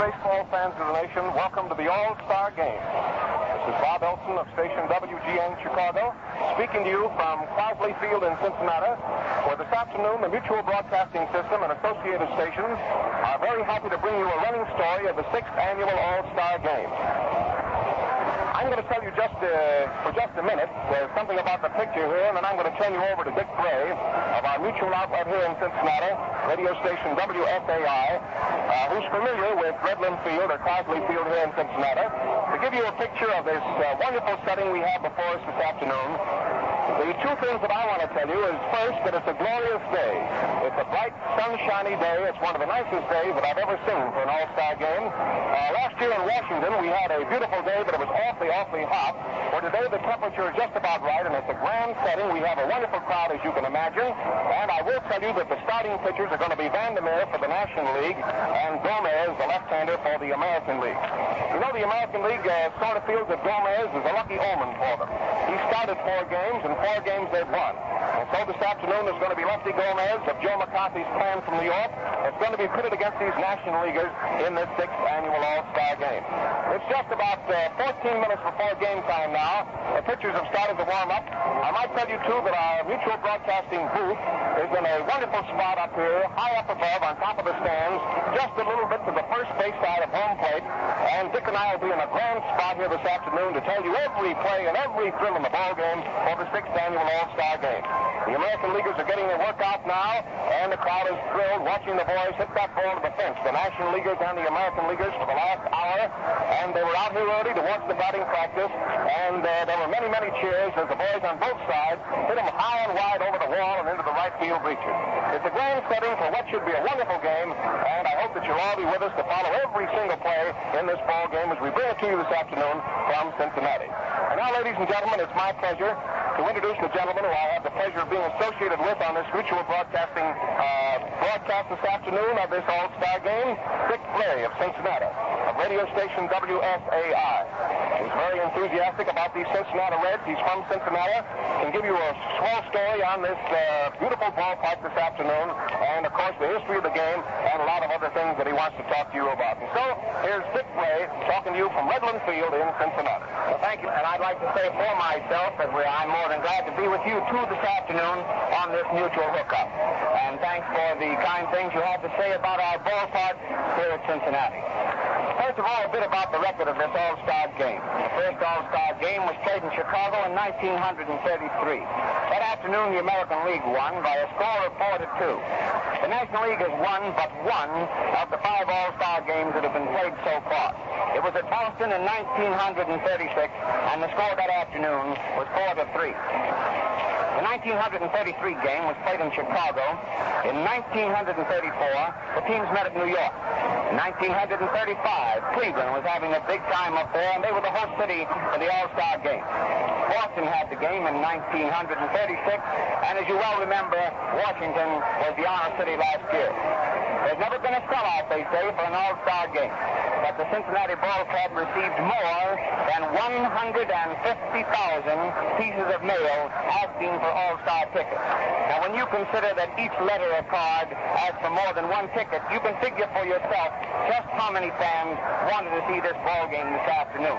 baseball fans of the nation, welcome to the All-Star Game. This is Bob Elson of station WGN Chicago, speaking to you from Crosley Field in Cincinnati, where this afternoon the Mutual Broadcasting System and associated stations are very happy to bring you a running story of the 6th annual All-Star Game. I'm going to tell you for just a minute something about the picture here, and then I'm going to turn you over to Dick Bray of our mutual outlet here in Cincinnati, radio station WFAI, who's familiar with Redland Field or Crosley Field here in Cincinnati, to give you a picture of this wonderful setting we have before us this afternoon. The two things that I want to tell you is, first, that it's a glorious day. It's a bright, sunshiny day. It's one of the nicest days that I've ever seen for an All-Star Game. Last year in Washington, we had a beautiful day, but it was awfully hot. For today, the temperature is just about right, and it's a grand setting. We have a wonderful crowd, as you can imagine. And I will tell you that the starting pitchers are going to be Vander Meer for the National League and Gomez, the left-hander, for the American League. You know, the American League sort of feels that Gomez is a lucky omen for them. He started 4 games, and 4 games they've won. And so this afternoon there's going to be Lefty Gomez of Joe McCarthy's clan from New York. It's going to be pitted against these National Leaguers in this 6th annual All-Star Game. It's just about 14 minutes before game time now. The pitchers have started to warm up. I might tell you, too, that our mutual broadcasting booth is in a wonderful spot up here, high up above on top of the stands, just a little bit to the first base side of home plate. And Dick and I will be in a grand spot here this afternoon to tell you every play and every thrill in the ball game for the 6th annual All-Star Game. The American Leaguers are getting their workout now, and the crowd is thrilled watching the boys hit that ball to the fence. The National Leaguers and the American Leaguers for the last hour, and they were out here early to watch the batting practice, and there were many cheers as the boys on both sides hit them high and wide over the wall and into the right field bleachers. It's a grand setting for what should be a wonderful game, and I hope that you'll all be with us to follow every single play in this ball game as we bring it to you this afternoon from Cincinnati. And now, ladies and gentlemen, it's my pleasure to introduce the gentleman who I have the pleasure of being associated with on this mutual broadcasting broadcast this afternoon of this All-Star Game, Dick Bray of Cincinnati, of radio station WFAI. He's very enthusiastic about these Cincinnati Reds. He's from Cincinnati. Can give you a small story on this beautiful ballpark this afternoon, and of course the history of the game and a lot of other things that he wants to talk to you about. And so here's Dick Bray talking to you from Redland Field in Cincinnati. Well, thank you, and I'd like to say for myself that I'm more than glad to be with you too this afternoon on this mutual hookup. And thanks for the kind things you have to say about our ballpark here at Cincinnati. First of all, a bit about the record of this All-Star Game. The first All-Star Game was played in Chicago in 1933. That afternoon, the American League won by a score of 4-2. The National League has won but one of the 5 All-Star games that have been played so far. It was at Boston in 1936, and the score that afternoon was 4-3. The 1933 game was played in Chicago. In 1934, the teams met at New York. In 1935, Cleveland was having a big time up there, and they were the host city for the All-Star Game. Boston had the game in 1936, and as you well remember, Washington was the honor city last year. There's never been a sellout, they say, for an All-Star Game. But the Cincinnati Ball Club received more than 150,000 pieces of mail asking for All-Star tickets. Now, when you consider that each letter of card asks for more than one ticket, you can figure for yourself just how many fans wanted to see this ball game this afternoon.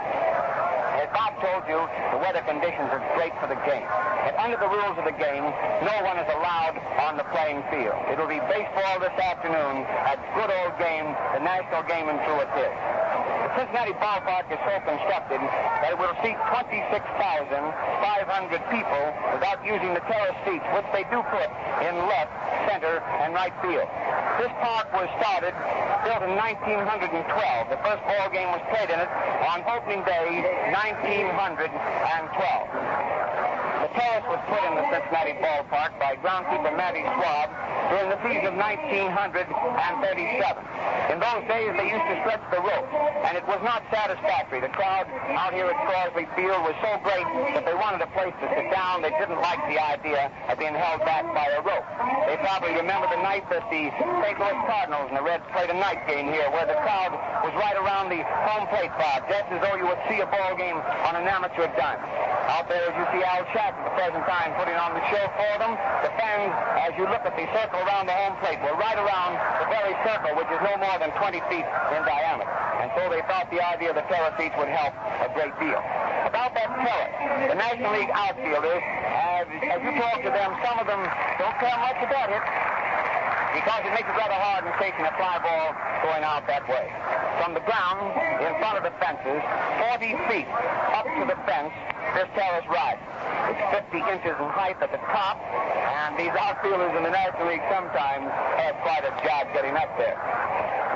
As Bob told you, the weather conditions are great for the game. But under the rules of the game, no one is allowed on the playing field. It'll be baseball this afternoon, a good old game, the national game in true it is. The Cincinnati ballpark is so constructed that it will seat 26,500 people without using the terrace seats, which they do put in left, center, and right field. This park was built in 1912. The first ball game was played in it on opening day, 1912. The terrace was put in the Cincinnati ballpark by groundskeeper Matty Schwab during the season of 1937. In those days, they used to stretch the rope, and it was not satisfactory. The crowd out here at Crosley Field was so great that they wanted a place to sit down. They didn't like the idea of being held back by a rope. They probably remember the night that the St. Louis Cardinals and the Reds played a night game here, where the crowd was right around the home plate bar, just as though you would see a ball game on an amateur diamond. Out there, as you see Al Shack at the present time putting on the show for them, the fans, as you look at the circle around the home plate, were right around the very circle, which is no more than 20 feet in diameter. And so they thought the idea of the terrace seats would help a great deal. About that terrace, the National League outfielders, as you talk to them, some of them don't care much about it because it makes it rather hard in chasing a fly ball going out that way. From the ground, in front of the fences, 40 feet up to the fence, this terrace rises. It's 50 inches in height at the top, and these outfielders in the National League sometimes have quite a job getting up there.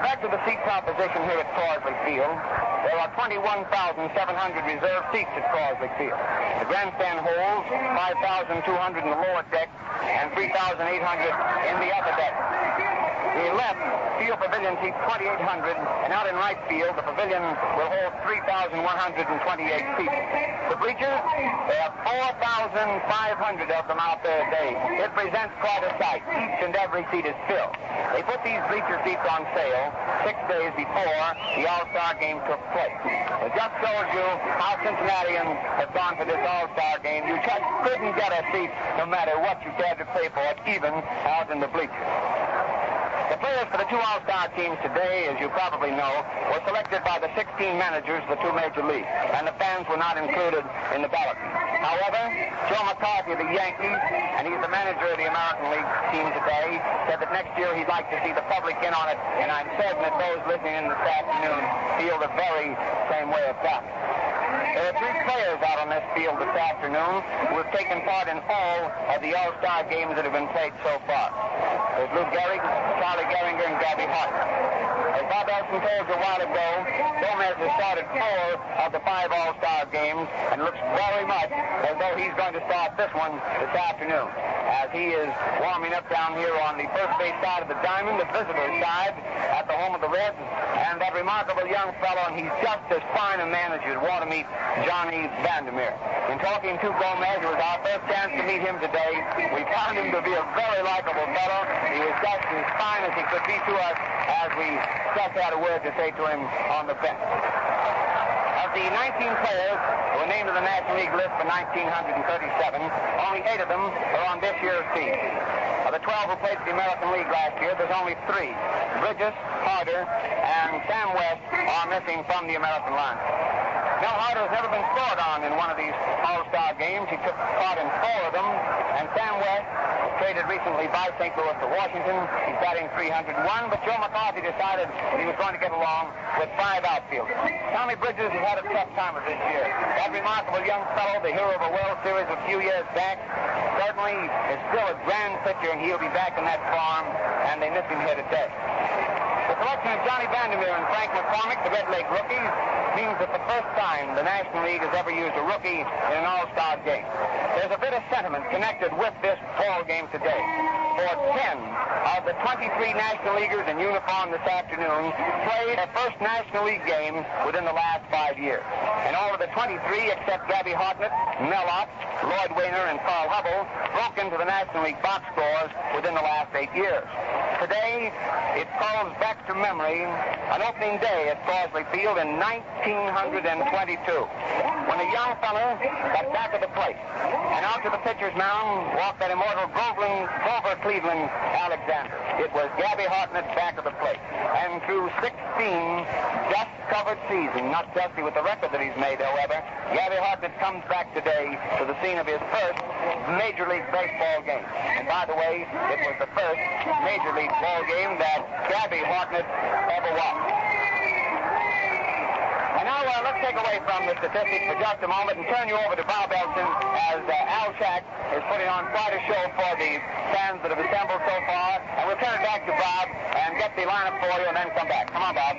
Back to the seat composition here at Crosley Field. There are 21,700 reserve seats at Crosley Field. The grandstand holds 5,200 in the lower deck and 3,800 in the upper deck. The left field pavilion seats 2,800, and out in right field, the pavilion will hold 3,128 seats. The bleachers, there are 4,500 of them out there today. It presents quite a sight. Each and every seat is filled. They put these bleacher seats on sale 6 days before the All-Star game took place. It just shows you how Cincinnatians have gone for this All-Star game. You just couldn't get a seat no matter what you cared to pay for it, even out in the bleachers. The players for the two All-Star teams today, as you probably know, were selected by the 16 managers of the two major leagues, and the fans were not included in the ballot. However, Joe McCarthy of the Yankees, and he's the manager of the American League team today, said that next year he'd like to see the public in on it, and I'm certain that those listening in this afternoon feel the very same way about it. There are 3 players out on this field this afternoon who have taken part in all of the All-Star games that have been played so far. There's Lou Gehrig, Charlie Gehringer, and Gabby Hart. As Bob Elson told you a while ago, Gomez has started 4 of the 5 All-Star games and looks very much as though he's going to start this one this afternoon, as he is warming up down here on the first base side of the diamond, the visitor's side, at the home of the Reds, and that remarkable young fellow, and he's just as fine a man as you'd want to meet, Johnny Vander Meer. In talking to Gomez, it was our first chance to meet him today. We found him to be a very likable fellow. He was just as fine as he could be to us as we just had a word to say to him on the bench. Of the 19 players who were named to the National League list for 1937, only 8 of them are on this year's team. Of the 12 who played for the American League last year, there's only 3. Bridges, Harder, and Sam West are missing from the American line. Mel Harder has never been scored on in one of these All-Star games. He took part in 4 of them, and Sam West traded recently by St. Louis to Washington. He's batting .301, but Joe McCarthy decided he was going to get along with 5 outfielders. Tommy Bridges has had a tough time of this year. That remarkable young fellow, the hero of a World Series a few years back, certainly is still a grand pitcher, and he'll be back in that farm, and they miss him here today. The selection of Johnny Vander Meer and Frank McCormick, the Red Leg rookies, means that the first time the National League has ever used a rookie in an All-Star game. There's a bit of sentiment connected with this ball game today. For 10 of the 23 National Leaguers in uniform this afternoon played their first National League game within the last 5 years. And all of the 23, except Gabby Hartnett, Mel Ott, Lloyd Wainer, and Carl Hubble, broke into the National League box scores within the last 8 years. Today, it calls back to memory an opening day at Crosley Field in 1922, when a young fellow got back of the plate, and out to the pitcher's mound walked that immortal Grover Cleveland Alexander. It was Gabby Hartnett back of the plate, and through 16 dust-covered seasons, not dusty with the record that he's made, however, Gabby Hartnett comes back today to the scene of his first Major League Baseball game. And by the way, it was the first Major League ball game that Gabby Hartnett ever watched. And now let's take away from the statistics for just a moment and turn you over to Bob Elson, as Al Shack is putting on quite a show for the fans that have assembled so far. And we'll turn it back to Bob and get the lineup for you and then come back. Come on, Bob.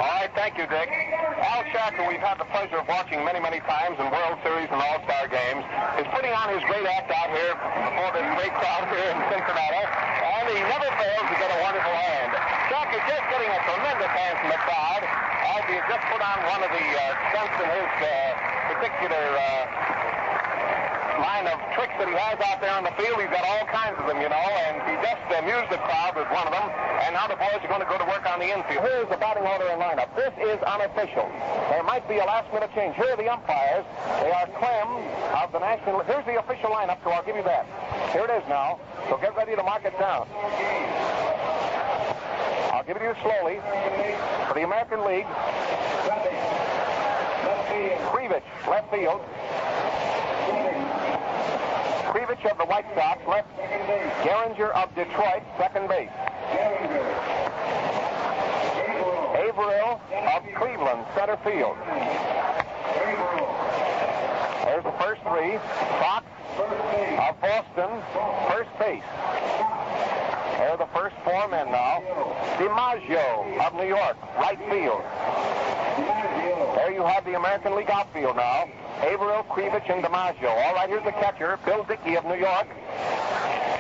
All right, thank you, Dick. Al Shack, who we've had the pleasure of watching many, many times in World Series and All-Star games, is putting on his great act out here before this great crowd here in Cincinnati, and he never fails to get a wonderful hand. Shack is just getting a tremendous hand from the crowd, as he has just put on one of the stunts in his particular line of tricks that he has out there on the field. He's got all kinds of them, you know, and he just amused the crowd with one of them. And now the boys are going to go to work on the infield. Here's the batting order and lineup. This is unofficial. There might be a last-minute change. Here are the umpires. They are Clem of the National. Here's the official lineup, so I'll give you that. Here it is now. So get ready to mark it down. I'll give it to you slowly. For the American League, Krivich, left field. Krivich of the White Sox, left. Geringer of Detroit, second base. Averill of Cleveland, center field. There's the first three. Fox of Boston, first base. There are the first four men now. DiMaggio of New York, right field. There you have the American League outfield now. Averill, Krivich, and DiMaggio. All right, here's the catcher, Bill Dickey of New York.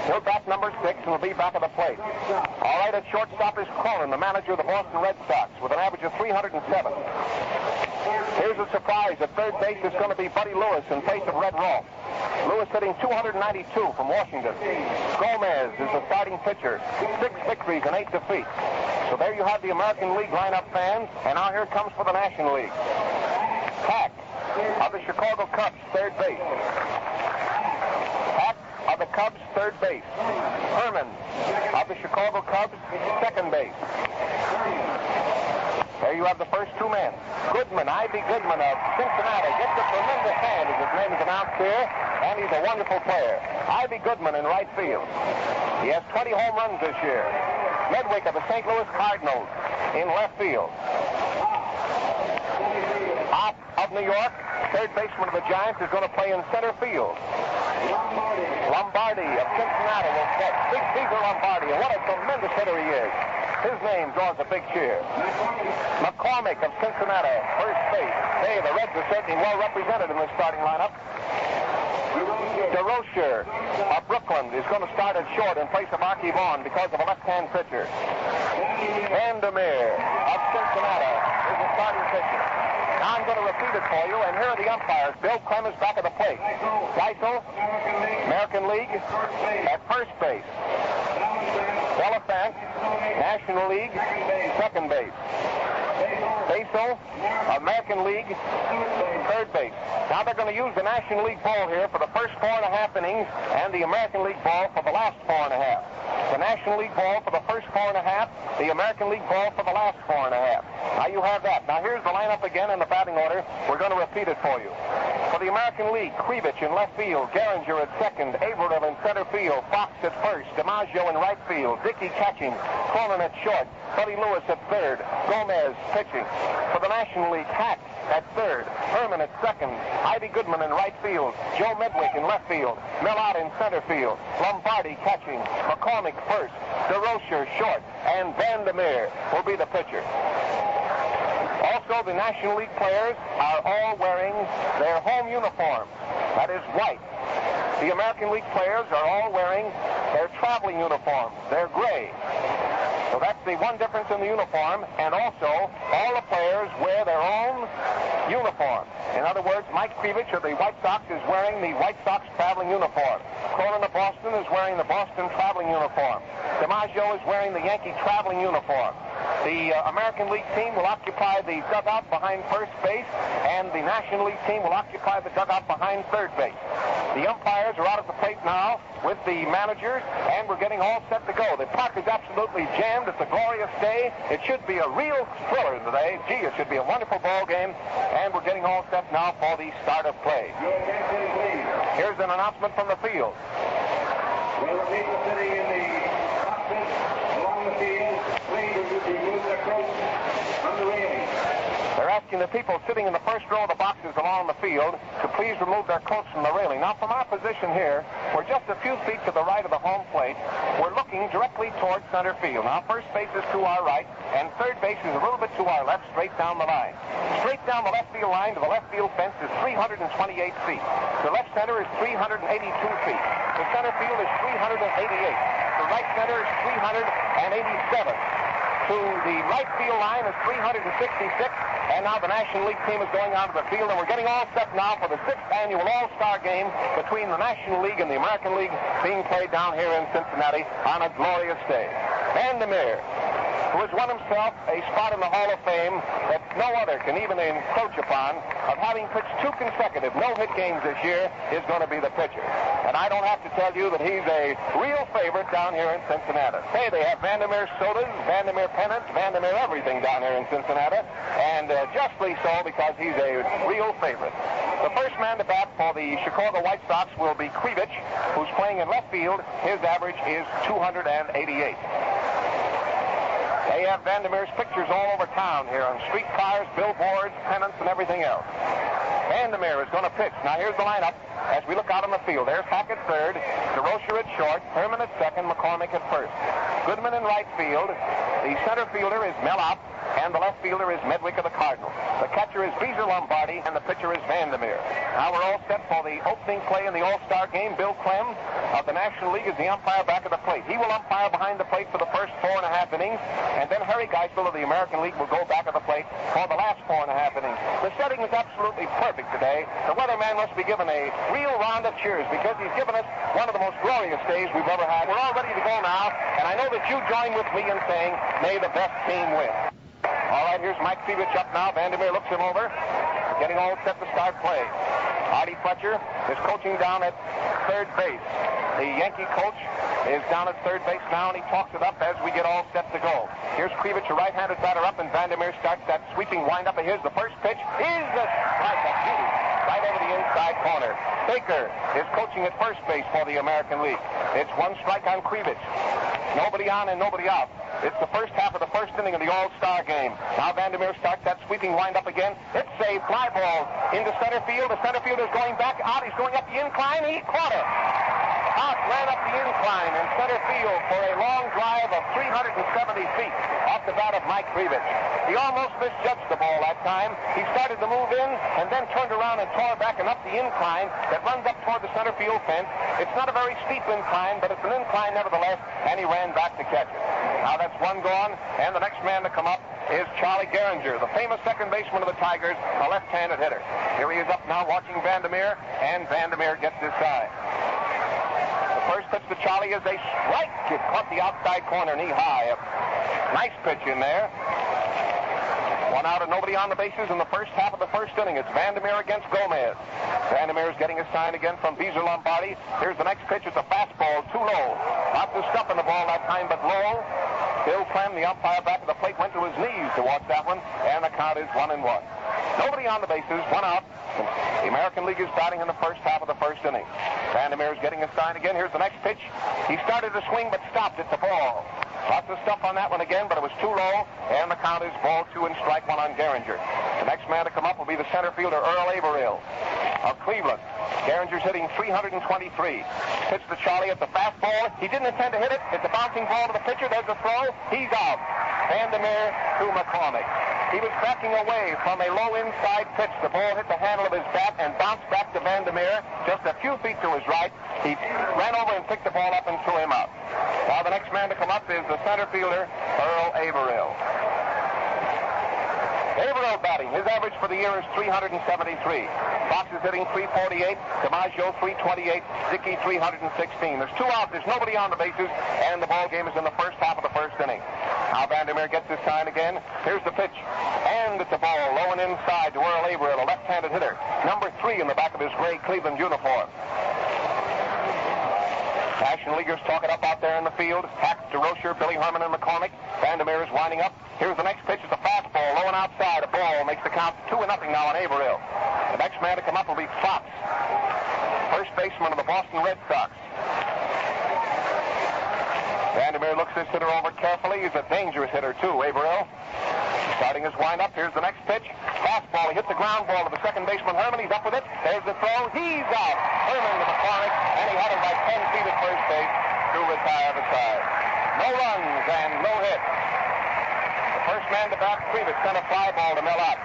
He'll bat number 6 and will be back at the plate. All right, at shortstop is Cronin, the manager of the Boston Red Sox, with an average of 307. Here's a surprise. At third base is going to be Buddy Lewis in place of Red Rolfe. Lewis hitting 292 from Washington. Gomez is the starting pitcher. 6 victories and 8 defeats. So there you have the American League lineup, fans. And now here it comes for the National League. Hack of the Chicago Cubs, third base. Hack of the Cubs, third base. Herman of the Chicago Cubs, second base. There you have the first two men. Goodman, Ivy Goodman of Cincinnati, gets a tremendous hand as his name is announced here, and he's a wonderful player. Ivy Goodman in right field. He has 20 home runs this year. Medwick of the St. Louis Cardinals in left field. Opp of New York, third baseman of the Giants, is going to play in center field. Lombardi of Cincinnati will get Big Caesar Lombardi, and what a tremendous hitter he is. His name draws a big cheer. McCormick of Cincinnati, first base. Hey, the Reds are certainly well represented in this starting lineup. DeRocher of Brooklyn is going to start at short in place of Marky Vaughn because of a left-hand pitcher. Vander Meer of Cincinnati is the starting pitcher. Now I'm going to repeat it for you, and here are the umpires. Bill Clem is back at the plate. Geisel, American League, at first base. Elephant, National League, second base. Basil, American League, third base. Now they're going to use the National League ball here for the first 4.5 innings and the American League ball for the last 4.5. The National League ball for the first 4.5, the American League ball for the last 4.5. Now you have that. Now here's the lineup again in the batting order. We're going to repeat it for you. For the American League, Krivich in left field, Geringer at second, Averill in center field, Fox at first, DiMaggio in right field, Dickey catching, Cronin at short, Buddy Lewis at third, Gomez pitching. For the National League, Hack at third, Herman at second, Ivy Goodman in right field, Joe Medwick in left field, Millard in center field, Lombardi catching, McCormick first, DeRocher short, and Vander Meer will be the pitcher. Also, the National League players are all wearing their home uniforms. That is white. The American League players are all wearing their traveling uniforms. They're gray. So that's the one difference in the uniform. And also, all the players wear their own uniform. In other words, Mike Krivich of the White Sox is wearing the White Sox traveling uniform. Cronin of Boston is wearing the Boston traveling uniform. DiMaggio is wearing the Yankee traveling uniform. The American League team will occupy the dugout behind first base, and the National League team will occupy the dugout behind third base. The umpires are out at the plate now with the managers, and we're getting all set to go. The park is absolutely jammed. It's a glorious day. It should be a real thriller today. Gee, it should be a wonderful ball game, and we're getting all set now for the start of play. Here's an announcement from the field. Will the people sitting in the cockpit along the field, please remove their coats from the railing. They're asking the people sitting in the first row of the boxes along the field to please remove their coats from the railing. Now, from our position here, we're just a few feet to the right of the home plate. We're looking directly towards center field. Now, first base is to our right, and third base is a little bit to our left, straight down the line. Straight down the left field line to the left field fence is 328 feet. The left center is 382 feet. The center field is 388. The right center is 387. to the right field line is 366. And now the National League team is going onto the field, and we're getting all set now for the 6th annual All-Star game between the National League and the American League being played down here in Cincinnati on a glorious day. Vander Meer, who has won himself a spot in the Hall of Fame that no other can even encroach upon, of having pitched 2 consecutive no-hit games this year, is going to be the pitcher. And I don't have to tell you that he's a real favorite down here in Cincinnati. Hey, they have Vander Meer sodas, Vander Meer pennants, Vander Meer everything down here in Cincinnati, and justly so because he's a real favorite. The first man to bat for the Chicago White Sox will be Krivich, who's playing in left field. His average is 288. They have Vander Meer's pictures all over town here on streetcars, billboards, pennants, and everything else. Vander Meer is going to pitch. Now here's the lineup as we look out on the field. There's Hack at third, DeRocher at short, Herman at second, McCormick at first. Goodman in right field. The center fielder is Mellop, and the left fielder is Medwick of the Cardinals. The catcher is Beezer Lombardi, and the pitcher is Vander Meer. Now we're all set for the opening play in the All-Star game. Bill Clem of the National League is the umpire back of the plate. He will umpire behind the plate for the first 4.5 innings, and then Harry Geisel of the American League will go back of the plate for the last 4.5 innings. The setting is absolutely perfect today. The weatherman must be given a real round of cheers because he's given us one of the most glorious days we've ever had. We're all ready to go now, and I know that you join with me in saying, may the best team win. All right, here's Mike Krivich up now. Vander Meer looks him over, getting all set to start play. Artie Fletcher is coaching down at third base. The Yankee coach is down at third base now, and he talks it up as we get all set to go. Here's Krivich, a right-handed batter up, and Vander Meer starts that sweeping windup of his. The first pitch is a strike, a beauty, right over the inside corner. Baker is coaching at first base for the American League. It's 1 strike on Krivich. Nobody on and nobody out. It's the first half of the first inning of the All-Star game. Now Vander Meer starts that sweeping windup again. It's a fly ball into center field. The center fielder's going back out. He's going up the incline. He caught it. Out ran up the incline in center field for a long drive of 370 feet off the bat of Mike Krivich. He almost misjudged the ball that time. He started to move in and then turned around and tore back and up the incline that runs up toward the center field fence. It's not a very steep incline, but it's an incline nevertheless, and he ran back to catch it. Now that's one gone, and the next man to come up is Charlie Gehringer, the famous second baseman of the Tigers, a left-handed hitter. Here he is up now watching Vander Meer, and Vander Meer gets his side. The first pitch to Charlie is a strike. It caught the outside corner knee high. A nice pitch in there. 1 out and nobody on the bases in the first half of the first inning. It's Vander Meer against Gomez. Vander Meer is getting a sign again from Beezer Lombardi. Here's the next pitch. It's a fastball, too low. Lots of stuff in the ball that time, but low. Bill Clem, the umpire back of the plate, went to his knees to watch that one, and the count is 1-1. Nobody on the bases, 1 out. The American League is batting in the first half of the first inning. Vander Meer is getting a sign again. Here's the next pitch. He started to swing, but stopped at the ball. Lots of stuff on that one again, but it was too low, and the count is ball 2 and strike 1 on Gehringer. The next man to come up will be the center fielder, Earl Averill of Cleveland. Gehringer's hitting 323. Pitch to Charlie at the fastball. He didn't intend to hit it. It's a bouncing ball to the pitcher. There's a throw. He's out. Vander Meer to McCormick. He was backing away from a low inside pitch. The ball hit the handle of his bat and bounced back to Vander Meer just a few feet to his right. He ran over and picked the ball up and threw him out. Now the next man to come up is the center fielder, Earl Averill. Averill batting. His average for the year is 373. Fox is hitting 348. DiMaggio 328. Dickey 316. There's 2 out. There's nobody on the bases, and the ball game is in the first half of the first inning. Now Vander Meer gets his sign again. Here's the pitch, and it's a ball low and inside to Earl Averill, a left-handed hitter, number 3 in the back of his gray Cleveland uniform. National Leaguers talk it up out there in the field. Hack, DeRocher, Billy Herman, and McCormick. Vander Meer is winding up. Here's the next pitch. It's a fastball, low and outside. A ball makes the count 2-0 now on Averill. The next man to come up will be Fox, first baseman of the Boston Red Sox. Vander Meer looks this hitter over carefully. He's a dangerous hitter, too, Averill. Starting his windup. Here's the next pitch. Fastball. He hit the ground ball to the second baseman, Herman. He's up with it. There's the throw. He's out. Herman to McCormick, and he had him by 10 feet at first base to retire the side. No runs and no hits. The first man to bat, Krivich, sent a fly ball to Mellop.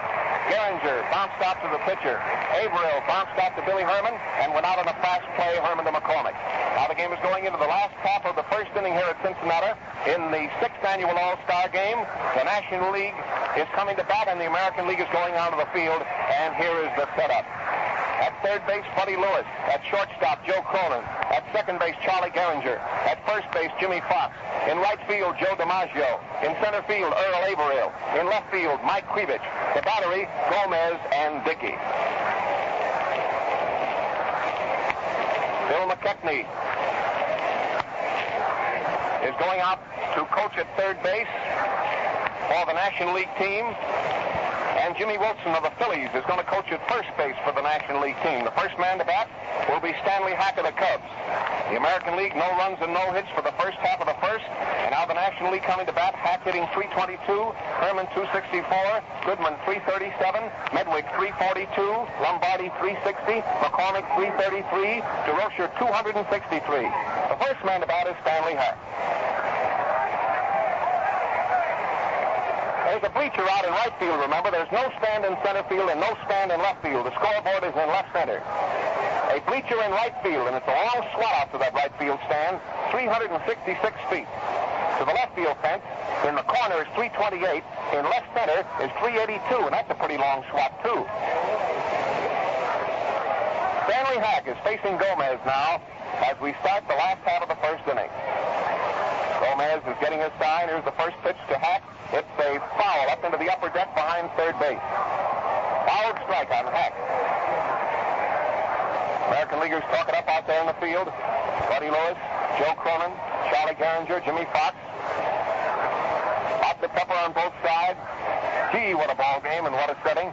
Gehringer bounced out to the pitcher. Averill bounced out to Billy Herman and went out on a fast play, Herman to McCormick. Now the game is going into the last half of the first inning here at Cincinnati in the 6th annual All-Star game. The National League is coming to bat and the American League is going onto the field, and here is the setup. At third base, Buddy Lewis. At shortstop, Joe Cronin. At second base, Charlie Gehringer. At first base, Jimmy Fox. In right field, Joe DiMaggio. In center field, Earl Averill. In left field, Mike Krivich. The battery, Gomez and Dickey. Bill McKechnie is going out to coach at third base for the National League team. And Jimmy Wilson of the Phillies is going to coach at first base for the National League team. The first man to bat will be Stanley Hack of the Cubs. The American League, no runs and no hits for the first half of the first. And now the National League coming to bat. Hack hitting .322, Herman .264, Goodman .337, Medwick .342, Lombardi .360, McCormick .333, DeRocher .263. The first man to bat is Stanley Hack. There's a bleacher out in right field, remember. There's no stand in center field and no stand in left field. The scoreboard is in left center. A bleacher in right field, and it's a long swat out to that right field stand, 366 feet. To the left field fence, in the corner is 328. In left center is 382, and that's a pretty long swat, too. Stanley Hack is facing Gomez now as we start the last half of the first inning. Gomez is getting his sign. Here's the first pitch to Hack. It's a foul up into the upper deck behind third base. Fouled strike on Hack. American Leaguers talk it up out there in the field. Buddy Lewis, Joe Cronin, Charlie Gehringer, Jimmy Fox. Hot the pepper on both sides. Gee, what a ball game and what a setting.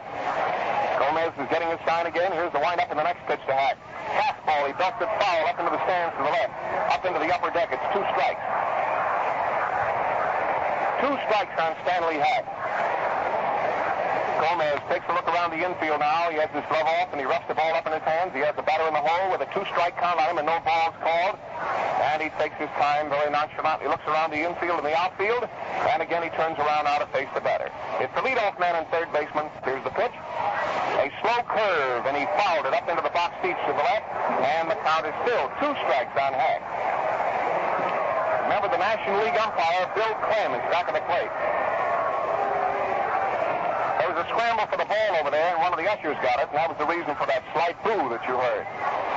Gomez is getting his sign again. Here's the windup in the next pitch to Hack. Fastball, he busted foul up into the stands to the left. Up into the upper deck. It's 2 strikes. 2 strikes on Stanley Hack. Gomez takes a look around the infield now. He has his glove off and he roughs the ball up in his hands. He has the batter in the hole with a 2-strike count on him and no balls called. And he takes his time very nonchalantly. He looks around the infield and the outfield. And again he turns around now to face the batter. It's the leadoff man and third baseman. Here's the pitch. A slow curve, and he fouled it up into the box seats to the left. And the count is still 2 strikes on Hack. Remember the National League umpire, Bill Clem, is back at the plate. There was a scramble for the ball over there, and one of the ushers got it, and that was the reason for that slight boo that you heard.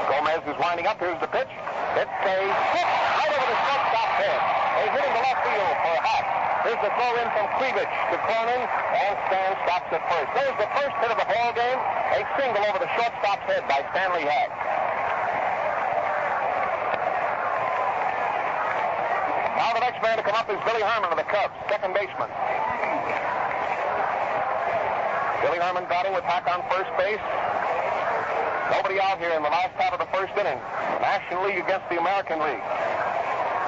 Gomez is winding up. Here's the pitch. It's a hit right over the shortstop's head. They hit him to left field for a Hack. Here's the throw in from Krivich to Cronin, and Stan stops at first. There's the first hit of the ball game, a single over the shortstop's head by Stanley Hack. Now the next man to come up is Billy Herman of the Cubs, second baseman. Billy Herman batting with Hack on first base. Nobody out here in the last half of the first inning. National League against the American League.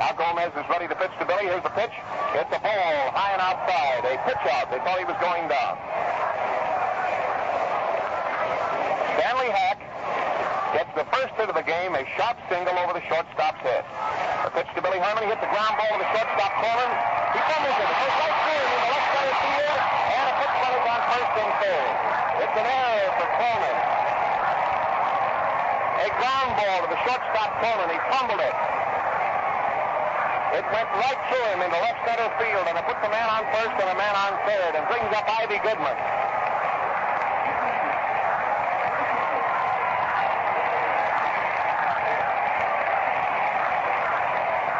Now Gomez is ready to pitch to Billy. Here's the pitch. It's a ball high and outside. A pitch out. They thought he was going down. Stanley Hack gets the first hit of the game, a sharp single over the shortstop's head. The pitch to Billy Herman. He hits the ground ball to the shortstop corner. He fumbles it. It goes right through in the left center field, and a pitch runners on first and third. It's an error for Coleman. A ground ball to the shortstop corner. He fumbled it. It went right through him into left center field, and it puts a man on first and a man on third, and brings up Ivy Goodman.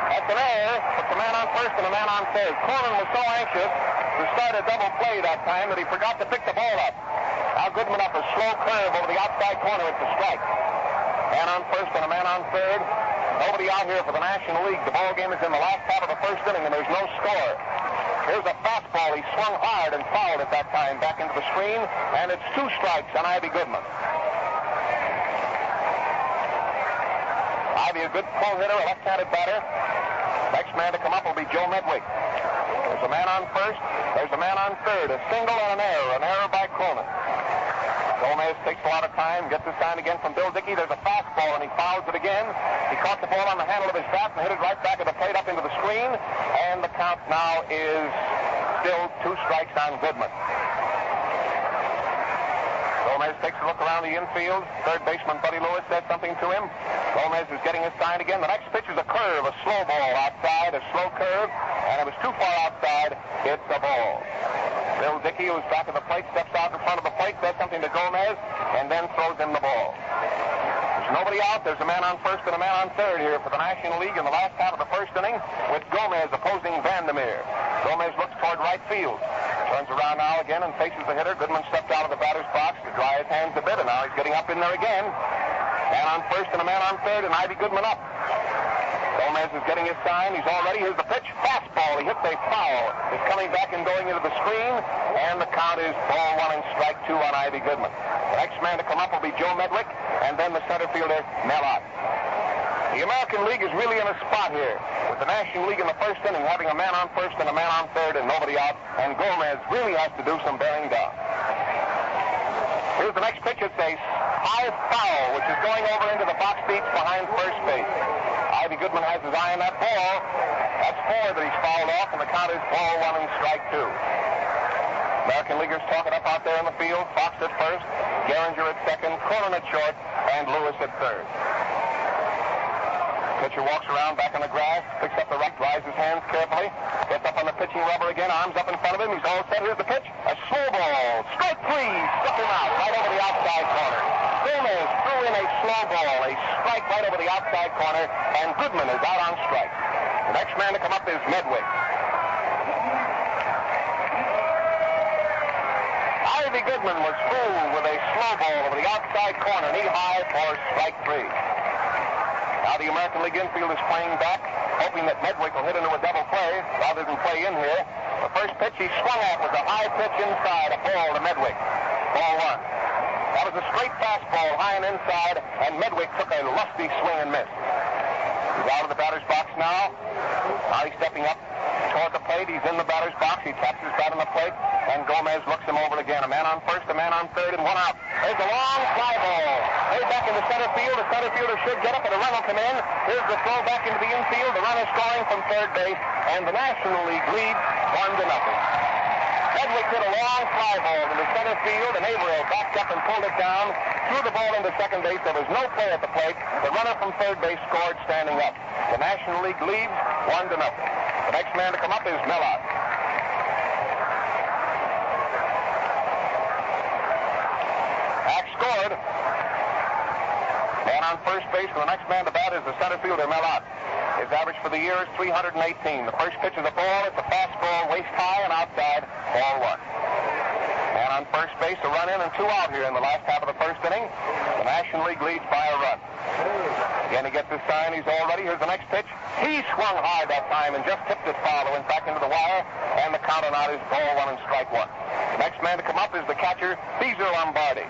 That's an error. Puts a man on first and a man on third. Cronin was so anxious to start a double play that time that he forgot to pick the ball up. Now Goodman up a slow curve over the outside corner. It's a strike. Man on first and a man on third. Nobody out here for the National League. The ball game is in the last half of the first inning, and there's no score. Here's a fastball. He swung hard and fouled at that time back into the screen, and it's 2 strikes on Ivy Goodman. Ivy, a good pull hitter, a left-handed batter. Next man to come up will be Joe Medwick. There's a man on first. There's a man on third. A single and an error by Cronin. Gomez takes a lot of time, gets his sign again from Bill Dickey. There's a fastball, and he fouls it again. He caught the ball on the handle of his bat and hit it right back at the plate up into the screen. And the count now is still 2 strikes on Goodman. takes a look around the infield. Third baseman Buddy Lewis said something to him. Gomez is getting his sign again. The next pitch is a curve, a slow ball outside, a slow curve, and it was too far outside. It's a ball. Bill Dickey, who's back at the plate, steps out in front of the plate, says something to Gomez, and then throws him the ball. There's nobody out. There's a man on first and a man on third here for the National League in the last half of the first inning, with Gomez opposing Vander Meer. Gomez looks toward right field. Turns around now again and faces the hitter. Goodman stepped out of the batter's box to dry his hands a bit, and now he's getting up in there again. Man on first and a man on third, and Ivy Goodman up. Gomez is getting his sign. He's all ready. Here's the pitch. Fastball. He hits a foul. It's coming back and going into the screen, and the count is ball 1 and strike 2 on Ivy Goodman. The next man to come up will be Joe Medwick, and then the center fielder, Mellott. The American League is really in a spot here, with the National League in the first inning having a man on first and a man on third and nobody out, and Gomez really has to do some bearing down. Here's the next pitch. It's a high foul, which is going over into the box seats behind first base. Ivy Goodman has his eye on that ball. That's 4 that he's fouled off, and the count is ball 1 and strike 2. American Leaguers talking up out there in the field. Fox at first, Gehringer at second, Cronin at short, and Lewis at third. Pitcher walks around back on the grass, picks up the right, dries his hands carefully, gets up on the pitching rubber again, arms up in front of him. He's all set. Here's the pitch. A slow ball. Strike 3. Struck him out right over the outside corner. Gomez threw in a slow ball, a strike right over the outside corner, and Goodman is out on strike. The next man to come up is Medwick. Ivy Goodman was fooled with a slow ball over the outside corner, knee high for strike 3. Now the American League infield is playing back, hoping that Medwick will hit into a double play rather than play in here. The first pitch he swung at was a high pitch inside, a ball to Medwick. Ball 1. That was a straight fastball high and inside, and Medwick took a lusty swing and miss. He's out of the batter's box now. Now he's stepping up toward the plate. He's in the batter's box. He taps his bat on the plate, and Gomez looks him over again. A man on first, a man on third, and 1 out. There's a long fly ball. Way back in the center field. The center fielder should get up, and a run will come in. Here's the throw back into the infield. The runner scoring from third base, and the National League leads 1-0. Medwick hit a long fly ball to the center field, and Averill backed up and pulled it down, threw the ball into second base. There was no play at the plate. The runner from third base scored standing up. The National League leads 1-0. The next man to come up is Mellott. Hack scored. Man on first base, and the next man to bat is the center fielder, Mellott. His average for the year is 318. The first pitch is a ball. It's a fastball, waist high and outside, ball 1. Man on first base, a run in and 2 out here in the last half of the first inning. The National League leads by a run. Again, he gets his sign. He's all ready. Here's the next pitch. He swung high that time and just tipped it foul. Went back into the wire, and the count on out is ball 1 and strike 1. The next man to come up is the catcher, Cesar Lombardi.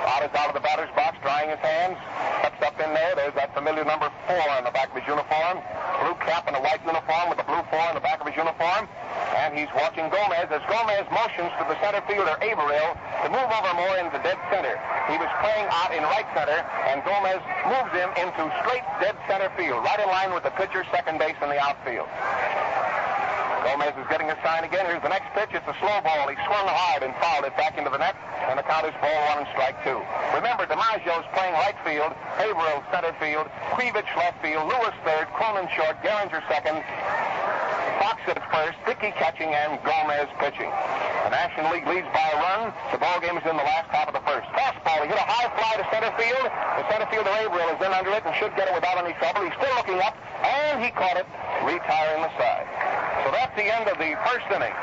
Out is out of the batter's box, drying his hands. Steps up in there. There's that familiar number 4 on the back of his uniform. Blue cap and a white uniform with the blue 4 on the back of his uniform. And he's watching Gomez as Gomez motions to the center fielder, Averill, to move over more into dead center. He was playing out in right center, and Gomez moves him into straight dead center field, right in line with the pitcher, second base, and the outfield. Gomez is getting a sign again. Here's the next pitch. It's a slow ball. He swung hard and fouled it back into the net, and the count is ball 1 and strike 2. Remember, DiMaggio's playing right field, Averill center field, Krivich left field, Lewis third, Cronin short, Gehringer second, Fox at first, Dickey catching, and Gomez pitching. The National League leads by a run. The ball game is in the last half of the first. Fastball. He hit a high fly to center field. The center fielder, Averill, is in under it and should get it without any trouble. He's still looking up, and he caught it, retiring the side. So that's the end of the first inning.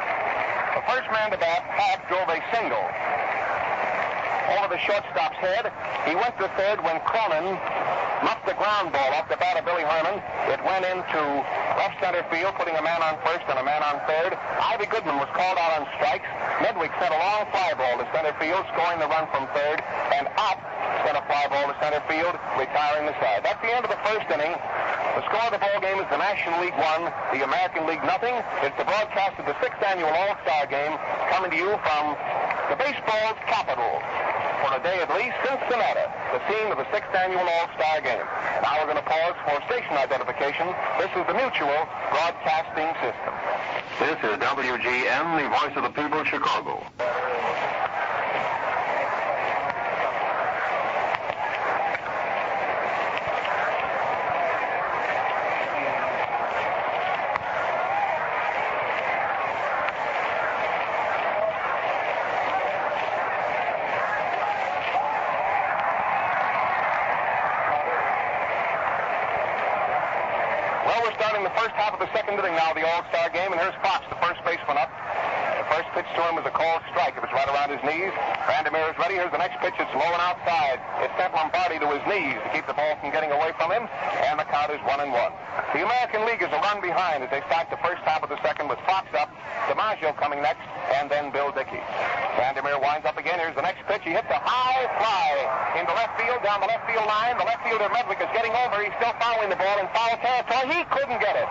The first man to bat, Hack, drove a single over the shortstop's head. He went to third when Cronin muffed the ground ball off the bat of Billy Herman. It went into left center field, putting a man on first and a man on third. Ivy Goodman was called out on strikes. Medwick sent a long fly ball to center field, scoring the run from third, and Opp sent a fly ball to center field, retiring the side. That's the end of the first inning. The score of the ball game is the National League 1, the American League nothing. It's the broadcast of the 6th annual All-Star Game, coming to you from the baseball's capital, for a day at least, Cincinnati, the scene of the 6th annual All-Star Game. Now we're going to pause for station identification. This is the Mutual Broadcasting System. This is WGN, the voice of the people, Chicago. first half of the second inning now, the All-Star game, and here's Fox, the first baseman, up. The first pitch to him was a called strike. It was right around his knees. Vander Meer is ready. Here's the next pitch. It's low and outside. It sent Lombardi to his knees to keep the ball from getting away from him, and the count is 1-1. The American League is a run behind as they start the first half of the second with Fox up, DiMaggio coming next, and then Bill Dickey. Vander Meer winds up again. Here's the next pitch. He hits a high fly into left field, down the left field line. The left fielder, Medwick, is getting over. He's still following the ball in foul territory. He couldn't get it.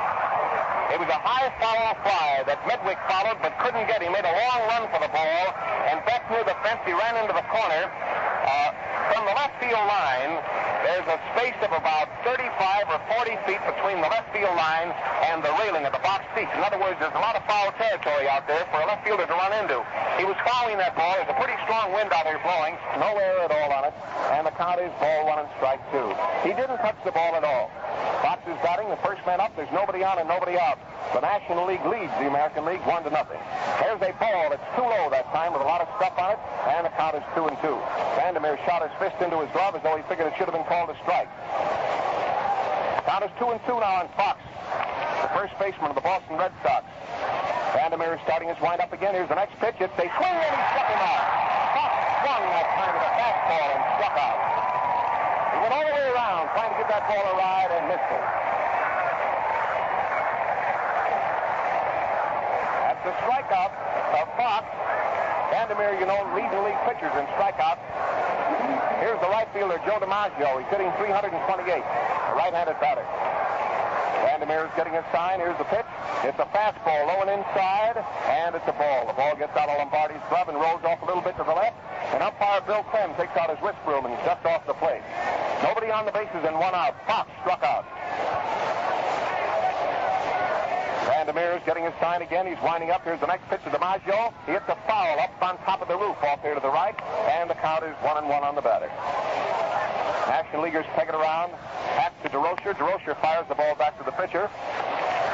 It was a high foul fly that Medwick followed but couldn't get. He made a long run for the ball, and back near the fence, he ran into the corner. From the left field line, there's a space of about 35 or 40 feet between the left field line and the railing of the box seats. In other words, there's a lot of foul territory out there for a left fielder to run into. He was fouling that ball. There's a pretty strong wind out here blowing. No air at all on it. And the count is ball 1 and strike 2. He didn't touch the ball at all. Fox is batting. The first man up. There's nobody on and nobody out. The National League leads the American League 1-0. There's a ball that's too low that time with a lot of stuff on it, and the count is 2-2. Vander Meer shot his fist into his glove as though he figured it should have been called a strike. Count is 2-2 now on Fox, the first baseman of the Boston Red Sox. Vander Meer is starting his wind-up again. Here's the next pitch. It's a swing, and he struck him out. Fox swung that time with a fastball and struck out. He went all the way around trying to give that ball a ride and missed it. The strikeout of Fox. Vander Meer, you know, leading the league pitchers in strikeouts. Here's the right fielder, Joe DiMaggio. He's hitting 328, a right-handed batter. Vander Meer is getting his sign. Here's the pitch. It's a fastball, low and inside, and it's a ball. The ball gets out of Lombardi's glove and rolls off a little bit to the left, and umpire Bill Clem takes out his wrist broom and dusts off the plate. Nobody on the bases and 1 out. Fox struck out. Vander Meer is getting his sign again. He's winding up. Here's the next pitch to DiMaggio. He hits a foul up on top of the roof off there to the right, and the count is 1-1 on the batter. National Leaguers peg it around. Back to DeRocher. DeRocher fires the ball back to the pitcher.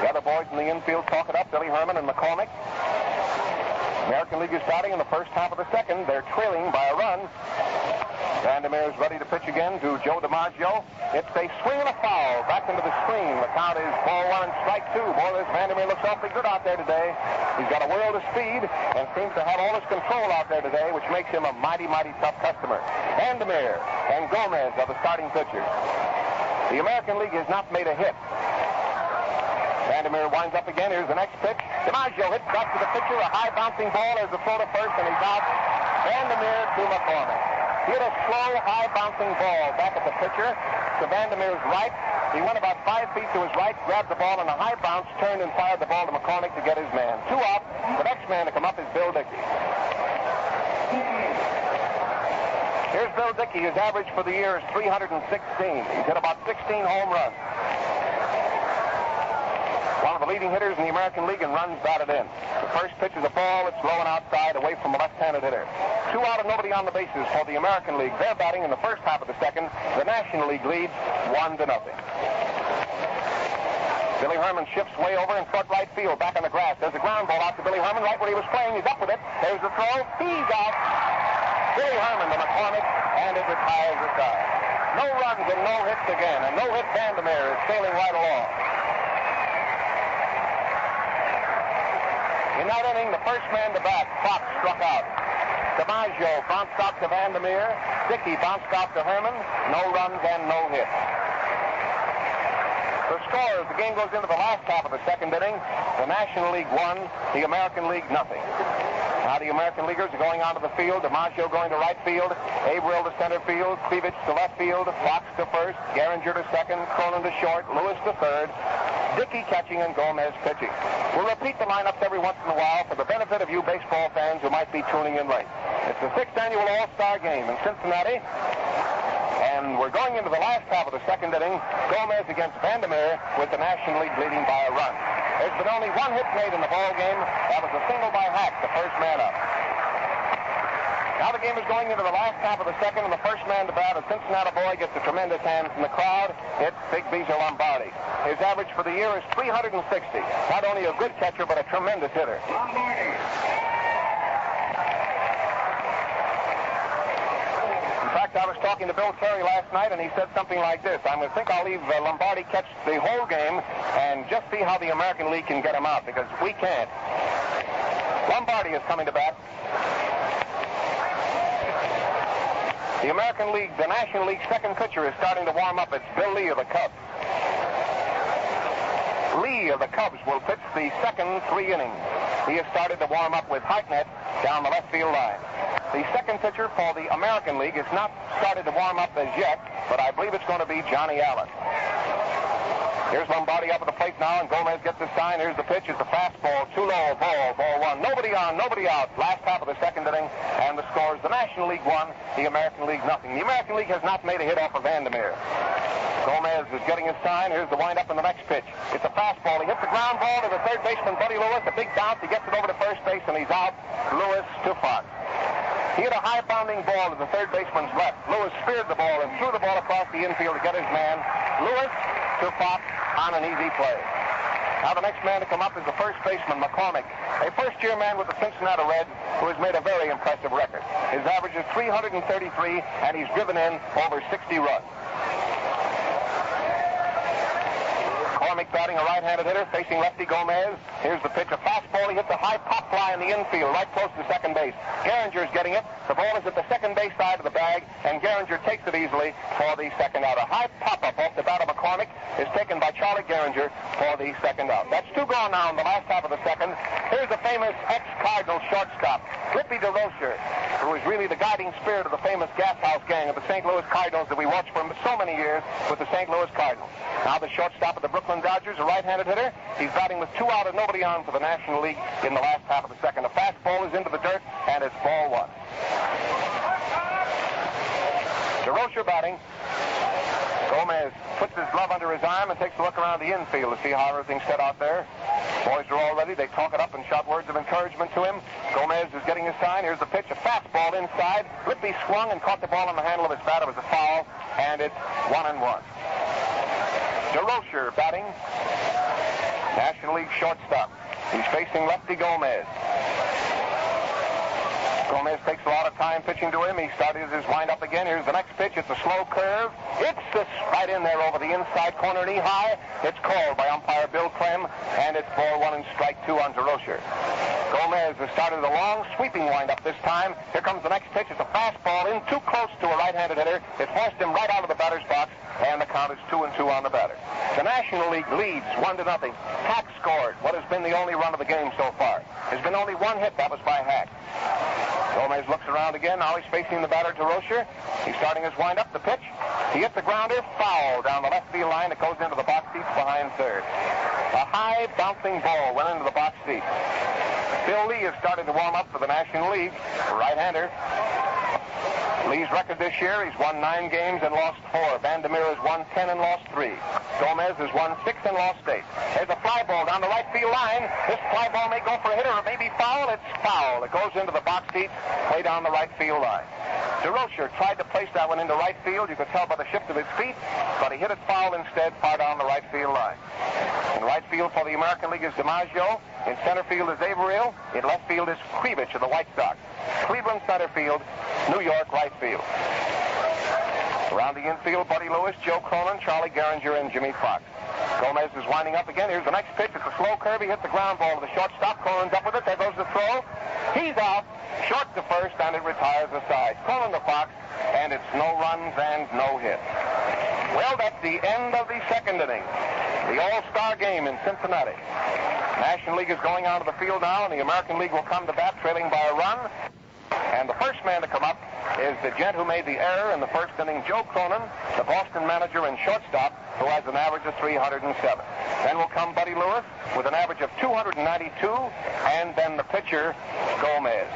The other boys in the infield talk it up, Billy Herman and McCormick. American League is starting in the first half of the second. They're trailing by a run. Vander Meer is ready to pitch again to Joe DiMaggio. It's a swing and a foul back into the screen. The count is ball 1 and strike 2. Boy, this Vander Meer looks awfully good out there today. He's got a world of speed and seems to have all his control out there today, which makes him a mighty, mighty tough customer. Vander Meer and Gomez are the starting pitchers. The American League has not made a hit. Vander Meer winds up again. Here's the next pitch. DiMaggio hits back to the pitcher. A high bouncing ball. There's a throw to first, and he's out. Vander Meer to McCormick. He hit a slow, high bouncing ball back at the pitcher to Vander Meer's right. He went about 5 feet to his right, grabbed the ball in a high bounce, turned and fired the ball to McCormick to get his man. 2 out. The next man to come up is Bill Dickey. Here's Bill Dickey. His average for the year is 316. He's hit about 16 home runs. One of the leading hitters in the American League and runs batted in. The first pitch is a ball. It's low and outside away from a left-handed hitter. 2 out and nobody on the bases for the American League. They're batting in the first half of the second. The National League leads 1-0. Billy Herman shifts way over in front right field, back on the grass. There's a ground ball out to Billy Herman right where he was playing. He's up with it. There's the throw. He's out. Billy Herman to McCormick, and it retires the side. No runs and no hits again, and no hit Vander Meer is sailing right along. In that inning, the first man to bat, Fox, struck out. DiMaggio bounced out to Vander Meer. Dickey bounced out to Herman. No runs and no hits. The score as the game goes into the last half of the second inning, the National League 1, the American League nothing. Now the American Leaguers are going onto the field. DiMaggio going to right field. Averill to center field. Krivich to left field. Fox to first. Garinger to second. Cronin to short. Lewis to third. Dickey catching and Gomez pitching. We'll repeat the lineups every once in a while for the benefit of you baseball fans who might be tuning in late. It's the 6th annual All-Star game in Cincinnati. And we're going into the last half of the second inning. Gomez against Vander Meer with the National League leading by a run. There's been only 1 hit made in the ball game. That was a single by Hack, the first man up. Now the game is going into the last half of the second, and the first man to bat, a Cincinnati boy, gets a tremendous hand from the crowd. It's Big Beezer Lombardi. His average for the year is 360. Not only a good catcher, but a tremendous hitter. In fact, I was was talking to Bill Terry last night, and he said something like this: I think I'll leave Lombardi catch the whole game and just see how the American League can get him out, because we can't. Lombardi is coming to bat. The American League, the National League second pitcher is starting to warm up. It's Bill Lee of the Cubs. Lee of the Cubs will pitch the second 3 innings. He has started to warm up with Hartnett down the left field line. The second pitcher for the American League has not started to warm up as yet, but I believe it's going to be Johnny Allen. Here's Lombardi up at the plate now, and Gomez gets the sign. Here's the pitch. It's a fastball, too low, ball 1. Nobody on, nobody out. Last half of the second inning, and the score is the National League 1, the American League nothing. The American League has not made a hit off of Vander Meer. Gomez is getting his sign. Here's the windup in the next pitch. It's a fastball. He hits the ground ball to the third baseman, Buddy Lewis. A big bounce. He gets it over to first base, and he's out. Lewis to Fox. He hit a high-bounding ball to the third baseman's left. Lewis speared the ball and threw the ball across the infield to get his man. Lewis to Fox on an easy play. Now the next man to come up is the first baseman, McCormick, a first-year man with the Cincinnati Reds who has made a very impressive record. His average is 333, and he's driven in over 60 runs. McCormick batting, a right-handed hitter, facing lefty Gomez. Here's the pitch, a fastball. He hits a high pop fly in the infield, right close to second base. Gehringer's getting it. The ball is at the second base side of the bag, and Gehringer takes it easily for the second out. A high pop-up off the bat of McCormick is taken by Charlie Gehringer for the second out. That's 2 gone now in the last half of the second. Here's the famous ex-Cardinal shortstop, Flippy DeRocher, who is really the guiding spirit of the famous Gas House gang of the St. Louis Cardinals that we watched for so many years with the St. Louis Cardinals. Now the shortstop of the Brooklyn Dodgers, a right-handed hitter. He's batting with 2 out and nobody on for the National League in the last half of the second. A fastball is into the dirt, and it's ball 1. DeRocher batting. Gomez puts his glove under his arm and takes a look around the infield to see how everything's set out there. Boys are all ready. They talk it up and shout words of encouragement to him. Gomez is getting his sign. Here's the pitch, a fastball inside. Lippy swung and caught the ball on the handle of his bat. It was a foul, and it's 1-1. DeRocher batting. National League shortstop. He's facing lefty Gomez. Gomez takes a lot of time pitching to him. He started his windup again. Here's the next pitch. It's a slow curve. It's just right in there over the inside corner, knee high. It's called by umpire Bill Clem, and it's ball 1 and strike 2 on DeRocher. Gomez has started a long sweeping windup this time. Here comes the next pitch. It's a fastball in too close to a right-handed hitter. It forced him right out of the batter's box, and the count is 2-2 on the batter. The National League leads 1-0. Hack scored what has been the only run of the game so far. There's been only 1 hit. That was by Hack. Gomez looks around again. Now he's facing the batter, DeRocher. He's starting his windup. The pitch. He hits the grounder. Foul down the left field line. It goes into the box seats behind third. A high bouncing ball went into the box seat. Bill Lee has started to warm up for the National League. Right-hander. Lee's record this year, he's won 9 games and lost 4. Vander Meer has won 10 and lost 3. Gomez has won 6 and lost 8. There's a fly ball down the right field line. This fly ball may go for a hitter. It may be foul. It's foul. It goes into the box seat way down the right field line. DeRocher tried to place that one into right field. You could tell by the shift of his feet, but he hit it foul instead, far down the right field line. In right field for the American League is DiMaggio. In center field is Averill. In left field is Krivich of the White Sox. Cleveland center field, New York right field. Around the infield, Buddy Lewis, Joe Cronin, Charlie Gehringer, and Jimmy Fox. Gomez is winding up again. Here's the next pitch. It's a slow curve. He hits the ground ball to the shortstop. Cronin's up with it. There goes the throw. He's out. Short to first, and it retires aside. Cronin to Fox, and it's no runs and no hits. Well, that's the end of the second inning. The All-Star game in Cincinnati. National League is going out of the field now, and the American League will come to bat trailing by a run. And the first man to come up is the gent who made the error in the first inning, Joe Cronin, the Boston manager and shortstop, who has an average of 307. Then will come Buddy Lewis with an average of 292, and then the pitcher, Gomez.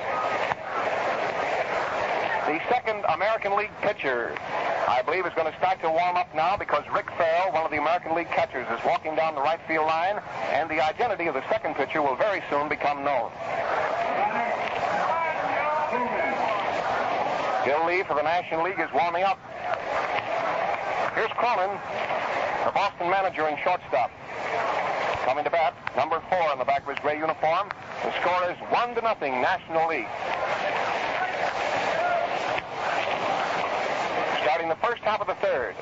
The second American League pitcher, I believe, is going to start to warm up now because Rick Farrell, one of the American League catchers, is walking down the right field line, and the identity of the second pitcher will very soon become known. Bill Lee for the National League is warming up. Here's Cronin, the Boston manager and shortstop. Coming to bat, number 4 on the back of his gray uniform. The score is 1-0, National League. the first half of the third.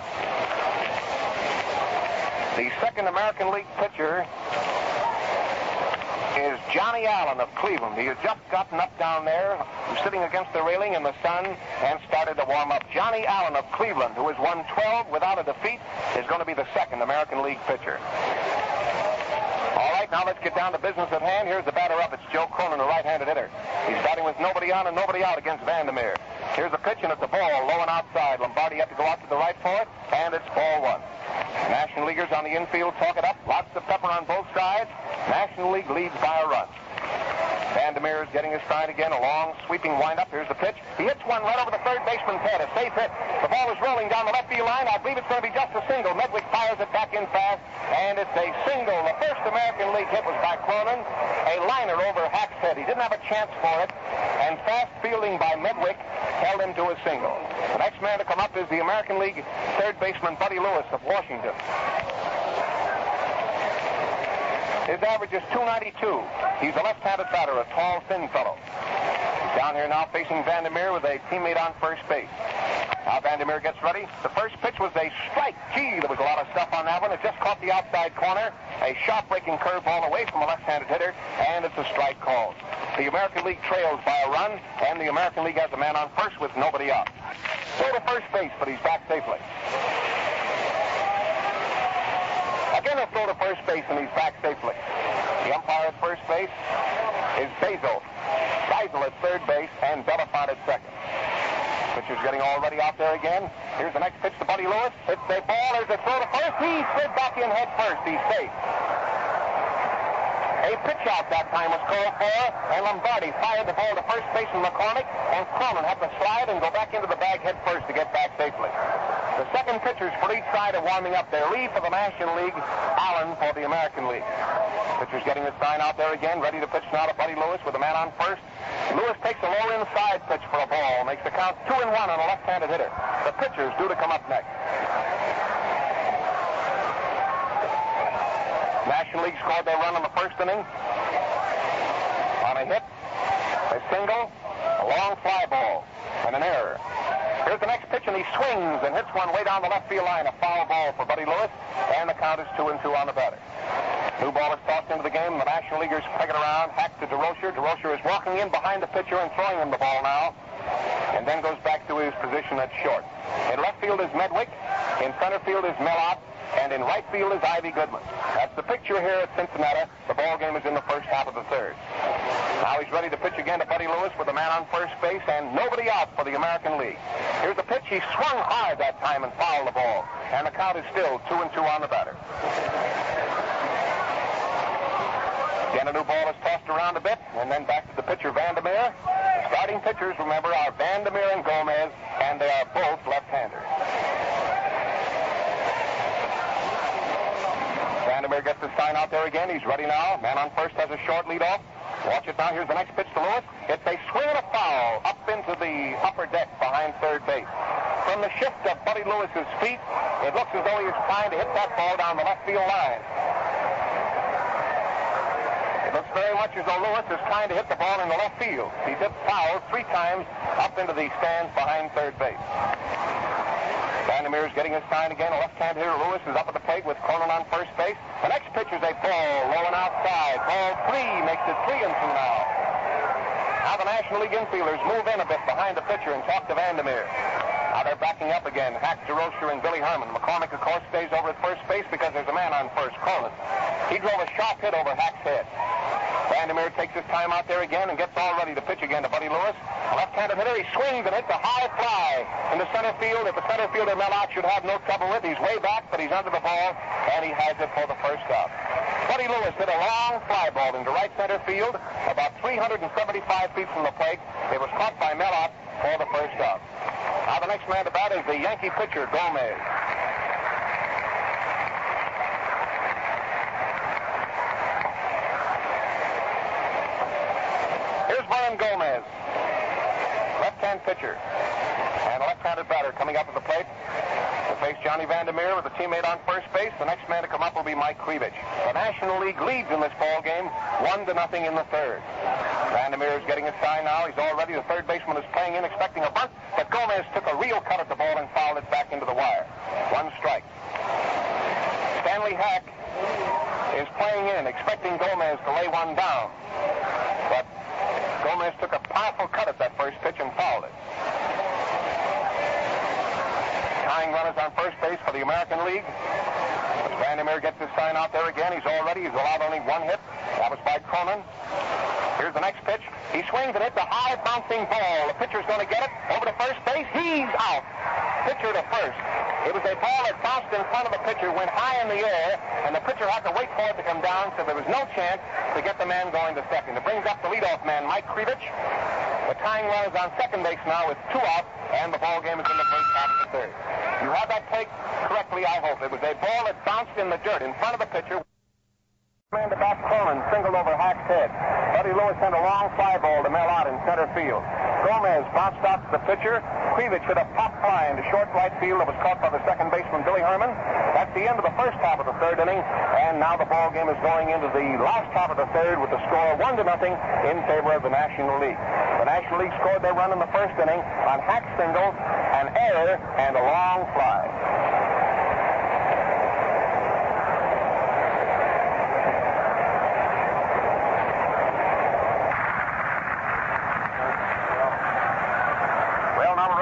The second American League pitcher is Johnny Allen of Cleveland. He had just gotten up down there, sitting against the railing in the sun, and started to warm up. Johnny Allen of Cleveland, who has won 12 without a defeat, is going to be the second American League pitcher. All right, now let's get down to business at hand. Here's the batter up. It's Joe Cronin, a right-handed hitter. He's batting with nobody on and nobody out against Vander Meer. Here's the pitch, and it's a ball low and outside. Lombardi had to go out to the right for it, and it's ball one. National Leaguers on the infield talk it up. Lots of pepper on both sides. National League leads by a run. Vander Meer is getting his stride again. A long, sweeping windup. Here's the pitch. He hits one right over the third baseman's head. A safe hit. The ball is rolling down the left field line. I believe it's going to be just a single. Medwick fires it back in fast, and it's a single. The first American League hit was by Cronin. A liner over Hack's head. He didn't have a chance for it, and fast fielding by Medwick held him to a single. The next man to come up is the American League third baseman Buddy Lewis of Washington. His average is .292. He's a left-handed batter, a tall, thin fellow. He's down here now facing Vander Meer with a teammate on first base. Now Vander Meer gets ready. The first pitch was a strike. Gee, there was a lot of stuff on that one. It just caught the outside corner. A sharp-breaking curveball away from a left-handed hitter, and it's a strike called. The American League trails by a run, and the American League has a man on first with nobody out. Throw to first base, but he's back safely. Again, a throw to first base, and he's back safely. The umpire at first base is Basil. Geisel at third base, and Belafont at second. Pitcher's getting all ready out there again. Here's the next pitch to Buddy Lewis. It's a ball. There's a throw to first. He slid back in head first. He's safe. A pitch out that time was called for, and Lombardi fired the ball to first baseman McCormick, and Cronin had to slide and go back into the bag head first to get back safely. The second pitchers for each side are warming up. Their Lee for the National League, Allen for the American League. Pitcher's getting his sign out there again, ready to pitch now to Buddy Lewis with a man on first. Lewis takes a low inside pitch for a ball, makes the count 2-1 on a left-handed hitter. The pitcher's due to come up next. National League scored their run in the first inning on a hit, a single, a long fly ball, and an error. Here's the next pitch, and he swings and hits one way down the left field line, a foul ball for Buddy Lewis, and the count is 2-2 on the batter. New ball is tossed into the game. The National Leaguers peg it around. Hack to DeRocher. DeRocher is walking in behind the pitcher and throwing him the ball now, and then goes back to his position at short. In left field is Medwick. In center field is Mellott. And in right field is Ivy Goodman. That's the picture here at Cincinnati. The ball game is in the first half of the third. Now he's ready to pitch again to Buddy Lewis with a man on first base and nobody out for the American League. Here's the pitch. He swung hard that time and fouled the ball. And the count is still 2-2 on the batter. Again, a new ball is tossed around a bit, and then back to the pitcher, Vander Meer. The starting pitchers, remember, are Vander Meer and Gomez, and they are both left-handers. Vander Meer gets the sign out there again. He's ready now. Man on first has a short lead off. Watch it now. Here's the next pitch to Lewis. It's a swing and a foul up into the upper deck behind third base. From the shift of Buddy Lewis's feet, it looks as though he is trying to hit that ball down the left field line. It looks very much as though Lewis is trying to hit the ball in the left field. He did foul 3 times up into the stands behind third base. Vander Meer is getting his sign again. A left-hand hitter, Lewis, is up at the plate with Cronin on first base. The next pitch is a ball rolling outside. Ball 3 makes it 3-2 now. Now the National League infielders move in a bit behind the pitcher and talk to Vander Meer. Now they're backing up again. Hack, DeRocher, and Billy Herman. McCormick, of course, stays over at first base because there's a man on first, Cronin. He drove a sharp hit over Hack's head. Vander Meer takes his time out there again and gets all ready to pitch again to Buddy Lewis. A left-handed hitter, he swings and hits a high fly into center field. If the center fielder Mellott should have no trouble with, he's way back, but he's under the ball, and he has it for the first out. Buddy Lewis hit a long fly ball into right center field, about 375 feet from the plate. It was caught by Mellott for the first out. Now the next man to bat is the Yankee pitcher, Gomez. Here's Brian Gomez, left-hand pitcher, and a left-handed batter coming up at the plate to face Johnny Vander Meer with a teammate on first base. The next man to come up will be Mike Krivich. The National League leads in this ball game, 1-0 in the third. Vander Meer is getting his sign now. He's all ready. The third baseman is playing in, expecting a bunt, but Gomez Gomez took a real cut at the ball and fouled it back into the wire. One strike. Stanley Hack is playing in, expecting Gomez to lay one down. But Gomez took a powerful cut at that first pitch and fouled it. Tying runners on first base for the American League. As Vander Meer gets his sign out there again, he's allowed only one hit. That was by Cronin. Here's the next pitch. He swings and hits a high bouncing ball. The pitcher's going to get it over to first base. He's out. Pitcher to first. It was a ball that bounced in front of the pitcher, went high in the air, and the pitcher had to wait for it to come down, so there was no chance to get the man going to second. It brings up the leadoff man, Mike Krivich. The tying run is on second base now with 2 out, and the ball game is in the first half of the third. You had that take correctly, I hope. It was a ball that bounced in the dirt in front of the pitcher. Man to back Cronin, singled over Hack's head. Buddy Lewis sent a long fly ball to Mel out in center field. Gomez bounced out to the pitcher. Krivich hit a pop fly into short right field that was caught by the second baseman, Billy Herman. That's the end of the first half of the third inning, and now the ball game is going into the last half of the third with the score 1-0 in favor of the National League. The National League scored their run in the first inning on Hack's single, an error, and a long fly.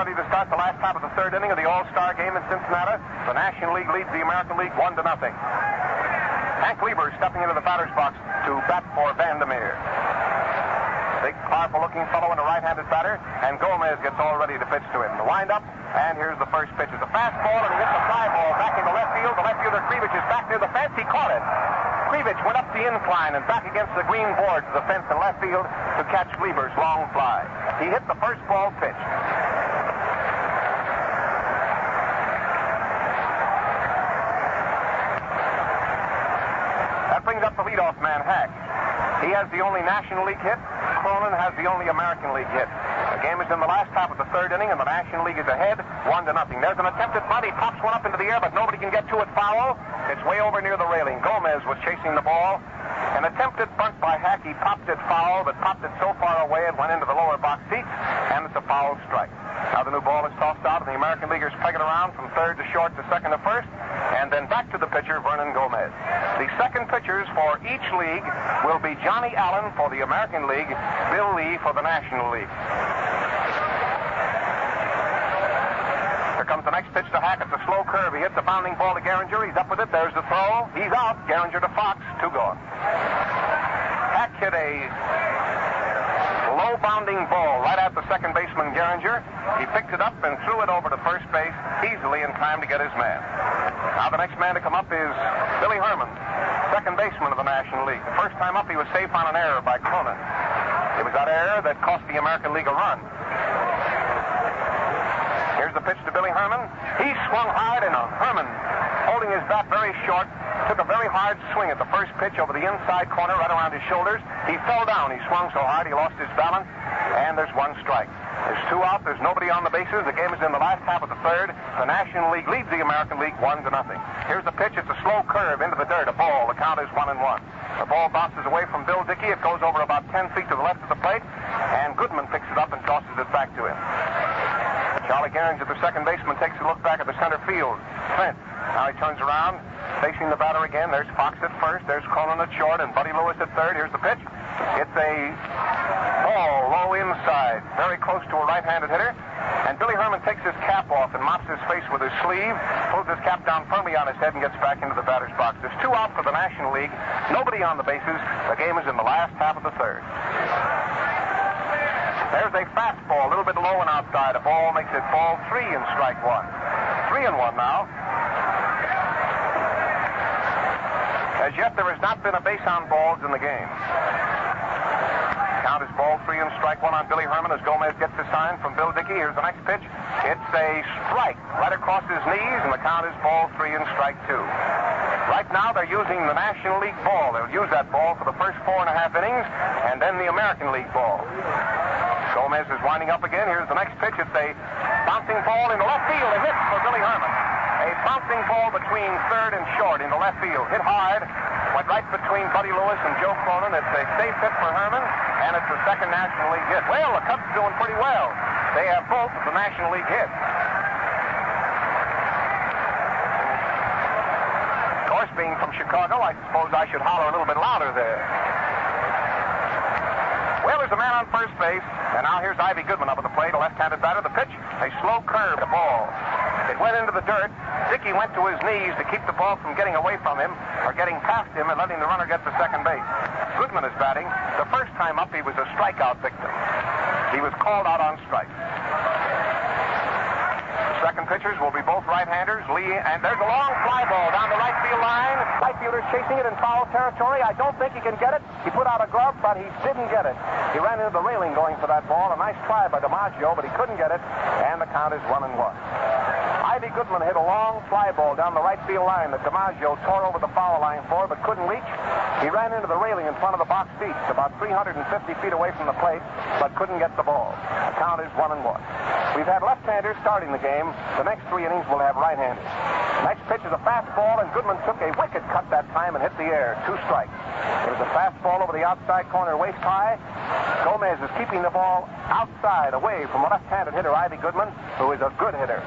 To start the last half of the third inning of the All-Star game in Cincinnati. The National League leads the American League 1-0. Hank Lieber stepping into the batter's box to bat for Vander Meer. Big, powerful-looking fellow and a right-handed batter, and Gomez gets all ready to pitch to him. The wind-up, and here's the first pitch. It's a fastball, and he hits a fly ball back into left field. The left fielder, Krivich, is back near the fence. He caught it. Krivich went up the incline and back against the green boards of the fence in left field to catch Lieber's long fly. He hit the first ball pitch. Brings up the leadoff man, Hack. He has the only National League hit. Cronin has the only American League hit. The game is in the last half of the third inning, and the National League is ahead 1-0. There's an attempted bunt. He pops one up into the air, but nobody can get to it foul. It's way over near the railing. Gomez was chasing the ball. An attempted bunt by Hack. He popped it foul, but popped it so far away it went into the lower box seats, and it's a foul strike. Now the new ball is tossed out, and the American Leaguers peg it around from third to short to second to first, and then back to the pitcher, Vernon Gomez. The second pitchers for each league will be Johnny Allen for the American League, Bill Lee for the National League. Here comes the next pitch to Hack. It's a slow curve. He hits a bounding ball to Gehringer. He's up with it. There's the throw. He's out. Gehringer to Fox. 2 gone. Hack hit a low bounding ball right at the second baseman, Gehringer. He picked it up and threw it over to first base easily in time to get his man. Now the next man to come up is Billy Herman, second baseman of the National League. The first time up he was safe on an error by Cronin. It was that error that cost the American League a run. Here's the pitch to Billy Herman. He swung hard, and Herman, holding his bat very short, took a very hard swing at the first pitch over the inside corner right around his shoulders. He fell down. He swung so hard he lost his balance, and there's 1 strike. There's 2 out. There's nobody on the bases. The game is in the last half of the third. The National League leads the American League 1-0. Here's the pitch. It's a slow curve into the dirt. A ball. The count is 1-1. The ball bounces away from Bill Dickey. It goes over about 10 feet to the left of the plate, and Goodman picks it up and tosses it back to him. Charlie Gehringer, the second baseman, takes a look back at the center field. Trent. Now he turns around, facing the batter again. There's Fox at first. There's Cronin at short, and Buddy Lewis at third. Here's the pitch. It's a ball low inside, very close to a right-handed hitter. And Billy Herman takes his cap off and mops his face with his sleeve, pulls his cap down firmly on his head, and gets back into the batter's box. There's 2 out for the National League. Nobody on the bases. The game is in the last half of the third. There's a fastball, a little bit low and outside. A ball makes it ball 3 and strike 1. 3-1 now. As yet, there has not been a base on balls in the game. Count is ball 3 and strike 1 on Billy Herman as Gomez gets the sign from Bill Dickey. Here's the next pitch. It's a strike right across his knees, and the count is ball 3 and strike 2. Right now, they're using the National League ball. They'll use that ball for the first 4.5 innings, and then the American League ball. Gomez is winding up again. Here's the next pitch. It's a bouncing ball into left field. A hit for Billy Herman. A bouncing ball between third and short into left field. Hit hard. Went right between Buddy Lewis and Joe Cronin. It's a safe hit for Herman, and it's the second National League hit. Well, the Cubs doing pretty well. They have both of the National League hits. Of course, being from Chicago, I suppose I should holler a little bit louder there. Well, there's a man on first base, and now here's Ivy Goodman up at the plate, a left-handed batter. The pitch, a slow curve, the ball. It went into the dirt. Dickey went to his knees to keep the ball from getting away from him or getting past him and letting the runner get to second base. Goodman is batting. The first time up, he was a strikeout victim. He was called out on strike. The second pitchers will be both right-handers, Lee, and there's a long fly ball down the right field line. Right fielder's chasing it in foul territory. I don't think he can get it. He put out a glove, but he didn't get it. He ran into the railing going for that ball. A nice try by DiMaggio, but he couldn't get it, and the count is 1-1. Ivy Goodman hit a long fly ball down the right field line that DiMaggio tore over the foul line for, but couldn't reach. He ran into the railing in front of the box seats, about 350 feet away from the plate, but couldn't get the ball. The count is 1-1. We've had left-handers starting the game. The next 3 innings will have right-handers. Next pitch is a fastball, and Goodman took a wicked cut that time and hit the air. 2 strikes. It was a fastball over the outside corner, waist high. Gomez is keeping the ball outside, away from a left-handed hitter, Ivy Goodman, who is a good hitter.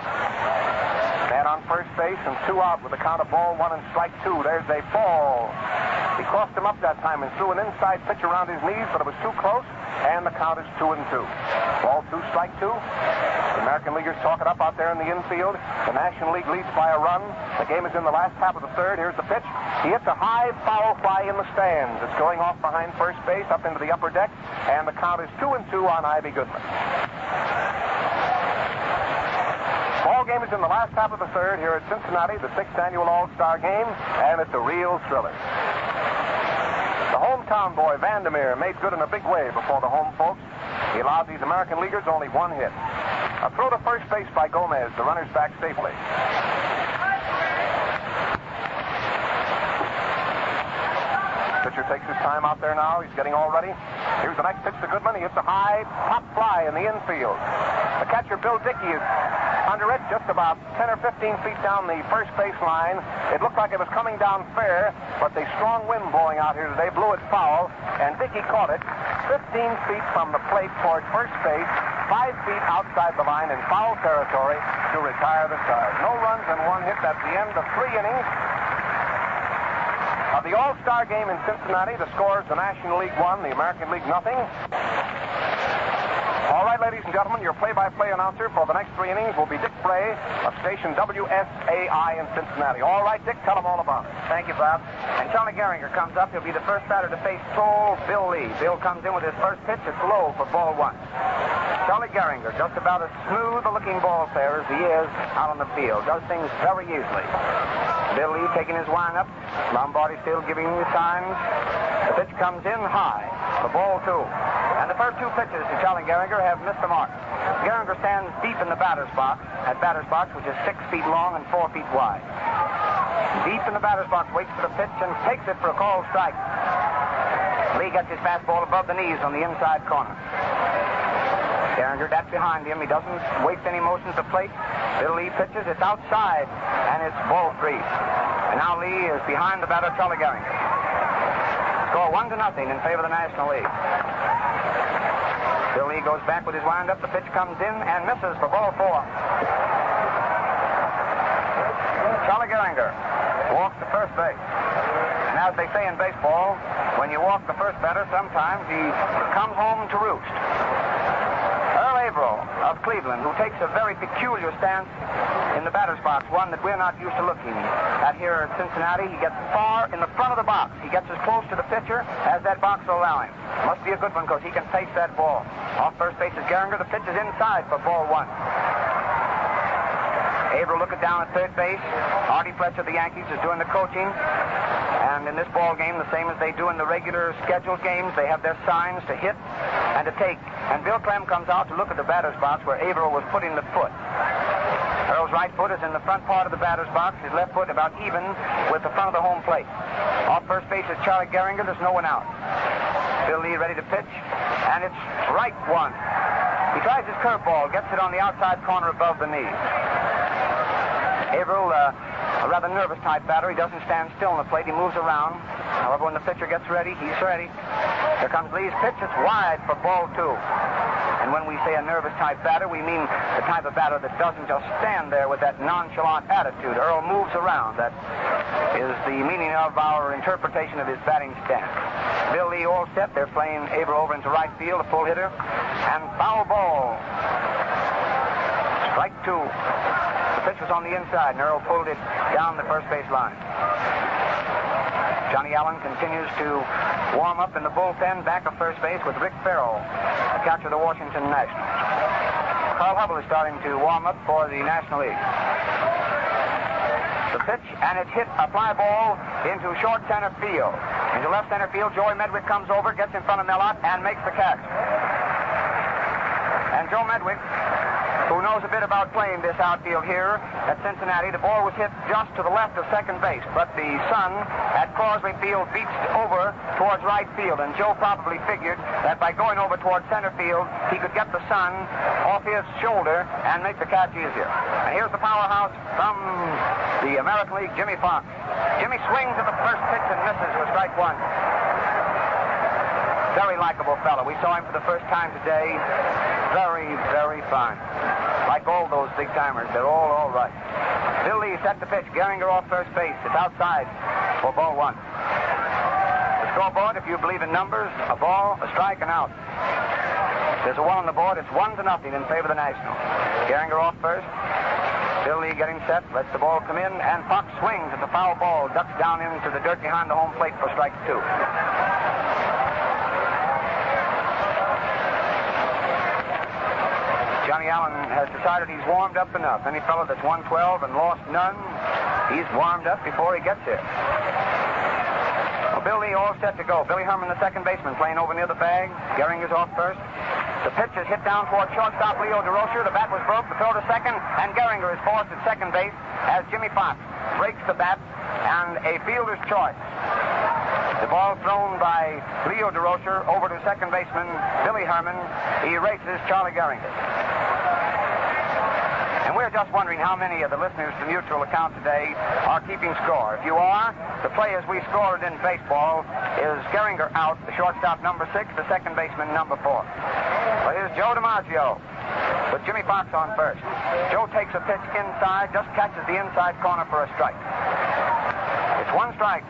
Man on first base and 2 out with a count of ball 1 and strike 2. There's a ball. He crossed him up that time and threw an inside pitch around his knees, but it was too close, and the count is 2-2. Ball 2, strike 2. The American Leaguers talk it up out there in the infield. The National League leads by a run. The game is in the last half of the third. Here's the pitch. He hits a high foul fly in the stands. It's going off behind first base up into the upper deck, and the count is 2-2 on Ivy Goodman. Ball game is in the last half of the third here at Cincinnati, the 6th annual All-Star game, and it's a real thriller. The hometown boy, Vander Meer, made good in a big way before the home folks. He allowed these American Leaguers only 1 hit. A throw to first base by Gomez. The runner's back safely. Pitcher takes his time out there now. He's getting all ready. Here's the next pitch to Goodman. He hits a high pop fly in the infield. The catcher, Bill Dickey, is under it, just about 10 or 15 feet down the first base line. It looked like it was coming down fair, but the strong wind blowing out here today blew it foul, and Dickey caught it 15 feet from the plate toward first base, 5 feet outside the line in foul territory to retire the side. No runs and 1 hit. That's the end of 3 innings of the All-Star game in Cincinnati. The scores: the National League 1, the American League nothing. All right, ladies and gentlemen, your play-by-play announcer for the next 3 innings will be Dick Bray of station WSAI in Cincinnati. All right, Dick, tell them all about it. Thank you, Bob. And Charlie Gehringer comes up. He'll be the first batter to face tall Bill Lee. Bill comes in with his first pitch. It's low for ball 1. Charlie Gehringer, just about as smooth-looking ball player as he is out on the field, does things very easily. Bill Lee taking his wind up. Lombardi still giving him the signs. The pitch comes in high for ball 2. And the first 2 pitches to Charlie Gehringer have missed the mark. Gehringer stands deep in the batter's box, which is 6 feet long and 4 feet wide. Deep in the batter's box, waits for the pitch and takes it for a called strike. Lee gets his fastball above the knees on the inside corner. Gehringer, that's behind him. He doesn't waste any motion at the plate. Bill Lee pitches. It's outside, and it's ball 3. And now Lee is behind the batter, Charlie Gehringer. Score 1-0 in favor of the National League. Bill Lee goes back with his wind-up. The pitch comes in and misses for ball 4. Charlie Gehringer walks to first base. And as they say in baseball, when you walk the first batter, sometimes he comes home to roost. Earl Averill of Cleveland, who takes a very peculiar stance in the batter's box, one that we're not used to looking at here at Cincinnati. He gets far in the front of the box. He gets as close to the pitcher as that box will allow him. Must be a good one because he can face that ball. Off first base is Gehringer. The pitch is inside for ball 1. Averill looking down at third base. Artie Fletcher of the Yankees is doing the coaching. And in this ball game, the same as they do in the regular scheduled games, they have their signs to hit and to take. And Bill Clem comes out to look at the batter's box where Averill was putting the foot. Earl's right foot is in the front part of the batter's box. His left foot about even with the front of the home plate. Off first base is Charlie Gehringer. There's no one out. Bill Lee ready to pitch, and it's strike 1. He tries his curveball, gets it on the outside corner above the knee. Averill, a rather nervous type batter. He doesn't stand still on the plate. He moves around. However, when the pitcher gets ready, he's ready. Here comes Lee's pitch. It's wide for ball 2. And And when we say a nervous type batter, we mean the type of batter that doesn't just stand there with that nonchalant attitude. Earl moves around. That is the meaning of our interpretation of his batting stance. Bill Lee all set. They're playing Aber over into right field, a full hitter. And foul ball. Strike two. The pitch was on the inside, and Earl pulled it down the first base line. Johnny Allen continues to warm up in the bullpen back of first base with Rick Farrell, the catcher of the Washington Nationals. Carl Hubble is starting to warm up for the National League. The pitch, and it hit a fly ball into short center field. Into left center field, Joey Medwick comes over, gets in front of Mellott, and makes the catch. And Joe Medwick, who knows a bit about playing this outfield here at Cincinnati, the ball was hit just to the left of second base, but the sun at Crosby Field beached over towards right field, and Joe probably figured that by going over towards center field, he could get the sun off his shoulder and make the catch easier. And here's the powerhouse from the American League, Jimmy Fox. Jimmy swings at the first pitch and misses with strike one. Very likable fellow. We saw him for the first time today. Very, very fine. Like all those big-timers, they're all right. Bill Lee set the pitch. Gehringer off first base. It's outside for ball one. The scoreboard, if you believe in numbers, a ball, a strike, and out. There's a one on the board. It's 1-0 in favor of the Nationals. Gehringer off first. Bill Lee getting set, lets the ball come in, and Fox swings at the foul ball, ducks down into the dirt behind the home plate for strike two. Johnny Allen has decided he's warmed up enough. Any fellow that's 112 and lost none, he's warmed up before he gets here. Well, Bill Lee all set to go. Billy Herman, the second baseman, playing over near the bag. Gehringer's off first. The pitch is hit down toward shortstop Leo DeRocher. The bat was broke. The throw to second, and Gehringer is forced at second base as Jimmy Fox breaks the bat, and a fielder's choice. The ball thrown by Leo DeRocher over to second baseman Billy Herman. He erases Charlie Gehringer. And we're just wondering how many of the listeners to Mutual Account today are keeping score. If you are, the play as we scored in baseball is Gehringer out, the shortstop number 6, the second baseman number 4. Well, here's Joe DiMaggio with Jimmy Fox on first. Joe takes a pitch inside, just catches the inside corner for a strike. It's one strike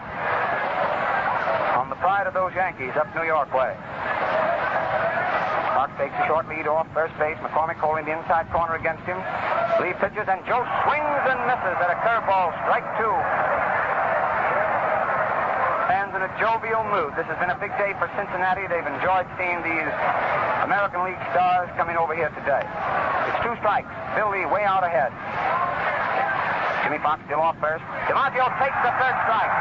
on the pride of those Yankees up New York way. Fox takes a short lead off first base. McCormick holding the inside corner against him. Lee pitches, and Joe swings and misses at a curveball. Strike two. Fans in a jovial mood. This has been a big day for Cincinnati. They've enjoyed seeing these American League stars coming over here today. It's two strikes. Bill Lee way out ahead. Jimmy Fox still off first. DiMaggio takes the third strike.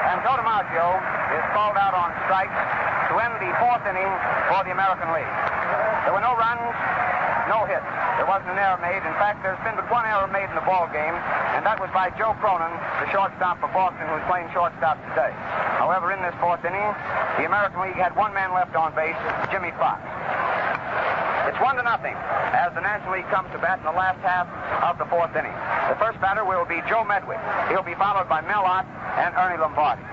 And Joe DiMaggio is called out on strikes to end the fourth inning for the American League. There were no runs, no hits. There wasn't an error made. In fact, there's been but one error made in the ball game, and that was by Joe Cronin, the shortstop for Boston, who's playing shortstop today. However, in this fourth inning, the American League had one man left on base, Jimmy Fox. It's 1-0 as the National League comes to bat in the last half of the fourth inning. The first batter will be Joe Medwick. He'll be followed by Mellott and Ernie Lombardi.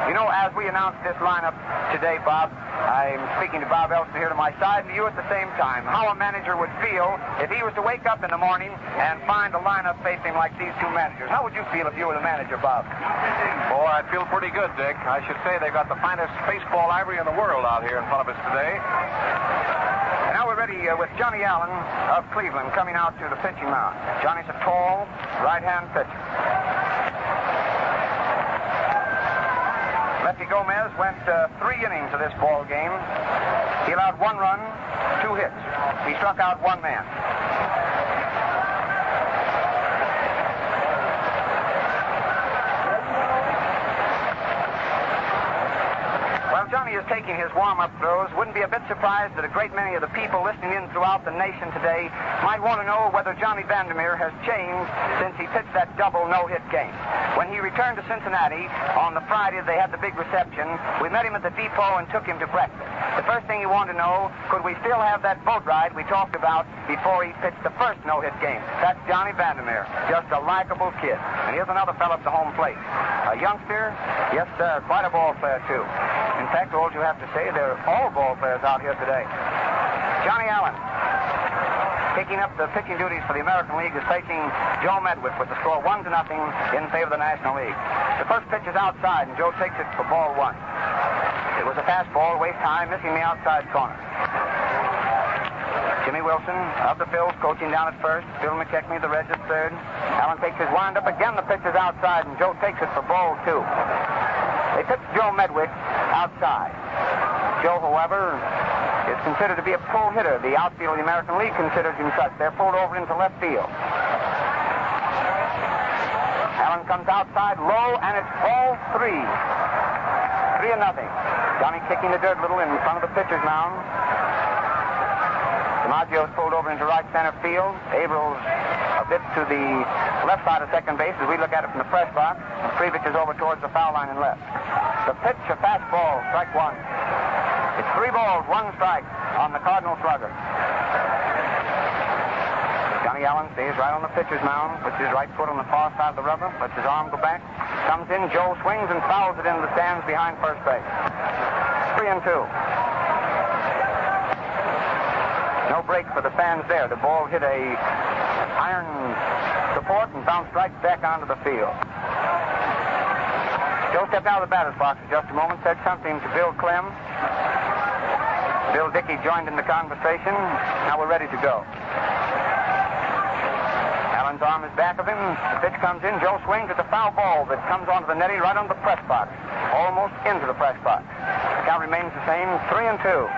You know, as we announced this lineup today, Bob, I'm speaking to Bob Elson here to my side and to you at the same time, how a manager would feel if he was to wake up in the morning and find a lineup facing like these two managers. How would you feel if you were the manager, Bob? Oh, I'd feel pretty good, Dick. I should say they've got the finest baseball ivory in the world out here in front of us today. And now we're ready with Johnny Allen of Cleveland coming out to the pitching mound. Johnny's a tall, right-hand pitcher. Lefty Gomez went 3 innings of this ball game. He allowed 1 run, 2 hits. He struck out 1 man. While Johnny is taking his warm-up throws, wouldn't be a bit surprised that a great many of the people listening in throughout the nation today might want to know whether Johnny Vander Meer has changed since he pitched that double no-hit game. Well, When he returned to Cincinnati on the Friday, they had the big reception. We met him at the depot and took him to breakfast. The first thing he wanted to know, could we still have that boat ride we talked about before he pitched the first no-hit game? That's Johnny Vander Meer, just a likable kid. And here's another fellow at the home plate. A youngster, yes, sir, quite a ball player, too. In fact, all you have to say, they're all ball players out here today. Johnny Allen, picking up the pitching duties for the American League, is facing Joe Medwick with the score 1-0 in favor of the National League. The first pitch is outside, and Joe takes it for ball 1. It was a fastball, waste time, missing the outside corner. Jimmy Wilson of the Phils coaching down at first. Bill McKechnie, the Reds, at third. Allen takes his windup. Again, the pitch is outside, and Joe takes it for ball 2. They pitch Joe Medwick outside. Joe, however, is considered to be a pull hitter. The outfield of the American League considers him such. They're pulled over into left field. Allen comes outside low, and it's ball 3. 3-0. Johnny kicking the dirt a little in front of the pitcher's mound. DiMaggio's pulled over into right center field. Abrams a bit to the left side of second base as we look at it from the press box. Krivich is over towards the foul line and left. The pitch, a fastball, strike 1. It's 3 balls, 1 strike on the Cardinal slugger. Johnny Allen stays right on the pitcher's mound, puts his right foot on the far side of the rubber, lets his arm go back, comes in, Joe swings and fouls it into the stands behind first base. 3-2. No break for the fans there. The ball hit a iron support and bounced right back onto the field. Joe stepped out of the batter's box for just a moment, said something to Bill Clem. Bill Dickey joined in the conversation. Now we're ready to go. Allen's arm is back of him. The pitch comes in. Joe swings at the foul ball that comes onto the netting right on the press box. Almost into the press box. The count remains the same, 3-2.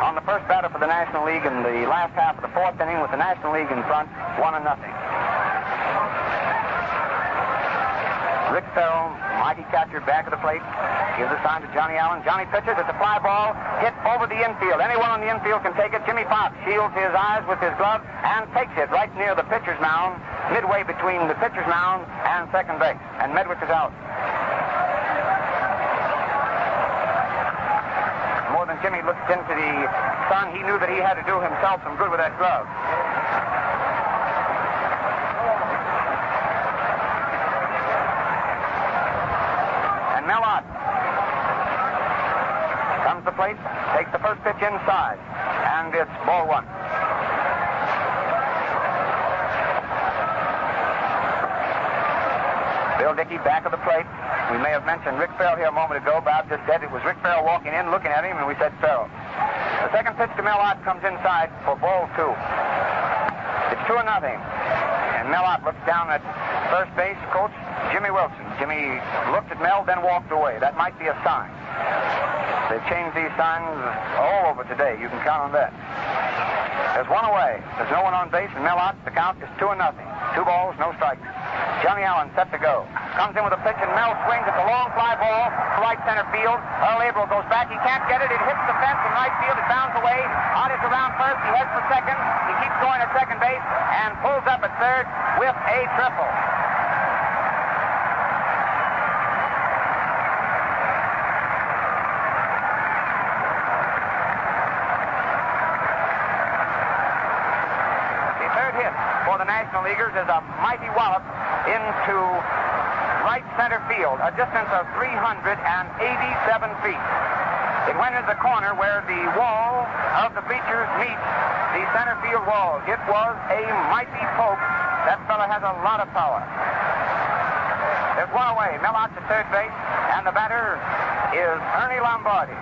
On the first batter for the National League in the last half of the 4th inning with the National League in front, 1-0. Rick Farrell, mighty catcher, back of the plate, gives a sign to Johnny Allen. Johnny pitches. It's a fly ball hit over the infield. Anyone on the infield can take it. Jimmy Fox shields his eyes with his glove and takes it right near the pitcher's mound, midway between the pitcher's mound and second base. And Medwick is out. More than Jimmy looked into the sun, he knew that he had to do himself some good with that glove. And Mellott comes to the plate, takes the first pitch inside, and it's ball 1. Bill Dickey back of the plate. We may have mentioned Rick Farrell here a moment ago. Bob just said it was Rick Farrell walking in, looking at him, and we said Farrell. The second pitch to Mellott comes inside for ball 2. It's 2-0. And Mellott looks down at first base coach Jimmy Wilson. Jimmy looked at Mel, then walked away. That might be a sign. They've changed these signs all over today. You can count on that. There's one away. There's no one on base, and Mellott, the count is 2-0. 2 balls, no strikes. Johnny Allen set to go. Comes in with a pitch, and Mel swings at the long fly ball to right center field. Earl Averill goes back. He can't get it. It hits the fence in right field. It bounds away. Out is around first. He heads for second. He keeps going at second base and pulls up at third with a triple. The third hit for the National Leaguers is a mighty wallop into right center field, a distance of 387 feet. It went into the corner where the wall of the bleachers meets the center field wall. It was a mighty poke. That fella has a lot of power. There's one away. Mellott to third base, and the batter is Ernie Lombardi.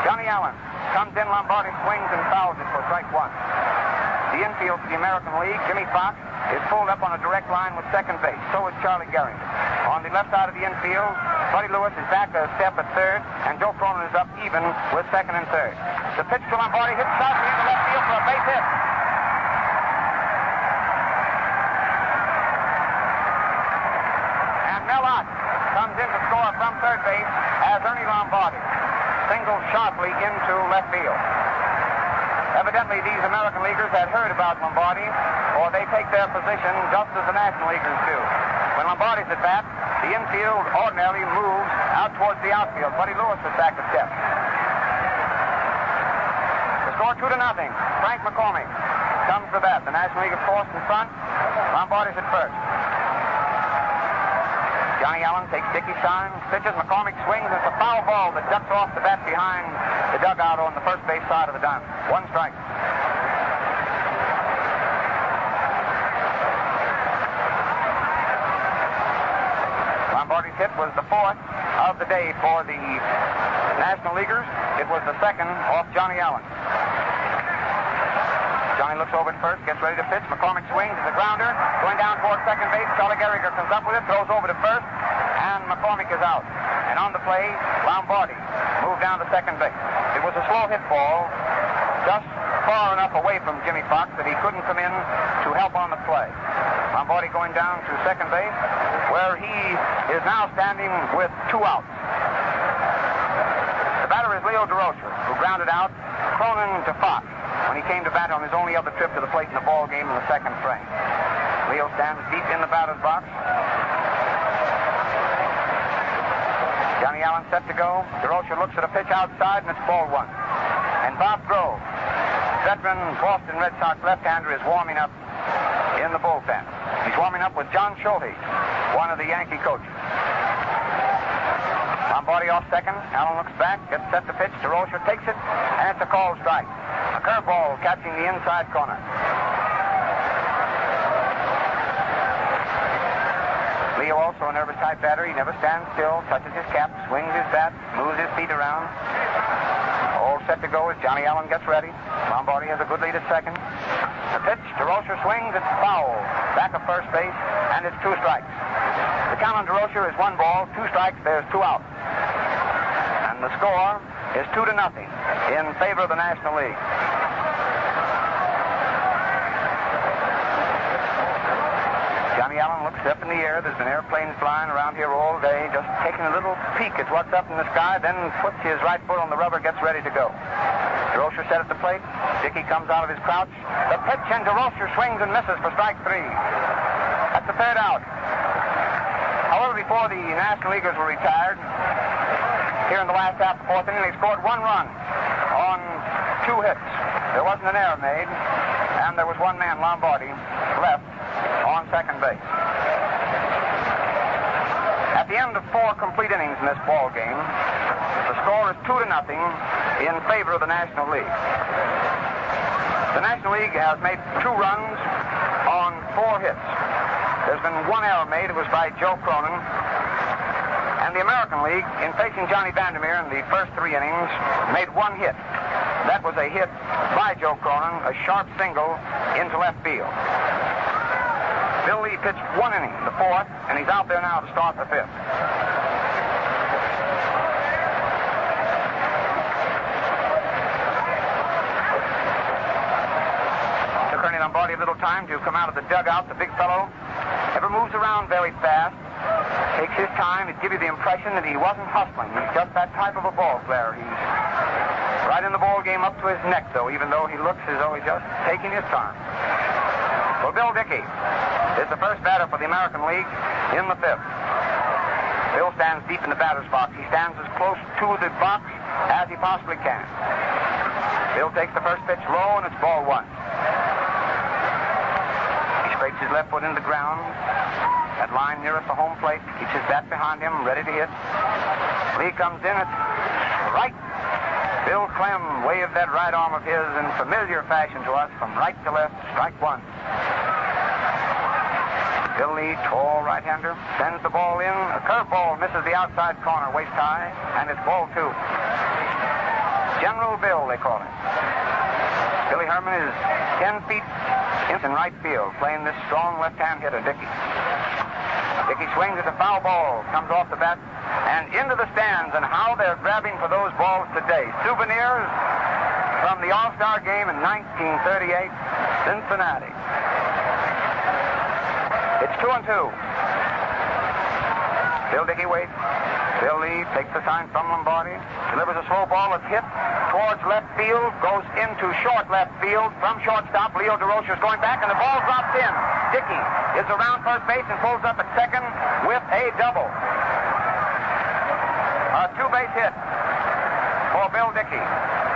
Johnny Allen comes in. Lombardi swings and fouls it for strike 1. The infield for the American League, Jimmy Fox, is pulled up on a direct line with second base. So is Charlie Gehring. On the left side of the infield, Buddy Lewis is back a step at third, and Joe Cronin is up even with second and third. The pitch to Lombardi hits sharply into left field for a base hit. And Mellott comes in to score from third base as Ernie Lombardi singles sharply into left field. Evidently, these American Leaguers had heard about Lombardi, or they take their position just as the National Leaguers do. When Lombardi's at bat, the infield ordinarily moves out towards the outfield. Buddy Lewis is back to step. The score 2-0. Frank McCormick comes to bat. The National League, of course, in front. Lombardi's at first. Johnny Allen takes Dickey's sign, pitches. McCormick swings. It's a foul ball that ducks off the bat behind the dugout on the first base side of the diamond. 1 strike. Lombardi's hit was the 4th of the day for the National Leaguers. It was the 2nd off Johnny Allen. Johnny looks over at first, gets ready to pitch. McCormick swings. It's a grounder. Going down towards second base. Charlie Gehriger comes up with it, throws over to first, and McCormick is out. And on the play, Lombardi moved down to second base. It was a slow hit ball, just far enough away from Jimmy Fox that he couldn't come in to help on the play. Lombardi going down to second base, where he is now standing with 2 outs. The batter is Leo DeRocher, who grounded out Cronin to Fox when he came to bat on his only other trip to the plate in the ball game in the 2nd frame. Leo stands deep in the batter's box. Johnny Allen set to go. DeRocher looks at a pitch outside, and it's ball 1. And Bob Grove, veteran Boston Red Sox left-hander, is warming up in the bullpen. He's warming up with John Schulte, one of the Yankee coaches. Lombardi off second. Allen looks back, gets set to pitch. DeRocher takes it, and it's a called strike. A curveball catching the inside corner. Leo also a nervous type batter. He never stands still, touches his cap, swings his bat, moves his feet around. All set to go as Johnny Allen gets ready. Lombardi has a good lead at second. The pitch, DeRocher swings, it's foul. Back of first base, and it's 2 strikes. The count on DeRocher is 1 ball, 2 strikes, there's 2 outs. And the score is 2-0 in favor of the National League. Johnny Allen looks up in the air. There's been airplanes flying around here all day, just taking a little peek at what's up in the sky, then puts his right foot on the rubber, gets ready to go. DeRocher set at the plate. Dickey comes out of his crouch. The pitch, and DeRocher swings and misses for strike 3. That's the 3rd out. However, before the National Leaguers were retired, here in the last half of the 4th inning, they scored 1 run on 2 hits. There wasn't an error made, and there was 1 man, Lombardi, left on second base. At the end of 4 complete innings in this ball game, the score is 2-0 in favor of the National League. The National League has made 2 runs on 4 hits. There's been 1 error made. It was by Joe Cronin. And the American League, in facing Johnny Vander Meer in the first 3 innings, made 1 hit. That was a hit by Joe Cronin, a sharp single into left field. Bill Lee pitched 1 inning, the 4th, and he's out there now to start the 5th. Took Ernie Lombardi a little time to come out of the dugout. The big fellow never moves around very fast. Takes his time. He'd give you the impression that he wasn't hustling. He's just that type of a ball player. He's right in the ball game up to his neck, though, even though he looks as though he's just taking his time. Well, Bill Dickey is the first batter for the American League in the 5th. Bill stands deep in the batter's box. He stands as close to the box as he possibly can. Bill takes the first pitch low, and it's ball 1. He scrapes his left foot into the ground. That line nearest the home plate. Keeps his bat behind him, ready to hit. Lee comes in. It's right. Bill Clem waved that right arm of his in familiar fashion to us from right to left. Strike 1. Bill Lee, tall right-hander, sends the ball in. A curveball misses the outside corner, waist high, and it's ball 2. General Bill, they call him. Billy Herman is 10 feet in right field, playing this strong left-hand hitter, Dickey. Dickey swings at a foul ball, comes off the bat, and into the stands, and how they're grabbing for those balls today. Souvenirs from the All-Star game in 1938, Cincinnati. It's 2-2. Bill Dickey waits. Bill Lee takes the sign from Lombardi, delivers a slow ball that's hit towards left field, goes into short left field. From shortstop, Leo DeRocher is going back, and the ball drops in. Dickey is around first base and pulls up at second with a double. A two-base hit for Bill Dickey.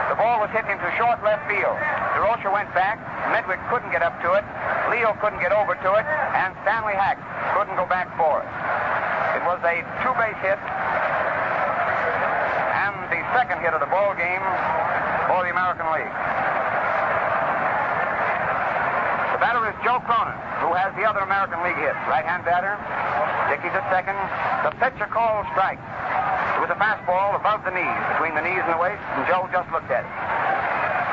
The ball was hit into short left field. DeRocher went back. Medwick couldn't get up to it. Leo couldn't get over to it. And Stanley Hack couldn't go back for it. It was a two-base hit. And the second hit of the ball game for the American League. The batter is Joe Cronin, who has the other American League hit. Right-hand batter. Dickey's at second. The pitcher called strike. It was a fastball above the knees, between the knees and the waist, and Joe just looked at it.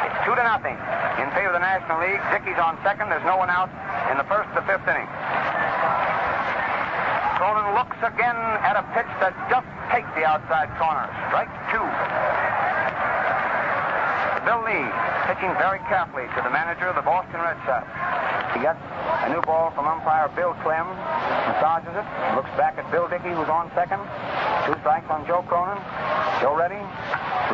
It's 2-0 in favor of the National League. Dickey's on second. There's no one out in the first of the fifth inning. Cronin looks again at a pitch that just takes the outside corner. Strike two. Bill Lee pitching very carefully to the manager of the Boston Red Sox. He got a new ball from umpire Bill Clem, massages it, looks back at Bill Dickey, who's on second. 2 strikes on Joe Cronin. Joe ready.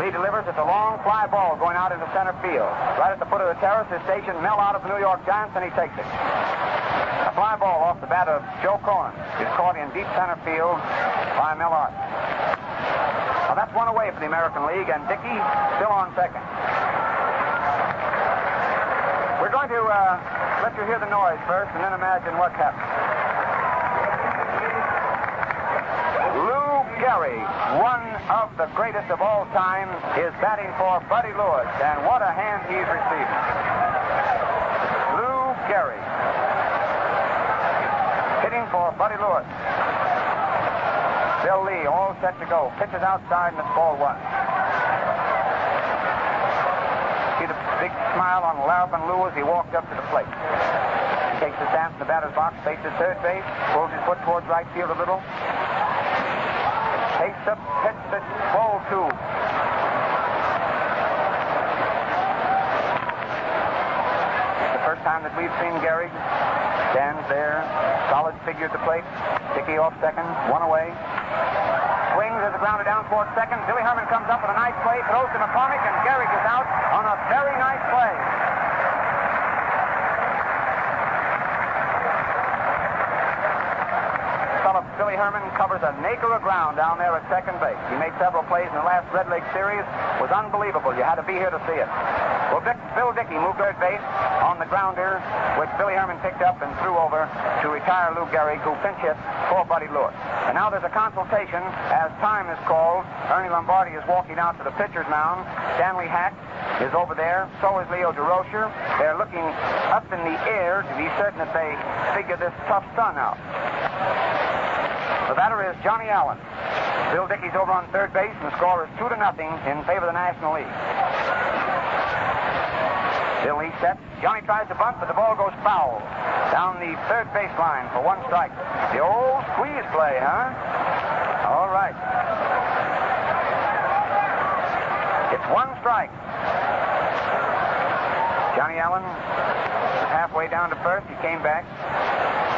Lee delivers. It's a long fly ball going out into center field. Right at the foot of the terrace is stationed Mel out of the New York Giants, and he takes it. A fly ball off the bat of Joe Cronin is caught in deep center field by Mel Ott. Now that's one away for the American League, and Dickey still on second. We're going to let you hear the noise first and then imagine what happened. Lou Gehrig, one of the greatest of all time, is batting for Buddy Lewis, and what a hand he's receiving. Lou Gehrig hitting for Buddy Lewis. Bill Lee all set to go. Pitches outside and it's ball one. See the big smile on Larrapin Lou as he walked up to the plate. He takes the stance in the batter's box, faces third base, pulls his foot towards right field a little. Takes a pitch that's ball two. The first time that we've seen Gehrig. Stands there, solid figure at the plate. Dickey off second, one away. Swings as a grounder down towards second. Billy Herman comes up with a nice play, throws to McCormick, and Gehrig is out on a very nice play. Billy Herman covers an acre of ground down there at second base. He made several plays in the last Red Lake series. It was unbelievable. You had to be here to see it. Well, Bill Dickey moved third base on the grounder, which Billy Herman picked up and threw over to retire Lou Gehrig, who pinch hit for Buddy Lewis. And now there's a consultation as time is called. Ernie Lombardi is walking out to the pitcher's mound. Stanley Hack is over there. So is Leo DeRocher. They're looking up in the air to be certain that they figure this tough sun out. The batter is Johnny Allen. Bill Dickey's over on third base, and the score is 2-0 in favor of the National League. Bill Lee sets. Johnny tries to bunt, but the ball goes foul down the third base line for one strike. The old squeeze play, huh? All right. It's one strike. Johnny Allen is halfway down to first. He came back.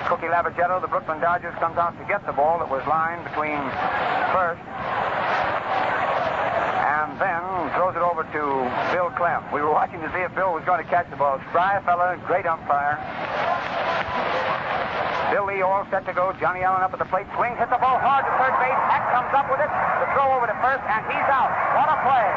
Cookie Lavagetto, the Brooklyn Dodgers, comes out to get the ball that was lined between first and then throws it over to Bill Clem. We were watching to see if Bill was going to catch the ball. Spry fella, great umpire. Bill Lee all set to go. Johnny Allen up at the plate. Swings, hits the ball hard to third base. Hack comes up with it. The throw over to first, and he's out. What a play.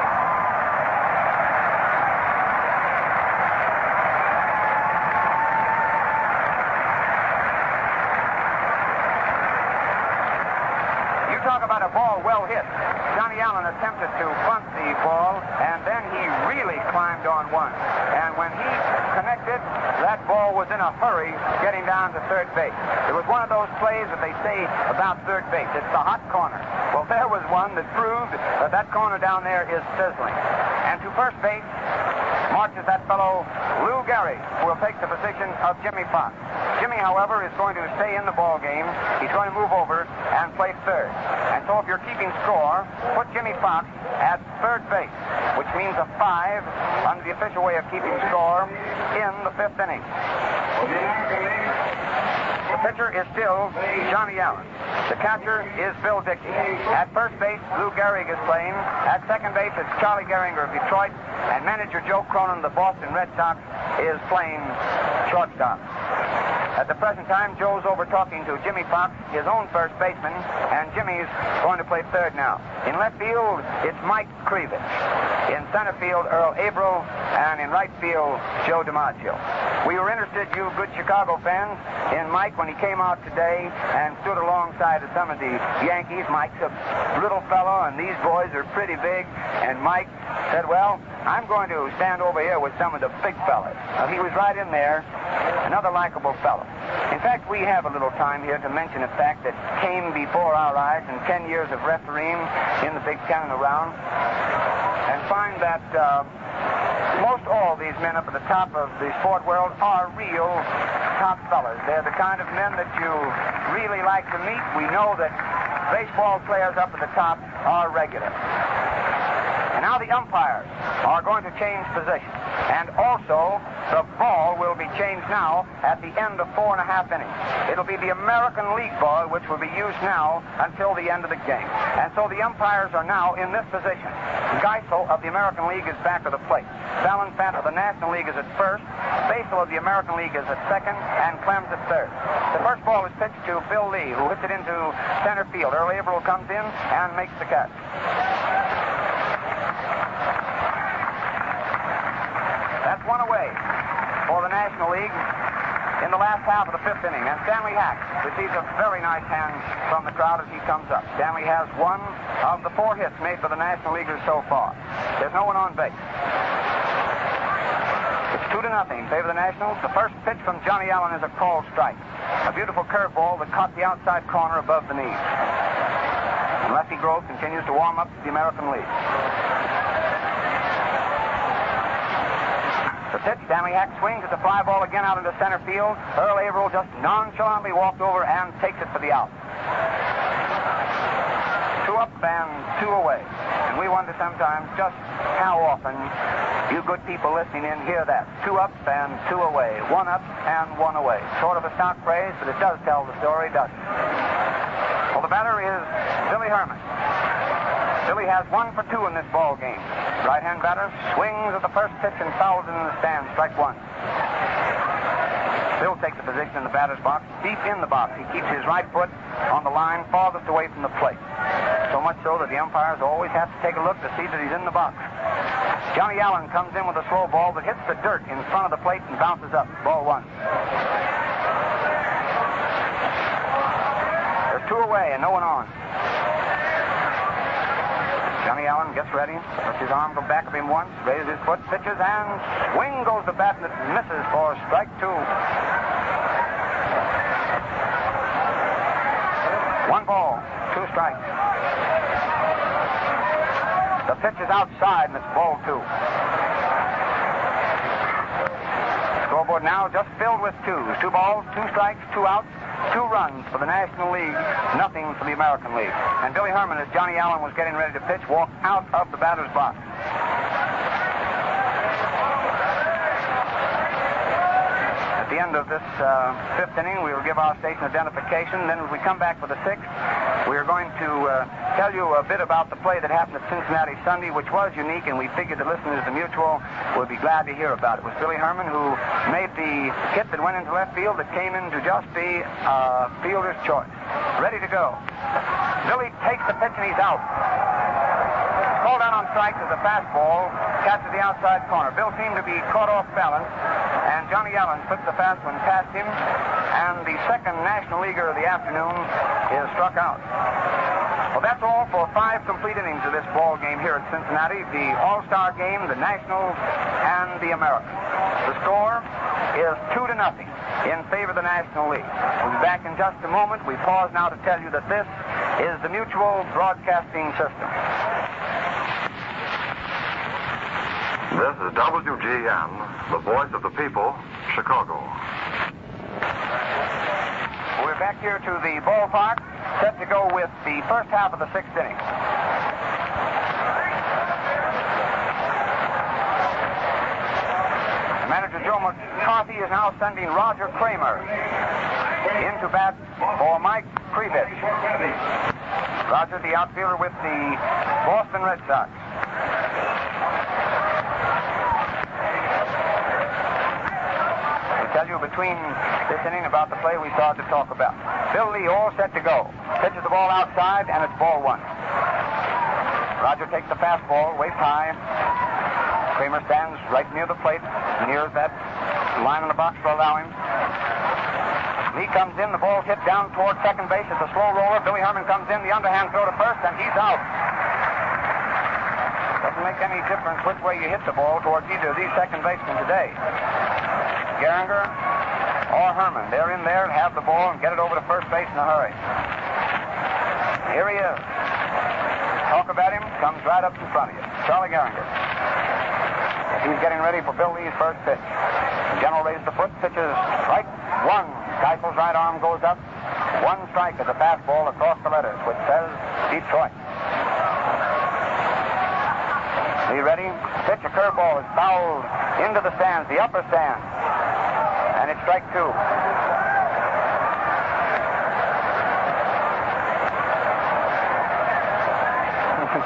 Talk about a ball well hit. Johnny Allen attempted to bunt the ball, and then he really climbed on one. And when he connected, that ball was in a hurry getting down to third base. It was one of those plays that they say about third base. It's the hot corner. Well, there was one that proved that corner down there is sizzling. And to first base marches that fellow Lou Gehrig, who will take the position of Jimmy Fox. Jimmy, however, is going to stay in the ball game. He's going to move over and play third. And so if you're keeping score, put Jimmy Fox at third base, which means a 5 under the official way of keeping score in the fifth inning. The pitcher is still Johnny Allen. The catcher is Bill Dickey. At first base, Lou Gehrig is playing. At second base, it's Charlie Gehringer of Detroit. And manager Joe Cronin of the Boston Red Sox is playing shortstop. At the present time, Joe's over talking to Jimmy Fox, his own first baseman, and Jimmy's going to play third now. In left field, it's Mike Krivich. In center field, Earl Averill, and in right field, Joe DiMaggio. We were interested, you good Chicago fans, in Mike when he came out today and stood alongside of some of the Yankees. Mike's a little fellow, and these boys are pretty big, and Mike said, well, I'm going to stand over here with some of the big fellas. Well, he was right in there, another likable fellow. In fact, we have a little time here to mention a fact that came before our eyes in 10 years of refereeing in the Big Ten and around, and find that most all these men up at the top of the sport world are real top fellas. They're the kind of men that you really like to meet. We know that baseball players up at the top are regular. And now the umpires are going to change position. And also, the ball will be changed now at the end of 4.5 innings. It'll be the American League ball, which will be used now until the end of the game. And so the umpires are now in this position. Geisel of the American League is back of the plate. Valenfant of the National League is at first. Basil of the American League is at second, and Clem's at third. The first ball is pitched to Bill Lee, who hits it into center field. Earl Averill comes in and makes the catch. That's one away for the National League in the last half of the 5th inning. And Stanley Hack receives a very nice hand from the crowd as he comes up. Stanley has one of the 4 hits made for the National Leaguers so far. There's no one on base. It's 2-0 in favor of the Nationals. The first pitch from Johnny Allen is a called strike. A beautiful curveball that caught the outside corner above the knees. And Lefty Grove continues to warm up to the American League. The pitch, Stanley Hack swings at the fly ball again out into center field. Earl Averill just nonchalantly walked over and takes it for the out. 2 up and 2 away. And we wonder sometimes just how often you good people listening in hear that. 2 up and 2 away. 1 up and 1 away. Sort of a stock phrase, but it does tell the story, doesn't it? Well, the batter is Billy Herman. Billy has 1 for 2 in this ball game. Right-hand batter swings at the first pitch and fouls it in the stand. Strike 1. Bill takes a position in the batter's box, deep in the box. He keeps his right foot on the line farthest away from the plate. So much so that the umpires always have to take a look to see that he's in the box. Johnny Allen comes in with a slow ball that hits the dirt in front of the plate and bounces up. Ball 1. There's 2 away and no one on. Johnny Allen gets ready, lets his arm go back of him once, raises his foot, pitches, and swing goes the bat, and it misses for strike 2. 1 ball, 2 strikes. The pitch is outside, and it's ball 2. Scoreboard now just filled with 2s. 2 balls, 2 strikes, 2 outs. 2 runs for the National League, nothing for the American League. And Billy Herman, as Johnny Allen was getting ready to pitch, walked out of the batter's box. At the end of this 5th inning, we will give our station identification. Then as we come back for the 6th, we are going to tell you a bit about the play that happened at Cincinnati Sunday, which was unique, and we figured the listeners of the Mutual would be glad to hear about it. It was Billy Herman who made the hit that went into left field that came in to just be fielder's choice. Ready to go. Billy takes the pitch and he's out. Called out on strike as a fastball, catches the outside corner. Bill seemed to be caught off balance, and Johnny Allen puts the fast one past him, and the second National Leaguer of the afternoon is struck out. Well, that's all for 5 complete innings of this ball game here at Cincinnati, the All-Star game, the Nationals, and the Americans. The score is 2-0 in favor of the National League. We'll be back in just a moment. We pause now to tell you that this is the Mutual Broadcasting System. This is WGN, the voice of the people, Chicago. We're back here to the ballpark, set to go with the first half of the 6th inning. Manager Joe McCarthy is now sending Roger Kramer into bat for Mike Krivich. Roger, the outfielder with the Boston Red Sox. tell you between this inning about the play we started to talk about. Bill Lee all set to go. Pitches the ball outside, and it's ball one. Roger takes the fastball, waist high. Kramer stands right near the plate, near that line in the box to allow him. Lee comes in, the ball's hit down toward second base. It's a slow roller. Billy Herman comes in, the underhand throw to first, and he's out. Doesn't make any difference which way you hit the ball towards either of these second basemen today. Gehringer or Herman, they're in there and have the ball and get it over to first base in a hurry. Here he is. Talk about him, comes right up in front of you. Charlie Gehringer. He's getting ready for Bill Lee's first pitch. The general raises the foot, pitches strike one. Keifel's right arm goes up. One strike is a fastball across the letters, which says Detroit. Lee ready? Pitch, a curveball is fouled into the stands, the upper stands. And it's strike two.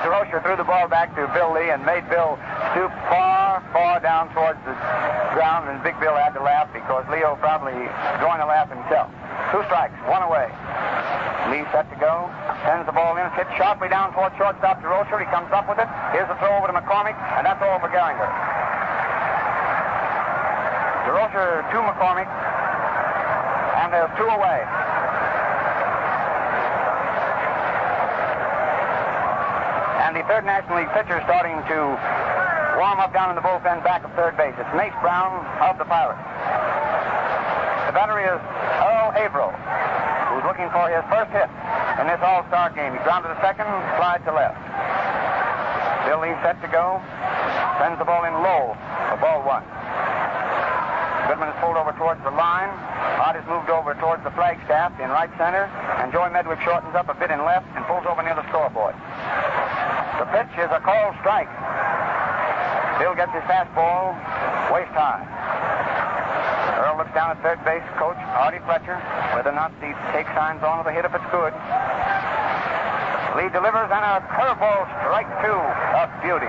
DeRocher threw the ball back to Bill Lee and made Bill stoop far, far down towards the ground, and Big Bill had to laugh because Leo probably joined the laugh himself. Two strikes, one away. Lee set to go, sends the ball in, hits sharply down towards shortstop DeRocher. He comes up with it. Here's the throw over to McCormick, and that's all for Gehringer. DeRocher to McCormick, and there's two away. And the third National League pitcher starting to warm up down in the bullpen back of third base. It's Mace Brown of the Pirates. The batter is Earl Averill, who's looking for his first hit in this all-star game. He grounded to second, slide to left. Bill Lee set to go. Sends the ball in low for ball one. Goodman is pulled over towards the line. Hart is moved over towards the flagstaff in right center. And Joey Medwick shortens up a bit in left and pulls over near the scoreboard. The pitch is a called strike. Bill gets his fastball waist high. Earl looks down at third base coach Artie Fletcher, whether or not the take sign's on or the hit if it's good. Lee delivers and a curveball, strike two of beauty.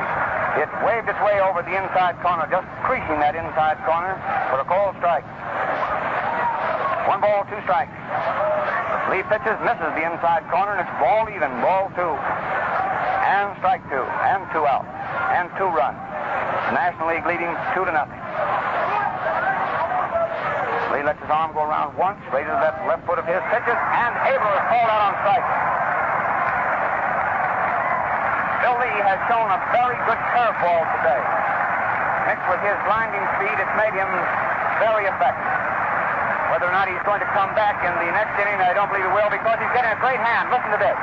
It waved its way over the inside corner, just creasing that inside corner for a called strike. 1 ball, 2 strikes. Lee pitches, misses the inside corner, and it's ball even, ball two. And strike two, and 2 out, and 2 runs. National League leading 2-0. Lee lets his arm go around once, raises that left foot of his, pitches, and Averill is called out on strike. Bill Lee has shown a very good curveball today. Mixed with his blinding speed, it's made him very effective. Whether or not he's going to come back in the next inning, I don't believe he will, because he's getting a great hand. Listen to this.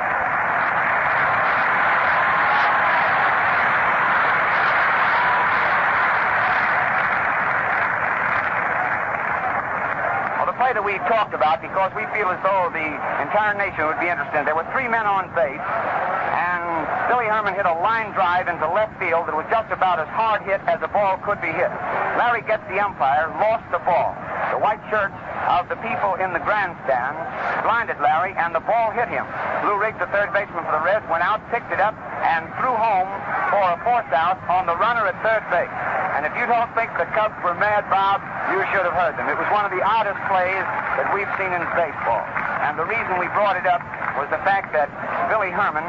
That we talked about, because we feel as though the entire nation would be interested. There were 3 men on base, and Billy Herman hit a line drive into left field that was just about as hard hit as a ball could be hit. Larry gets the umpire, lost the ball. The white shirts of the people in the grandstand blinded Larry, and the ball hit him. Lou Riggs, the third baseman for the Reds, went out, picked it up, and threw home for a force out on the runner at third base. And if you don't think the Cubs were mad, Bob, you should have heard them. It was one of the oddest plays that we've seen in baseball. And the reason we brought it up was the fact that Billy Herman,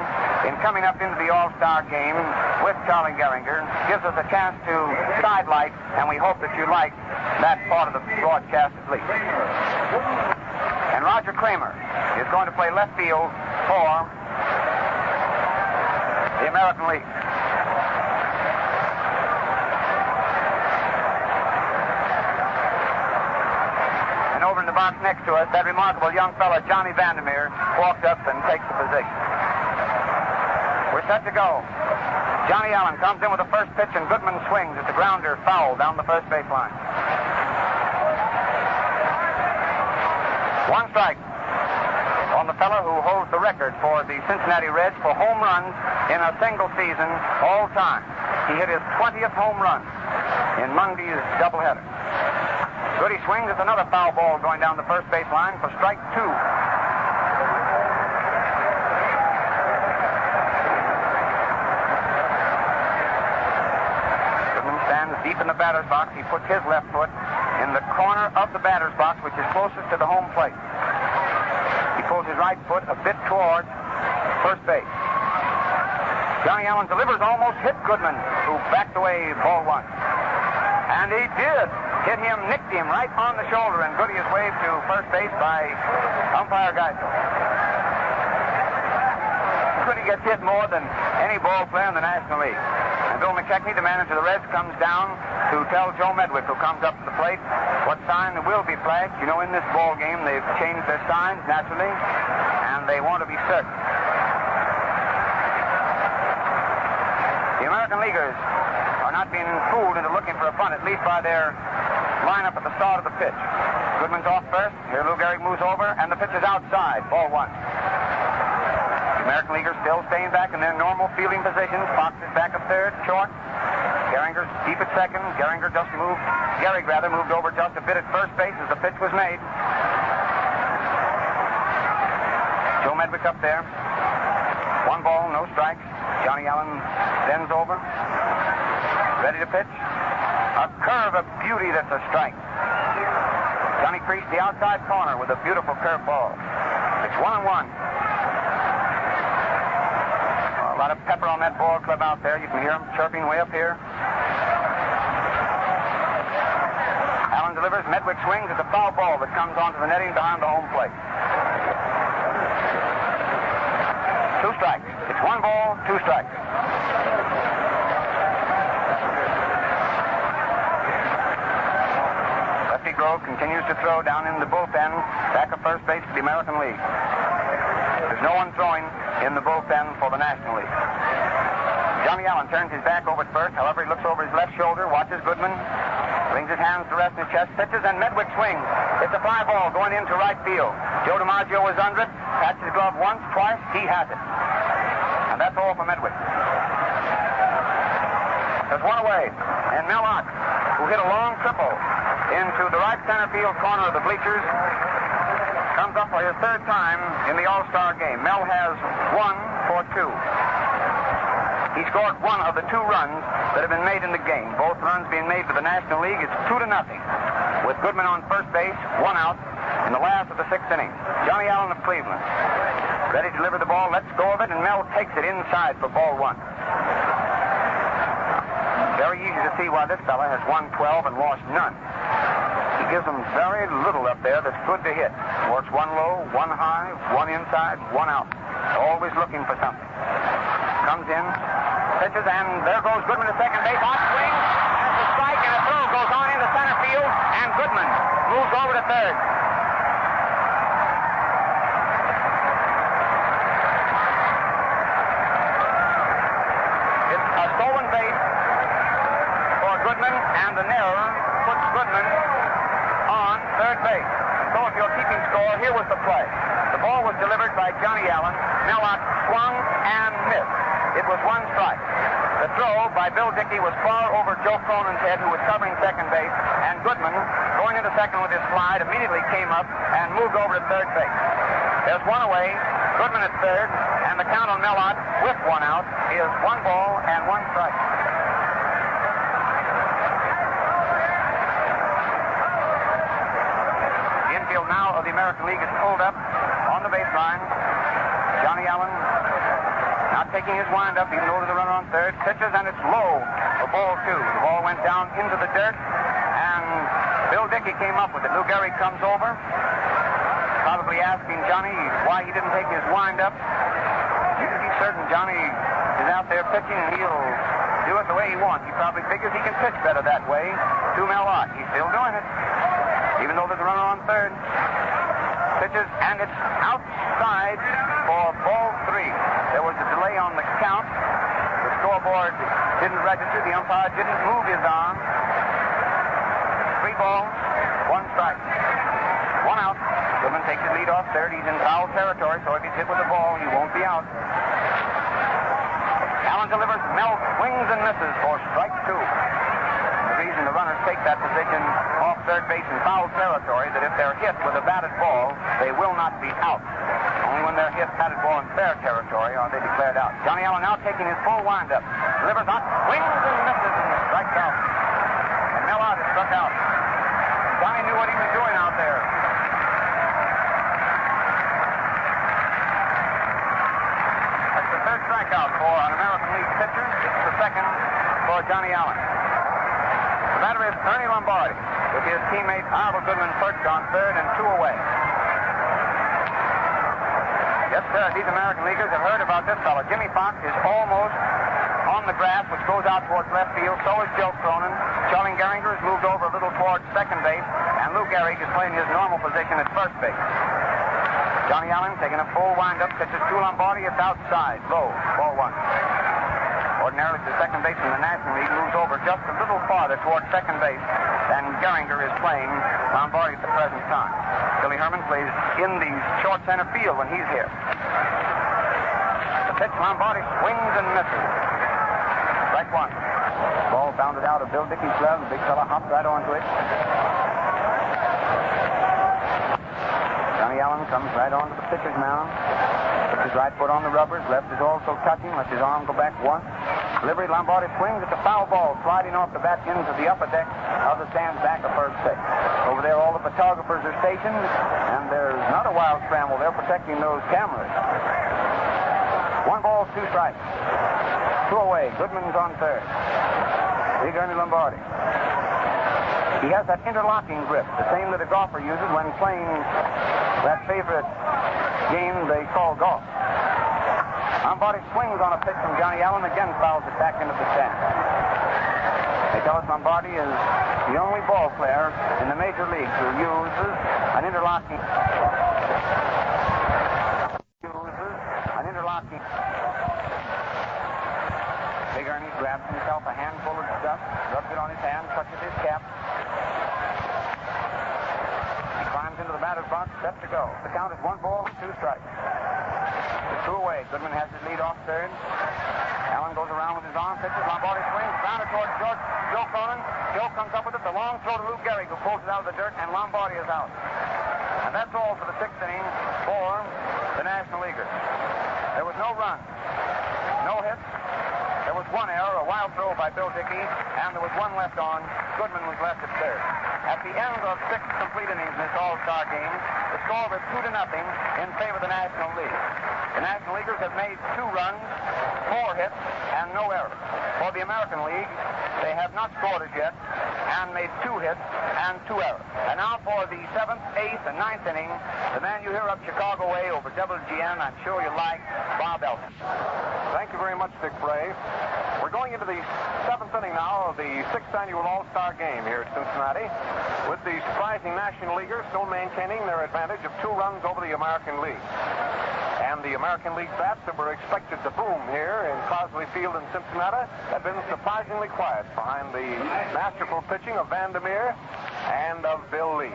in coming up into the All-Star game with Charlie Gehringer, gives us a chance to sidelight, and we hope that you like that part of the broadcast at least. And Roger Kramer is going to play left field for the American League. Over in the box next to us, that remarkable young fellow, Johnny Vander Meer, walked up and takes the position. We're set to go. Johnny Allen comes in with the first pitch, and Goodman swings at the grounder foul down the first base line. 1 strike on the fellow who holds the record for the Cincinnati Reds for home runs in a single season all time. He hit his 20th home run in Monday's doubleheader. Goody swings. It's another foul ball going down the first base line for strike 2. Goodman stands deep in the batter's box. He puts his left foot in in the corner of the batter's box, which is closest to the home plate. He pulls his right foot a bit towards first base. Johnny Allen delivers, almost hit Goodman, who backed away, ball one. And he did. Hit him, nicked him right on the shoulder, and Goody is waved to first base by umpire Geisel. Goody gets hit more than any ball player in the National League. And Bill McKechnie, the manager of the Reds, comes down to tell Joe Medwick, who comes up to the plate, what sign will be flagged. You know, in this ball game, they've changed their signs, naturally, and they want to be certain. The American Leaguers are not being fooled into looking for a bunt, at least by their lineup at the start of the pitch. Goodman's off first. Here Lou Gehrig moves over, and the pitch is outside. Ball one. The American Leaguers still staying back in their normal fielding positions. Fox is back at third, short. Gehringer's deep at second. Gehrig moved over just a bit at first base as the pitch was made. Joe Medwick up there. One ball, no strikes. Johnny Allen bends over. Ready to pitch. A curve of beauty that's a strike. Johnny creased the outside corner with a beautiful curve ball. It's 1-1. A lot of pepper on that ball club out there. You can hear them chirping way up here. Allen delivers. Medwick swings. It's a foul ball that comes onto the netting behind the home plate. 2 strikes. It's 1 ball, 2 strikes. Lefty Grove continues to throw down in the bullpen, back of first base for the American League. There's no one throwing in the bullpen for the National League. Johnny Allen turns his back over at first. However, he looks over his left shoulder, watches Goodman, brings his hands to rest in his chest, pitches, and Medwick swings. It's a fly ball going into right field. Joe DiMaggio is under it, pats his glove once, twice, he has it. And that's all for Medwick. There's one away, and Mel Ott, who hit a long triple into the right center field corner of the bleachers, comes up for his 3rd time in the All-Star game. Mel has 1 for 2. He scored 1 of the 2 runs that have been made in the game. Both runs being made for the National League. It's 2-0. With Goodman on first base, 1 out in the last of the 6th inning. Johnny Allen of Cleveland. Ready to deliver the ball, lets go of it, and Mel takes it inside for ball 1. Very easy to see why this fella has won 12 and lost none. He gives them very little up there that's good to hit. Works 1 low, 1 high, 1 inside, 1 out. Always looking for something. Comes in, pitches, and there goes Goodman to second base. Ott swings, and the strike, and a throw goes on into center field, and Goodman moves over to third. It's a stolen base for Goodman, and the error puts Goodman on third base. So if you're keeping score, here was the play. The ball was delivered by Johnny Allen. Mel Ott swung and missed. It was 1 strike. The throw by Bill Dickey was far over Joe Cronin's head, who was covering second base, and Goodman, going into second with his slide, immediately came up and moved over to third base. There's 1 away, Goodman at third, and the count on Mel Ott with 1 out is 1 ball and 1 strike. The infield now of the American League is pulled up on the baseline. Johnny Allen not taking his wind-up, even though there's a runner on third. Pitches, and it's low for ball 2. The ball went down into the dirt, and Bill Dickey came up with it. Lou Gehrig comes over, probably asking Johnny why he didn't take his wind-up. You can be certain Johnny is out there pitching, and he'll do it the way he wants. He probably figures he can pitch better that way to Mel Ott. He's still doing it, even though there's a runner on third. Pitches, and it's outside for ball 3. There was a delay on the count. The scoreboard didn't register. The umpire didn't move his arm. 3 balls, 1 strike. 1 out. Goodman takes his lead off third. He's in foul territory, so if he's hit with the ball, he won't be out. Allen delivers. Mel swings and misses for strike 2. The reason the runners take that position off third base in foul territory, that if they're hit with a batted ball, they will not be out. Only when they're hit batted ball in fair territory are they declared out. Johnny Allen now taking his full windup. Delivers out, swings and misses, and strikes out. And Mel Ott is struck out. Johnny knew what he was doing out there. That's the third strikeout for an American League pitcher. It's the second for Johnny Allen. The batter is Ernie Lombardi, with his teammate Arnold Goodman perched on third and 2 away. Yes, sir, these American Leaguers have heard about this fellow. Jimmy Fox is almost on the grass, which goes out towards left field. So is Joe Cronin. Charlie Gehringer has moved over a little towards second base, and Lou Gehrig is playing his normal position at first base. Johnny Allen taking a full windup, pitches to Lombardi. It's outside, low, ball 1. Ordinarily, the second baseman in the National League moves over just a little farther towards second base than Gehringer is playing Lombardi at the present time. Billy Herman plays in the short center field when he's here. The pitch, Lombardi swings and misses. Strike 1. Ball bounded out of Bill Dickey's glove. The big fella hopped right onto it. Johnny Allen comes right onto the pitcher's mound. Puts his right foot on the rubbers. Left is also touching. Lets his arm go back once. Delivery, Lombardi swings at the foul ball, sliding off the bat into the upper deck of the stands back of first base. Over there, all the photographers are stationed, and there's not a wild scramble. They're protecting those cameras. 1 ball, 2 strikes. 2 away. Goodman's on third. Big Ernie Lombardi. He has that interlocking grip, the same that a golfer uses when playing that favorite game they call golf. Lombardi swings on a pitch from Johnny Allen, again fouls it back into the stand. They tell us Lombardi is the only ball player in the major leagues who uses an interlocking. Big Ernie grabs himself a handful of stuff, rubs it on his hand, touches his cap. He climbs into the batter's box, set to go. The count is 1 ball, 2 strikes. 2 away. Goodman has his lead off third. Allen goes around with his arm, pitches. Lombardi swings, grounded towards Joe Cronin. Joe comes up with it. The long throw to Lou Gehrig, who pulls it out of the dirt, and Lombardi is out. And that's all for the 6th inning for the National Leaguers. There was no run, no hits. There was 1 error, a wild throw by Bill Dickey, and there was 1 left on. Goodman was left at third. At the end of 6 complete innings in this All-Star game, the score was 2-0 in favor of the National League. The National Leaguers have made 2 runs, 4 hits, and no errors. For the American League, they have not scored as yet and made 2 hits and 2 errors. And now for the 7th, 8th, and 9th inning, the man you hear up Chicago way over WGN, I'm sure you like, Bob Elton. Thank you very much, Dick Bray. We're going into the 7th inning now of the 6th annual All-Star game here at Cincinnati, with the surprising National Leaguers still maintaining their advantage of 2 runs over the American League. And the American League bats that were expected to boom here in Crosley Field in Cincinnati have been surprisingly quiet behind the masterful pitching of Vander Meer and of Bill Lee.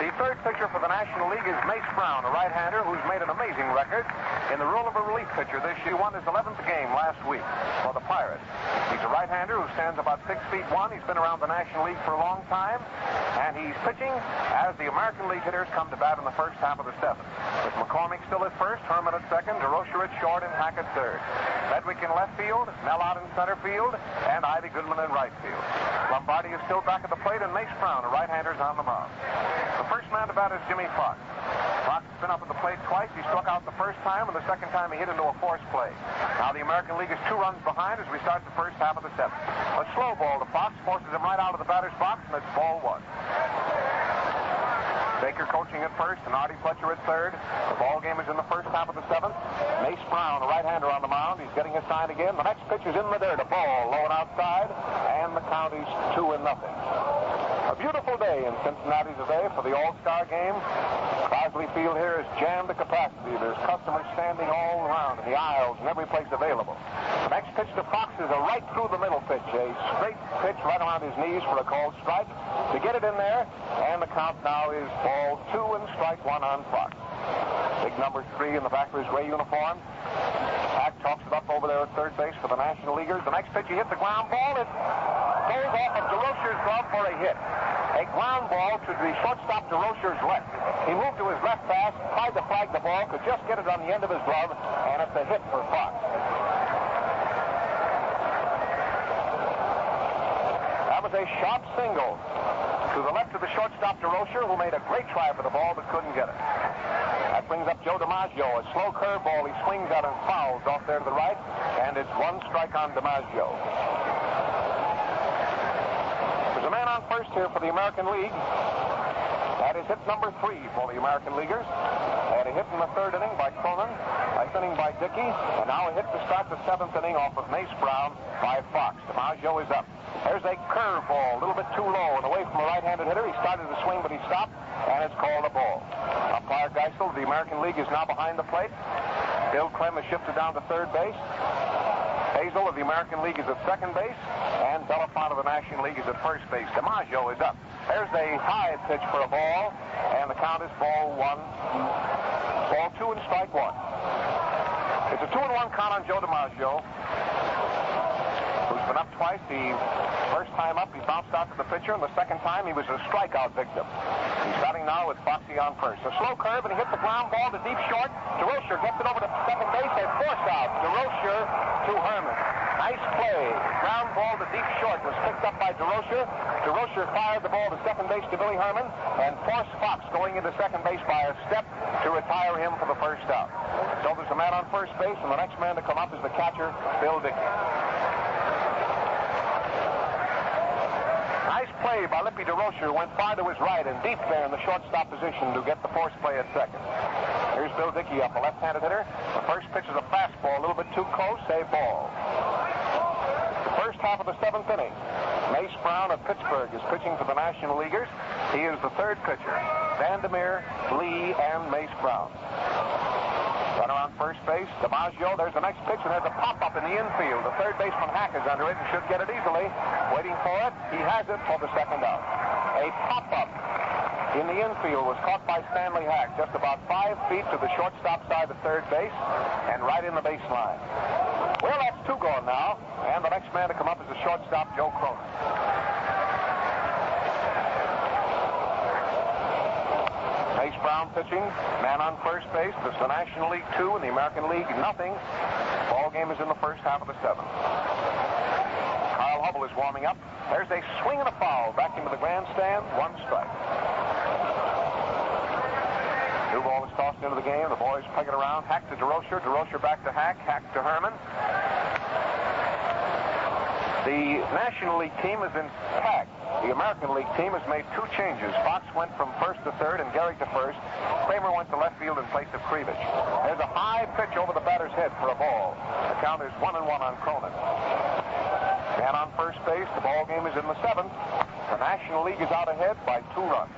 The third pitcher for the National League is Mace Brown, a right-hander who's made an amazing record in the role of a relief pitcher this year. He won his 11th game last week for the Pirates. He's a right-hander who stands about 6 feet 1. He's been around the National League for a long time, and he's pitching as the American League hitters come to bat in the first half of the 7th. With McCormick still at first, Herman at second, DeRocher at short, and Hackett third. Medwick in left field, Nell out in center field, and Ivy Goodman in right field. Lombardi is still back at the plate, and Mace Brown, a right-hander, is on the mound. The first man to bat is Jimmy Fox. Fox has been up at the plate twice. He struck out the first time, and the second time he hit into a forced play. Now the American League is 2 runs behind as we start the first half of the 7th. A slow ball to Fox forces him right out of the batter's box, and it's ball 1. Baker coaching at first, and Artie Fletcher at third. The ball game is in the first half of the 7th. Mace Brown, a right-hander, on the mound. He's getting his sign again. The next pitch is in the dirt, a ball low and outside, and the count is 2-0. A beautiful day in Cincinnati today for the All-Star game. Crosley Field here is jammed to capacity. There's customers standing all around in the aisles and every place available. The next pitch to Fox is a right through the middle pitch, a straight pitch right around his knees for a called strike. To get it in there, and the count now is ball 2 and strike 1 on Fox. Big number 3 in the back of his gray uniform. Hack talks it up over there at third base for the National Leaguers. The next pitch, he hits the ground ball. It goes off of DeRocher's glove for a hit. A ground ball to the shortstop DeRocher's left. He moved to his left fast, tried to flag the ball, could just get it on the end of his glove, and it's a hit for Fox. That was a sharp single to the left of the shortstop, DeRocher, who made a great try for the ball but couldn't get it. That brings up Joe DiMaggio. A slow curveball he swings at and fouls off there to the right, and it's one strike on DiMaggio. There's a man on first here for the American League. That is hit number 3 for the American Leaguers. Had a hit in the 3rd inning by Cronin, 9th inning by Dickey, and now a hit to start the 7th inning off of Mace Brown by Fox. DiMaggio is up. There's a curveball, a little bit too low and away from a right-handed hitter. He started to swing, but he stopped, and it's called a ball. Umpire Geisel of the American League is now behind the plate. Bill Clem has shifted down to 3rd base. Hazel of the American League is at 2nd base, and Belafont of the National League is at 1st base. DiMaggio is up. There's a high pitch for a ball, and the count is ball 1, ball 2, and strike 1. It's a 2-1 count on Joe DiMaggio, who's been up twice. The first time up, he bounced out to the pitcher, and the second time, he was a strikeout victim. He's batting now with Foxy on first. A slow curve, and he hits the ground ball to deep short. DeRocher gets it over to 2nd base, and force out. DeRocher to Herman. Nice play. Ground ball to deep short was picked up by DeRocher. DeRocher fired the ball to 2nd base to Billy Herman, and forced Fox going into 2nd base by a step to retire him for the first out. So there's a man on first base, and the next man to come up is the catcher, Bill Dickey. Nice play by Lippy DeRocher, who went far to his right and deep there in the shortstop position to get the force play at 2nd. Here's Bill Dickey up, a left-handed hitter. The first pitch is a fastball, a little bit too close, a ball. The first half of the 7th inning. Mace Brown of Pittsburgh is pitching for the National Leaguers. He is the 3rd pitcher. Vander Meer, Lee, and Mace Brown. Runner on first base, DiMaggio. There's the next pitch, and there's a pop-up in the infield. The 3rd baseman Hack is under it and should get it easily. Waiting for it. He has it for the 2nd out. A pop-up in the infield was caught by Stanley Hack, just about 5 feet to the shortstop side of 3rd base and right in the baseline. Well, that's 2 gone now, and the next man to come up is the shortstop, Joe Cronin. Mace Brown pitching, man on first base. This is the National League 2 and the American League nothing. Ball game is in the first half of the 7th. Kyle Hubble is warming up. There's a swing and a foul back into the grandstand. 1 strike. New ball is tossed into the game. The boys peg it around. Hack to DeRocher. DeRocher back to Hack. Hack to Herman. The National League team is intact. The American League team has made 2 changes. Fox went from 1st to 3rd and Gehrig to 1st. Kramer went to left field in place of Krivich. There's a high pitch over the batter's head for a ball. The count is 1-1 on Cronin. Man on first base. The ball game is in the 7th. The National League is out ahead by 2 runs.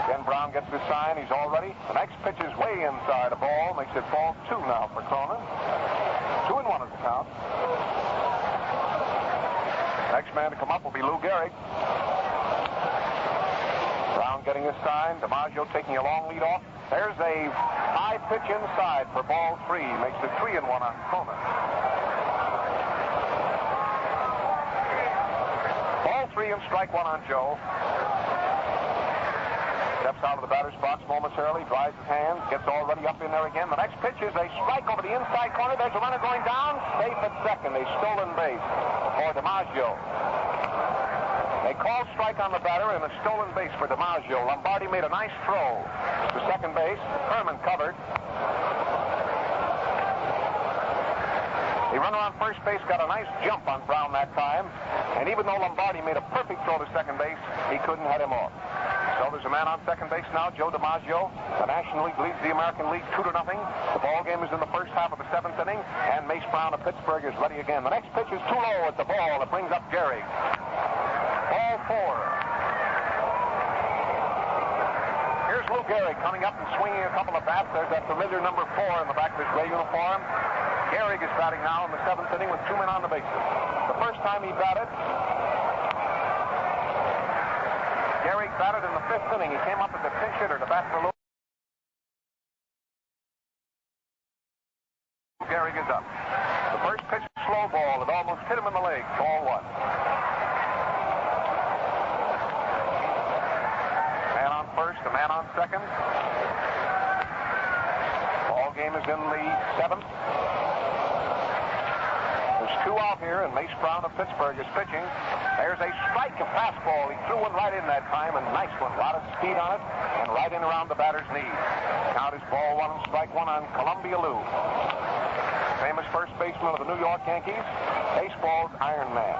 Ken Brown gets his sign. He's all ready. The next pitch is way inside a ball. Makes it ball 2 now for Cronin. 2-1 is the count. Next man to come up will be Lou Gehrig. Brown getting his sign. DiMaggio taking a long lead off. There's a high pitch inside for ball 3. Makes it 3-1 on Cronin. Ball 3 and strike 1 on Joe. Steps out of the batter's box momentarily, dries his hands, gets all ready up in there again. The next pitch is a strike over the inside corner. There's a runner going down. Safe at 2nd. A stolen base for DiMaggio. A called strike on the batter and a stolen base for DiMaggio. Lombardi made a nice throw to 2nd base. Herman covered. The runner on first base got a nice jump on Brown that time. And even though Lombardi made a perfect throw to 2nd base, he couldn't head him off. So there's a man on 2nd base now, Joe DiMaggio. The National League leads the American League 2-0. The ball game is in the first half of the 7th inning, and Mace Brown of Pittsburgh is ready again. The next pitch is too low at the ball. It brings up Gehrig. Ball 4. Here's Lou Gehrig coming up and swinging a couple of bats. There's that familiar number 4 in the back of his gray uniform. Gehrig is batting now in the 7th inning with 2 men on the bases. The first time he batted, Gehrig batted in the 5th inning. He came up as a pinch hitter to bat for Lou. Gehrig is up. The first pitch is slow ball. It almost hit him in the leg. Ball 1. Man on first, a man on 2nd. Ball game is in the 7th. There's 2 out here, and Mace Brown of Pittsburgh is pitching. There's a strike, a fastball. He threw one right in that time, and nice one. A lot of speed on it, and right in around the batter's knees. Count is ball one and strike one on Columbia Lou. Famous first baseman of the New York Yankees, baseball's Iron Man.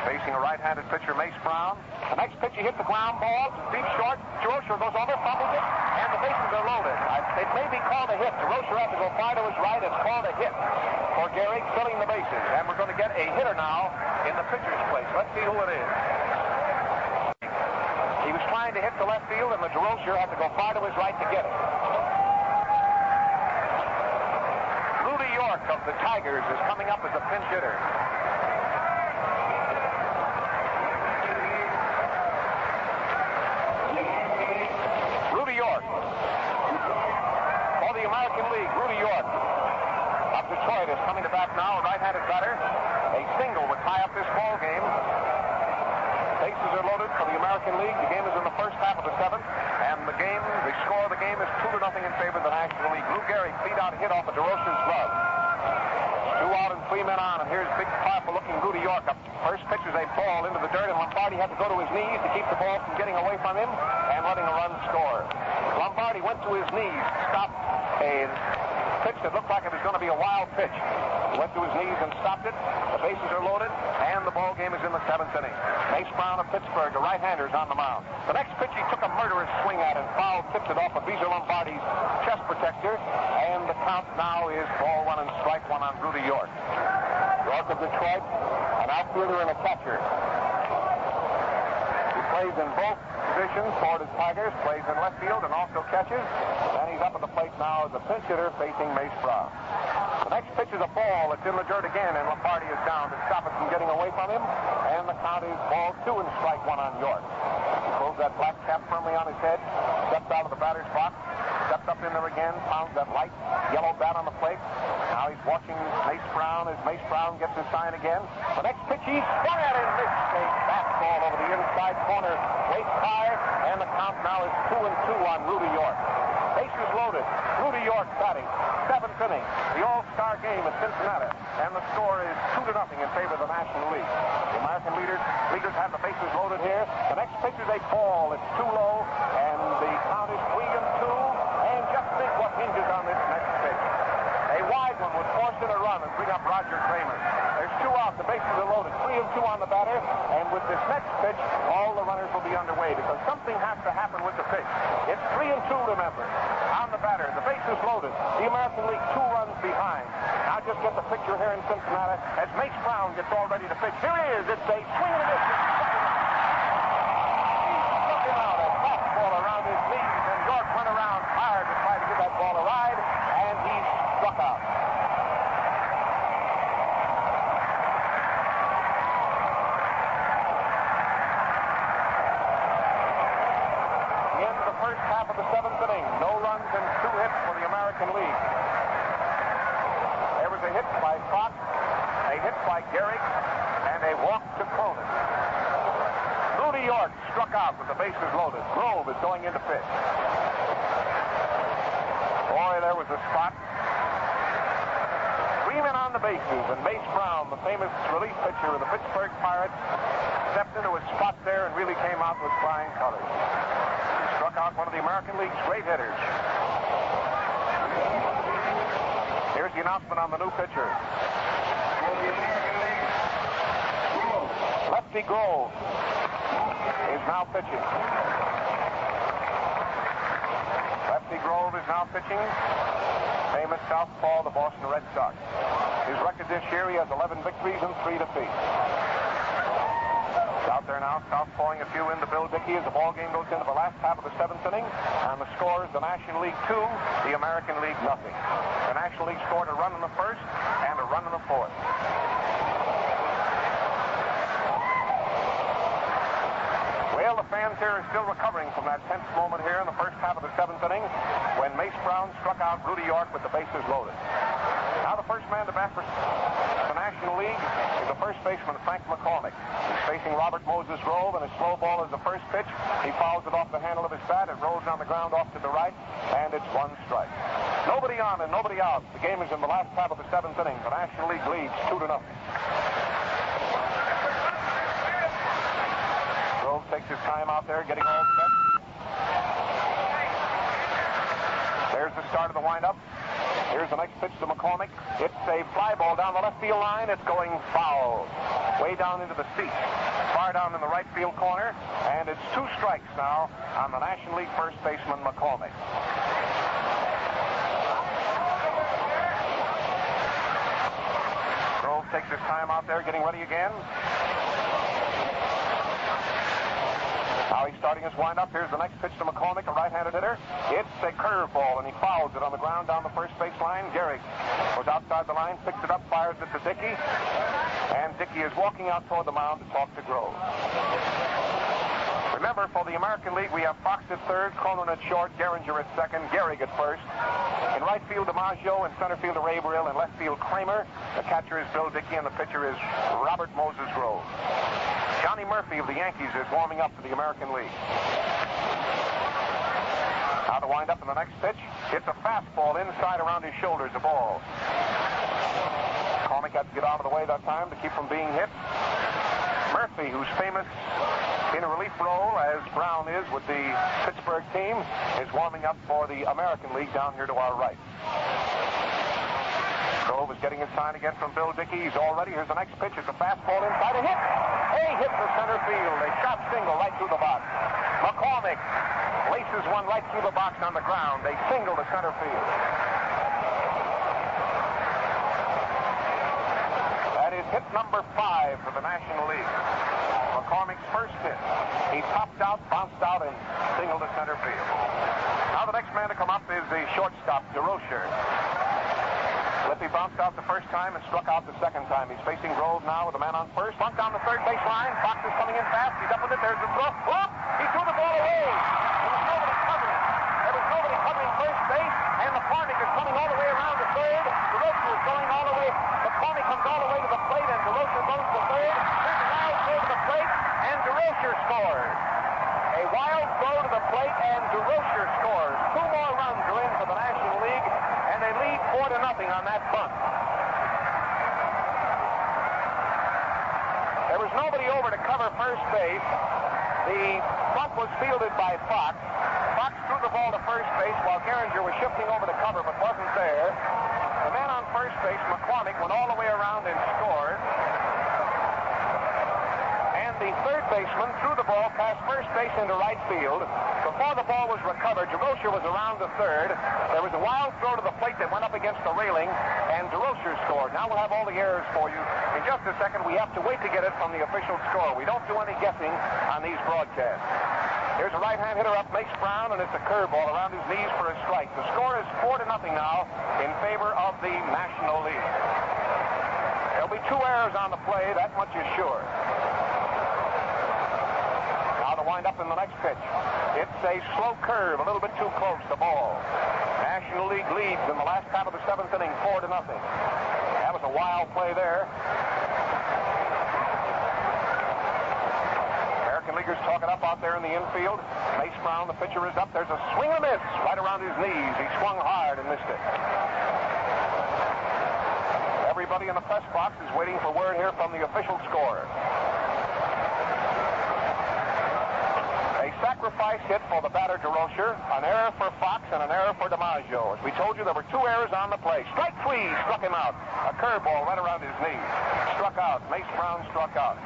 Facing a right-handed pitcher, Mace Brown. The next pitch, he hits the ground ball, deep short. DeRocher goes over, fumbles it, and the bases are loaded. It may be called a hit. DeRocher has to go far to his right. It's called a hit for Gehrig, filling the bases. And we're going to get a hitter now in the pitcher's place. Let's see who it is. He was trying to hit the left field, and the DeRocher had to go far to his right to get it. Rudy York of the Tigers is coming up as a pinch hitter. American League, Rudy York of Detroit is coming to bat now, a right-handed batter. A single would tie up this ball game. Bases are loaded for the American League. The game is in the first half of the seventh, and the score of the game is 2-0 in favor of the National League. Lou Gehrig beat out a hit off of DeRocher's glove. 2 out and 3 men on, and here's big, powerful-looking Rudy York up. First pitch is a ball into the dirt, and Lombardi had to go to his knees to keep the ball from getting away from him and letting a run score. Lombardi went to his knees, stopped a pitch that looked like it was going to be a wild pitch. He went to his knees and stopped it. The bases are loaded, and the ball game is in the seventh inning. Mace Brown of Pittsburgh, the right-hander, is on the mound. The next pitch, he took a murderous swing at and foul tipped it off of Beezer Lombardi's chest protector, and the count now is ball one and strike one on Rudy York. York of Detroit, an outfielder and a catcher. He plays in both positions for the Tigers, plays in left field and also catches. And he's up at the plate now as a pinch hitter facing Mace Brown. The next pitch is a ball. It's in the dirt again, and Lombardi is down to stop it from getting away from him. And the count is ball two and strike one on York. He pulls that black cap firmly on his head, steps out of the batter's box, steps up in there again, pounds that light yellow bat on the plate. Now he's watching Mace Brown as Mace Brown gets his sign again. The next pitch, he swung at it and missed a fastball over the inside corner, waist high, and the count now is 2-2 on Rudy York. Bases loaded. Rudy York batting. Seventh inning. The All-Star game at Cincinnati. And the score is 2-0 in favor of the National League. The American leaguers have the bases loaded here. The next pitch is a ball. It's too low, and the count is 3-2. And just think what hinges on this next pitch. A wide one would force in a run and bring up Roger Kramer. There's 2 out. The bases are loaded. 3-2 on the batter. And with this next pitch, all the runners will be underway because something has to happen with the pitch. It's 3-2, remember. On the batter, the bases loaded. The American League 2 runs behind. Now just get the picture here in Cincinnati as Mace Brown gets all ready to pitch. Here he is. It's a swing and a miss. He struck him out. A fastball around his knees, and York went around hard to try to give that ball a ride, and he struck out. First half of the seventh inning. No runs and 2 hits for the American League. There was a hit by Fox, a hit by Gehrig, and a walk to Cronin. Rudy York struck out with the bases loaded. Grove is going into pitch. Boy, there was a spot. 3 men on the bases, and Mace Brown, the famous relief pitcher of the Pittsburgh Pirates, stepped into his spot there and really came out with flying colors. Struck out one of the American League's great hitters. Here's the announcement on the new pitcher. For the American League, Grove. Lefty Grove is now pitching. Lefty Grove is now pitching. Famous southpaw, the Boston Red Sox. His record this year, he has 11 victories and 3 defeats. Out there now, southpawing a few in to Bill Dickey as the ball game goes into the last half of the seventh inning. And the score is the National League 2, the American League nothing. The National League scored a run in the first and a run in the fourth. Well, the fans here are still recovering from that tense moment here in the first half of the seventh inning when Mace Brown struck out Rudy York with the bases loaded. Now the first man to bat for the National League is the first baseman, Frank McCormick. He facing Robert Moses Grove, and his slow ball is the first pitch. He fouls it off the handle of his bat. It rolls on the ground off to the right, and it's one strike. Nobody on and nobody out. The game is in the last half of the seventh inning. The National League leads 2-0. Grove takes his time out there, getting all set. There's the start of the windup. Here's the next pitch to McCormick. It's a fly ball down the left field line. It's going foul. Way down into the seats. Far down in the right field corner. And it's 2 strikes now on the National League first baseman McCormick. Grove takes his time out there, getting ready again. Now he's starting his windup. Here's the next pitch to McCormick, a right-handed hitter. It's a curveball, and he fouls it on the ground down the first base line. Gehrig goes outside the line, picks it up, fires it to Dickey. And Dickey is walking out toward the mound to talk to Grove. Remember, for the American League, we have Fox at third, Cronin at short, Gehringer at second, Gehrig at first. In right field, DiMaggio. In center field, Ray Brill. In left field, Kramer. The catcher is Bill Dickey, and the pitcher is Robert Moses Grove. Johnny Murphy of the Yankees is warming up for the American League. Now to wind up in the next pitch. It's a fastball inside around his shoulders, a ball. McCormick had to get out of the way that time to keep from being hit. Murphy, who's famous in a relief role, as Brown is with the Pittsburgh team, is warming up for the American League down here to our right. Grove is getting his sign again from Bill Dickey. He's all ready. Here's the next pitch. It's a fastball inside. A hit. He hits the center field. A shot single right through the box. McCormick laces one right through the box on the ground. They single to center field. That is hit number 5 for the National League. McCormick's first hit. He popped out, bounced out, and singled to center field. Now the next man to come up is the shortstop, DeRocher. Lippy bounced out the first time and struck out the second time. He's facing Grove now with a man on first. Bumped down the third base line. Fox is coming in fast. He's up with it. There's the throw. Whoop! He threw the ball away. There was nobody covering. There was nobody covering first base, and McCormick is coming all the way around to third. DeRocher is going all the way. McCormick comes all the way to the plate, and DeRocher goes to third. Here's a wild throw to the plate, and DeRocher scores. A wild throw to the plate, and DeRocher scores. 2 more runs are in for the National League, and they lead 4-0 on that bunt. There was nobody over to cover first base. The bunt was fielded by Fox. Fox threw the ball to first base while Gehringer was shifting over to cover but wasn't there. The man on first base, McCormick, went all the way around and scored. And the third baseman threw the ball past first base into right field. Before the ball was recovered, DeRocher was around the third. There was a wild throw to the plate that went up against the railing, and DeRocher scored. Now we'll have all the errors for you. In just a second, we have to wait to get it from the official score. We don't do any guessing on these broadcasts. Here's a right-hand hitter up, makes Brown, and it's a curveball around his knees for a strike. The score is 4-0 now in favor of the National League. There'll be 2 errors on the play, that much is sure. Now to wind up in the next pitch. It's a slow curve, a little bit too close, the ball. National League leads in the last half of the 7th inning, 4-0. That was a wild play there. American Leaguers talking up out there in the infield. Mace Brown, the pitcher, is up. There's a swing and a miss right around his knees. He swung hard and missed it. Everybody in the press box is waiting for word here from the official score. A sacrifice hit for the batter DeRocher, an error for Fox, and an error for DiMaggio. As we told you, there were 2 errors on the play. Strike 3 struck him out. A curveball right around his knee. Struck out. Mace Brown struck out.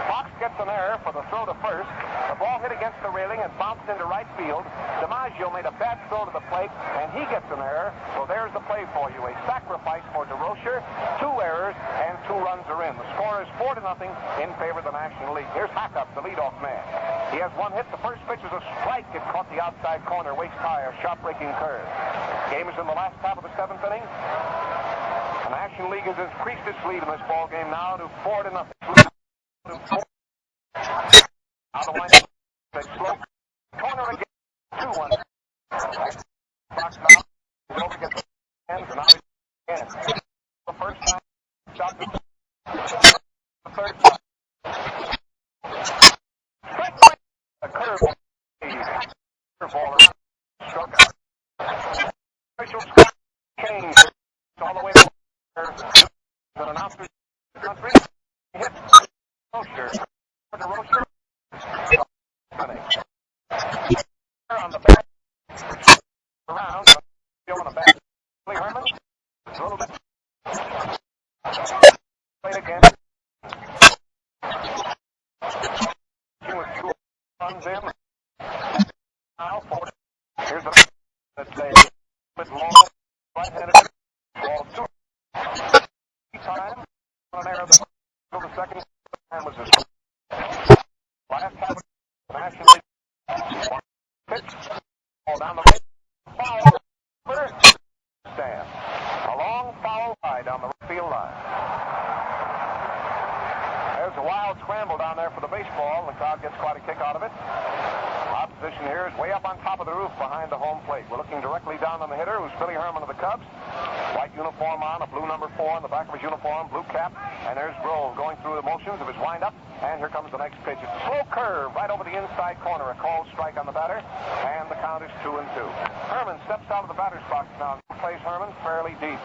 Fox gets an error for the throw to first. The ball hit against the railing and bounced into right field. DiMaggio made a bad throw to the plate, and he gets an error. So there's the play for you. A sacrifice for DeRocher. 2 errors, and 2 runs are in. The score is 4-0 in favor of the National League. Here's Hackup, the leadoff man. He has 1 hit. The first pitch is a strike. It caught the outside corner, waist high, a shot-breaking curve. Game is in the last half of the 7th inning. The National League has increased its lead in this ball game now to 4-0. Now the wind up. A slow corner again. 2-1. Fox now over against the hands, and now he's again. The first time shot the third time. hit Rocher. Rocher. On the back. Around. On the back. Herman. A little bit. Play again. With two runs in. Now, forward. Here's the with long right-handed ball two. Time on an error. The second time was his last time nationally. Pitch. Ball down the right. Foul. Stand. A long foul high down the right field line. There's a wild scramble down there for the baseball. The crowd gets quite a kick out of it. Our position here is way up on top of the roof behind the home plate. We're looking directly down on the hitter, who's Billy Herman of the Cubs. White uniform on, a blue number 4 on the back of his uniform, blue cap. And there's Grove going through the motions of his windup. And here comes the next pitch. It's a slow curve right over the inside corner. A called strike on the batter. And the count is 2-2. Herman steps out of the batter's box now. Plays Herman fairly deep.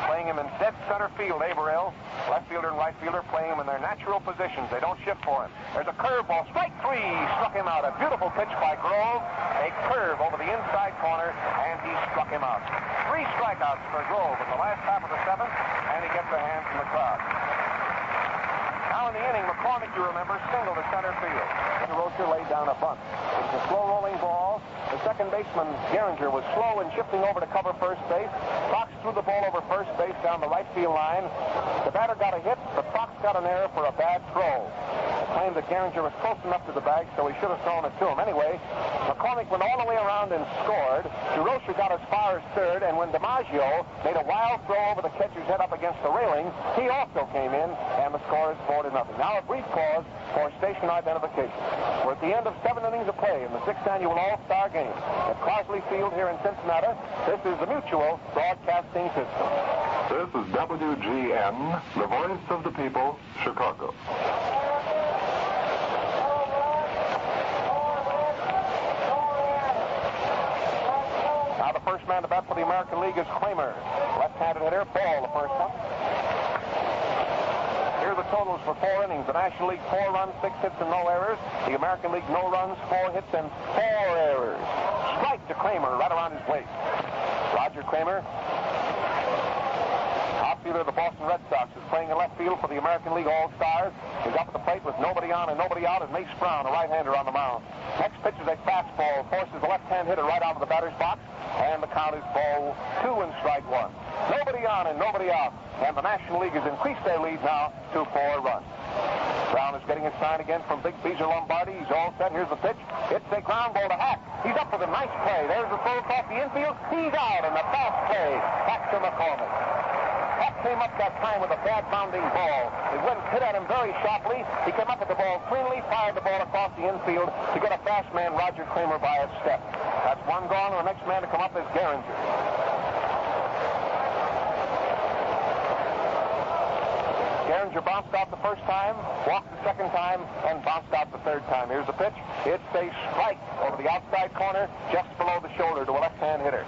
Playing him in dead center field, Averill. Left fielder and right fielder playing him in their natural positions. They don't shift for him. There's a curveball. Strike 3. Struck him out. A beautiful pitch by Grove. A curve over the inside corner. And he struck him out. 3 strikeouts for Grove in the last half of the 7th. And he gets a hand from the crowd. Now in the inning, McCormick, you remember, singled to center field. Rocher laid down a bunt. It was a slow-rolling ball. The second baseman, Gehringer, was slow in shifting over to cover first base. Fox threw the ball over first base down the right field line. The batter got a hit, but Fox got an error for a bad throw. It claimed that Gehringer was close enough to the bag, so he should have thrown it to him. Anyway, McCormick went all the way around and scored. DeRocher got as far as third, and when DiMaggio made a wild throw over the catcher's head up against the railing, he also came in, and the score is 4-0. Now a brief pause for station identification. We're at the end of 7 innings of play in the 6th annual All-Star Game at Crosley Field here in Cincinnati. This is the Mutual Broadcasting System. This is WGN, the voice of the people, Chicago. Now the first man to bat for the American League is Kramer. Left-handed hitter, ball the first one. Here are the totals for 4 innings. The National League, 4 runs, 6 hits, and no errors. The American League, no runs, 4 hits, and 4 errors. Strike to Kramer right around his waist. Roger Kramer, outfielder of the Boston Red Sox, is playing in left field for the American League All-Stars. He's up at the plate with nobody on and nobody out, and Mace Brown, a right-hander, on the mound. Next pitch is a fastball, forces the left-hand hitter right out of the batter's box, and the count is ball 2 and strike 1. Nobody on and nobody out, and the National League has increased their lead now to 4 runs. Brown is getting his sign again from Big Beezer Lombardi. He's all set. Here's the pitch. It's a ground ball to Hack. He's up with a nice play. There's the throw across the infield. He's out, and the fast play back to McCormick. Hack came up that time with a bad bounding ball. It went hit at him very sharply. He came up with the ball cleanly, fired the ball across the infield to get a fast man, Roger Kramer, by a step. That's one gone, and the next man to come up is Gehringer. Gehringer bounced out the first time, walked the second time, and bounced out the third time. Here's the pitch. It's a strike over the outside corner, just below the shoulder to a left-hand hitter.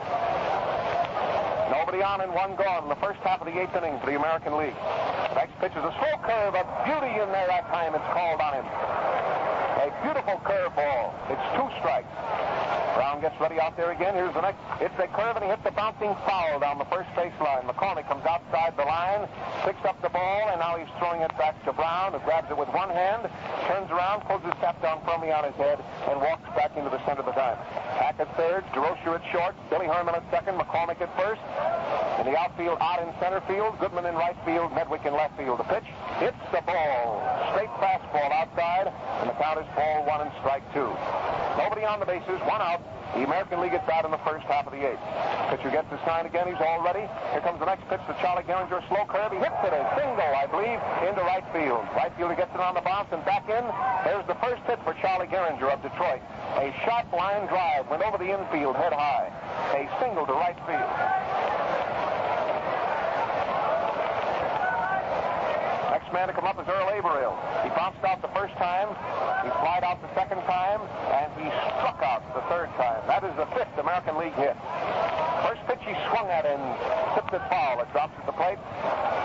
Nobody on and one gone in the first half of the 8th inning for the American League. The next pitch is a slow curve, a beauty in there that time. It's called on him. A beautiful curveball. It's 2 strikes. Brown gets ready out there again. Here's the next. It's a curve, and he hits the bouncing foul down the first base line. McCormick comes outside the line, picks up the ball, and now he's throwing it back to Brown, who grabs it with one hand, turns around, pulls his cap down firmly on his head, and walks back into the center of the diamond. Hack at third, DeRocher at short, Billy Herman at second, McCormick at first. In the outfield, Ott in center field, Goodman in right field, Medwick in left field. The pitch, hits the ball. Straight fastball outside, and the count is ball 1 and strike 2. Nobody on the bases, 1 out. The American League gets out in the first half of the 8th. Pitcher gets the sign again. He's all ready. Here comes the next pitch to Charlie Gehringer. Slow curve. He hits it a single, I believe, into right field. Right fielder gets it on the bounce and back in. There's the first hit for Charlie Gehringer of Detroit. A sharp line drive went over the infield head high. A single to right field. Next man to come up is Earl Averill. He bounced out the first time. He flied out the second time, and he struck out the third time. That is the 5th American League hit. First pitch he swung at and tipped it foul. It drops at the plate,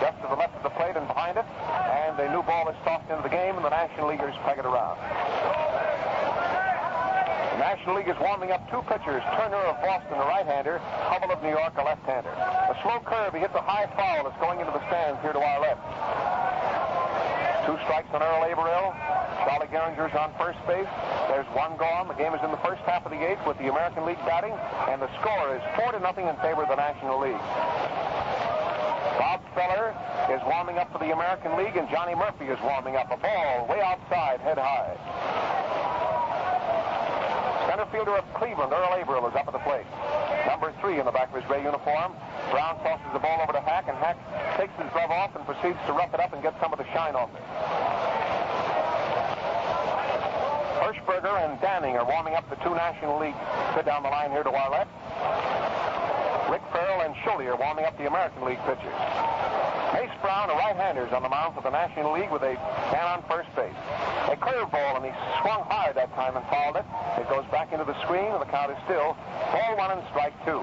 just to the left of the plate and behind it. And a new ball is tossed into the game, and the National Leaguers peg it around. The National League is warming up two pitchers, Turner of Boston, a right-hander, Hubble of New York, a left-hander. A slow curve, he hits a high foul that's going into the stands here to our left. 2 strikes on Earl Averill. Charlie Gehringer's on first base. There's 1 gone. The game is in the first half of the 8th with the American League batting, and the score is 4-0 in favor of the National League. Bob Feller is warming up for the American League, and Johnny Murphy is warming up. A ball way outside, head high. Center fielder of Cleveland, Earl Averill, is up at the plate. Number 3 in the back of his gray uniform. Brown tosses the ball over to Hack, and Hack takes his glove off and proceeds to rough it up and get some of the shine off it. Hirschberger and Danning are warming up the 2 National League sit down the line here to our left. Rick Farrell and Schulte are warming up the American League pitchers. Mace Brown, a right-hander, is on the mound for the National League with a man on first base. A curveball, and he swung hard that time and fouled it. It goes back into the screen, and the count is still ball 1 and strike 2.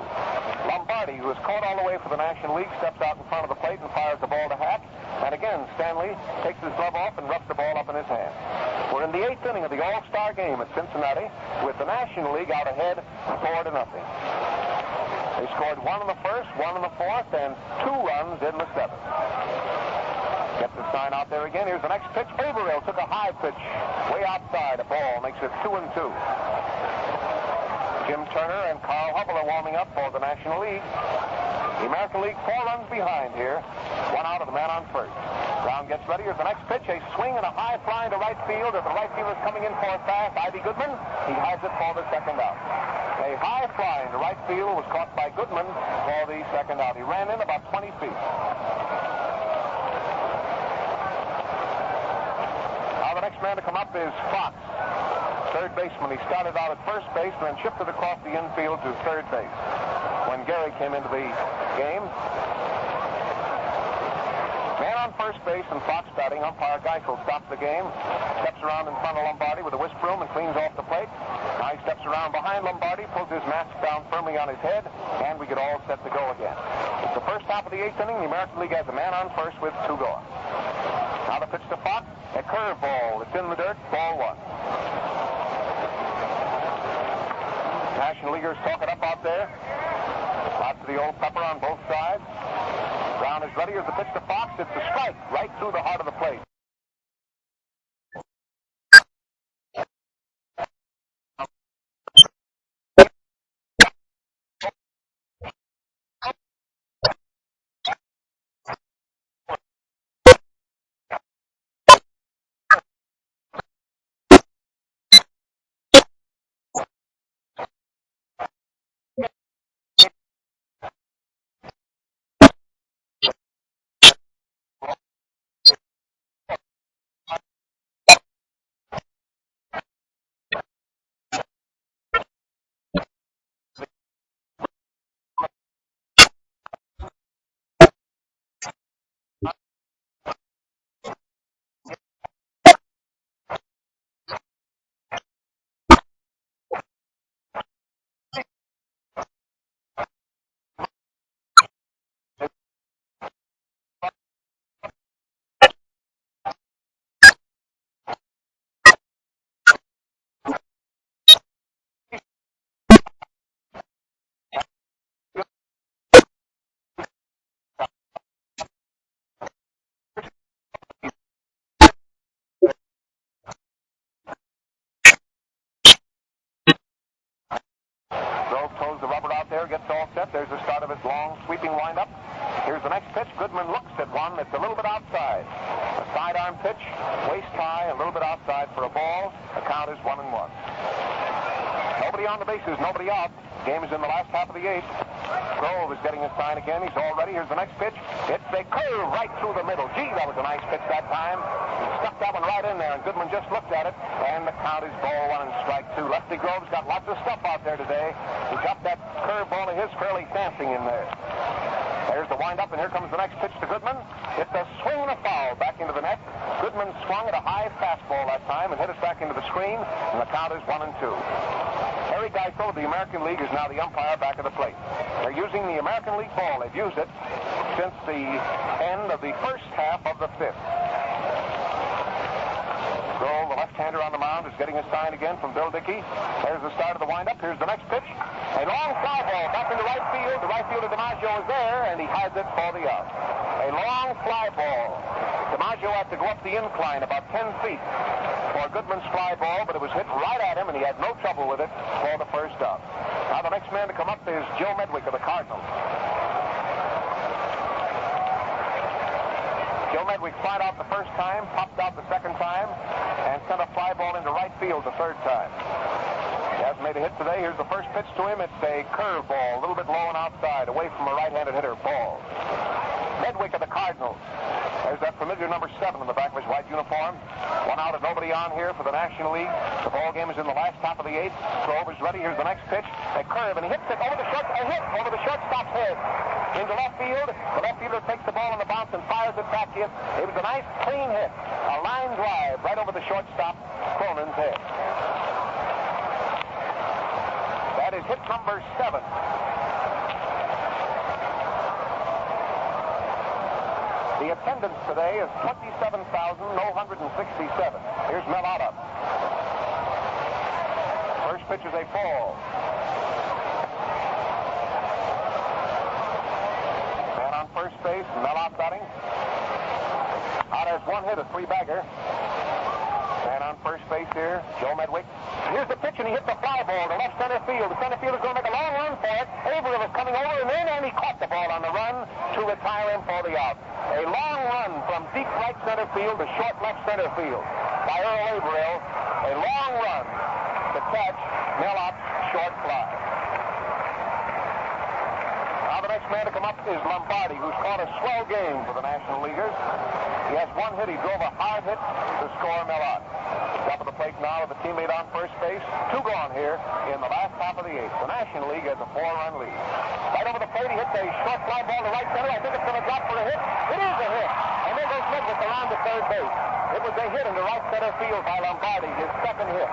Lombardi, who is caught all the way for the National League, steps out in front of the plate and fires the ball to Hack. And again, Stanley takes his glove off and roughs the ball up in his hand. We're in the 8th inning of the All-Star game at Cincinnati, with the National League out ahead 4-0. They scored 1 in the first, 1 in the fourth, and 2 runs in the 7th. Gets the sign out there again. Here's the next pitch. Averill took a high pitch way outside. A ball makes it 2-2. Jim Turner and Carl Hubble are warming up for the National League. The American League 4 runs behind here. 1 out of the man on first. Brown gets ready. Here's the next pitch. A swing and a high fly into right field. As the right fielder is coming in for it fast, Ivy Goodman, he has it for the second out. A high fly into right field was caught by Goodman for the second out. He ran in about 20 feet. Now the next man to come up is Fox, third baseman. He started out at first base and then shifted across the infield to third base when Gary came into the game. Man on first base and Fox batting. Umpire Geisel stops the game, steps around in front of Lombardi with a whisk broom and cleans off the plate. Now he steps around behind Lombardi, pulls his mask down firmly on his head, and we get all set to go again. It's the first half of the 8th inning. The American League has a man on first with 2 gone. Now the pitch to Fox, a curveball. It's in the dirt, ball 1. National Leaguers talk it up out there. Lots of the old pepper on both sides. Brown is ready as the pitch to Fox. It's a strike right through the heart of the plate. Gets all set. There's the start of his long sweeping windup. Here's the next pitch. Goodman looks at one that's a little bit outside. A sidearm pitch, waist high, a little bit outside for a ball. The count is 1-1. Nobody on the bases, nobody out. Game is in the last half of the 8th. Grove is getting his sign again. He's all ready. Here's the next pitch. It's a curve right through the middle. Gee, that was a nice pitch that time. He stuck that one right in there, and Goodman just looked at it, and the count is ball 1 and strike 2. Lefty Grove's got lots of stuff out there today. He got that curve ball of his fairly dancing in there. There's the windup, and here comes the next pitch to Goodman. It's a swing and a foul back into the net. Goodman swung at a high fastball that time and hit it back into the screen, and the count is 1-2. Harry Geisel of the American League is now the umpire back at the plate. They're using the American League ball. They've used it since the end of the first half of the fifth. Grohl, the left-hander on the mound, is getting a sign again from Bill Dickey. There's the start of the windup. Here's the next pitch. A long fly ball back into right field. The right fielder DiMaggio is there, and he has it for the out. A long fly ball. DiMaggio had to go up the incline about 10 feet for Goodman's fly ball, but it was hit right at him, and he had no trouble with it for the first out. Now the next man to come up is Joe Medwick of the Cardinals. Joe Medwick flied out the first time, popped out the second time, and sent a fly ball into right field the third time. He hasn't made a hit today. Here's the first pitch to him. It's a curve ball, a little bit low and outside, away from a right-handed hitter. Ball. Medwick of the Cardinals. There's that familiar number 7 in the back of his white uniform. One out and nobody on here for the National League. The ball game is in the last half of the 8th. Grove is ready. Here's the next pitch. A curve, and he hits it over the short. A hit over the shortstop's head. Into left field. The left fielder takes the ball on the bounce and fires it back in. It was a nice, clean hit. A line drive right over the shortstop, Cronin's head. That is hit number 7. The attendance today is 27,067. Here's Melata. First pitch is a ball. Man on first base, Melata batting. Out has one hit, a 3-bagger. Man on first base here, Joe Medwick. Here's the pitch, and he hit the fly ball to left center field. The center fielder's going to make a long run for it. Averill is coming over, and then he caught the ball on the run to retire him for the out. A long run from deep right center field to short left center field by Earl Averill. A long run to catch Melot's short fly. Now the next man to come up is Lombardi, who's caught a swell game for the National Leaguers. He has one hit. He drove a hard hit to score Melot. Top of the plate now with a teammate on first base. 2 gone here in the last half of the 8th. The National League has a 4-run lead. Right over the plate, he hits a short fly ball to right center. I think it's going to drop for a hit. It is a hit. And there goes Medwick around to third base. It was a hit into right center field by Lombardi, his second hit.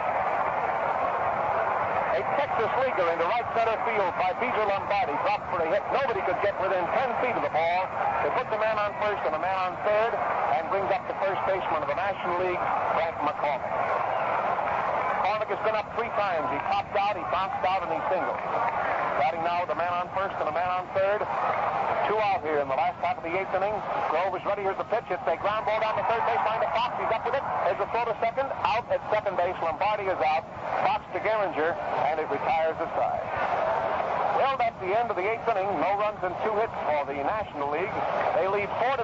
A Texas leaguer into right center field by Beezer Lombardi dropped for a hit. Nobody could get within 10 feet of the ball. They put the man on first and the man on third, and brings up the first baseman of the National League, Frank McCormick. McCormick has been up 3 times. He popped out, he bounced out, and he singled. Batting now with the man on first and the man on third. 2 out here in the last half of the 8th inning. Grove is ready. Here's the pitch. It's a ground ball down the third baseline to Fox. He's up with it. There's a throw to second. Out at second base. Lombardi is out. Fox to Gehringer, and it retires the side. Well, that's the end of the 8th inning. No runs and 2 hits for the National League. They lead 4-0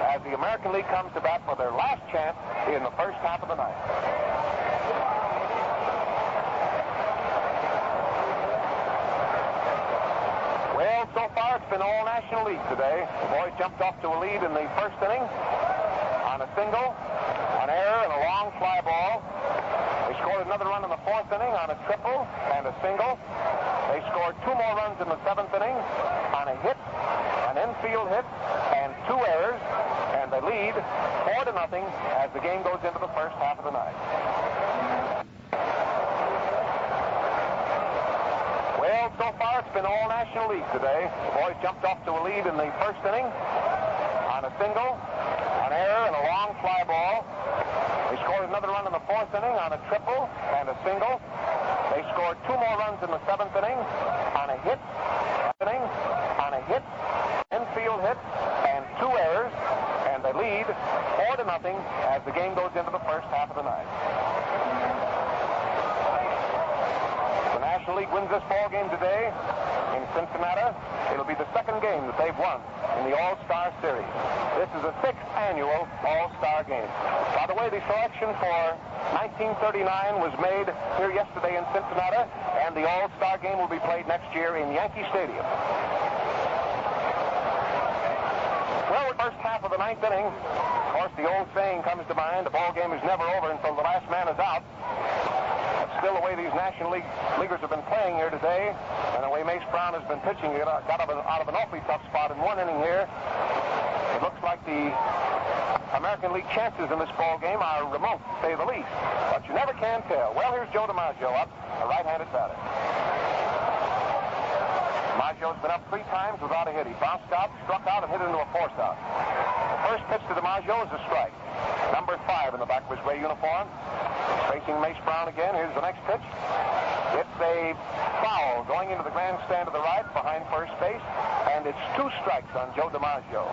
as the American League comes to bat for their last chance in the first half of the ninth. Well, so far it's been all National League today. The boys jumped off to a lead in the first inning on a single, an error, and a long fly ball. They scored another run in the 4th inning on a triple and a single. They scored 2 more runs in the 7th inning on a hit, an infield hit, and 2 errors, and they lead 4-0 as the game goes into the first half of the night. Well, so far it's been all National League today. The boys jumped off to a lead in the first inning on a single, an error, and a long fly ball. They scored another run in the 4th inning on a triple and a single. They scored 2 more runs in the 7th inning on a hit, infield hit, and 2 errors, and they lead 4-0 as the game goes into the first half of the night. The National League wins this ball game today in Cincinnati. It'll be the 2nd game that they've won in the All-Star Series. This is the 6th annual All-Star game. By the way, the selection for 1939 was made here yesterday in Cincinnati, and the All-Star game will be played next year in Yankee Stadium. Well, the first half of the 9th inning, of course, the old saying comes to mind, the ball game is never over until the last man is out. That's still the way these National Leaguers have been playing here today, and the way Mace Brown has been pitching, got out of an awfully tough spot in 1 inning here. It looks like the American League chances in this ball game are remote, to say the least. But you never can tell. Well, here's Joe DiMaggio up, a right-handed batter. DiMaggio's been up 3 times without a hit. He bounced out, struck out, and hit into a force out. The first pitch to DiMaggio is a strike. Number 5 in the back of his gray uniform. Facing Mace Brown again. Here's the next pitch. It's a foul going into the grandstand to the right behind first base, and it's 2 strikes on Joe DiMaggio.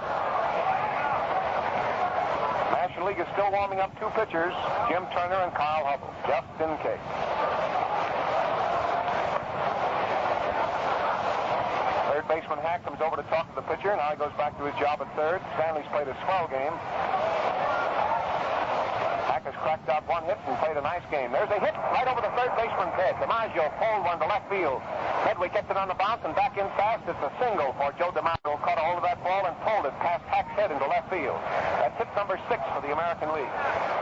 National League is still warming up 2 pitchers, Jim Turner and Kyle Hubble, just in case. Third baseman Hack comes over to talk to the pitcher. Now he goes back to his job at third. Stanley's played a swell game. Hack has cracked out 1 hit and played a nice game. There's a hit right over the third baseman's head. DiMaggio pulled one to left field. Medley gets it on the bounce and back in fast. It's a single for Joe DiMaggio. Caught a hold of that ball and pulled it past Hack's head into left field. That's hit number 6 for the American League.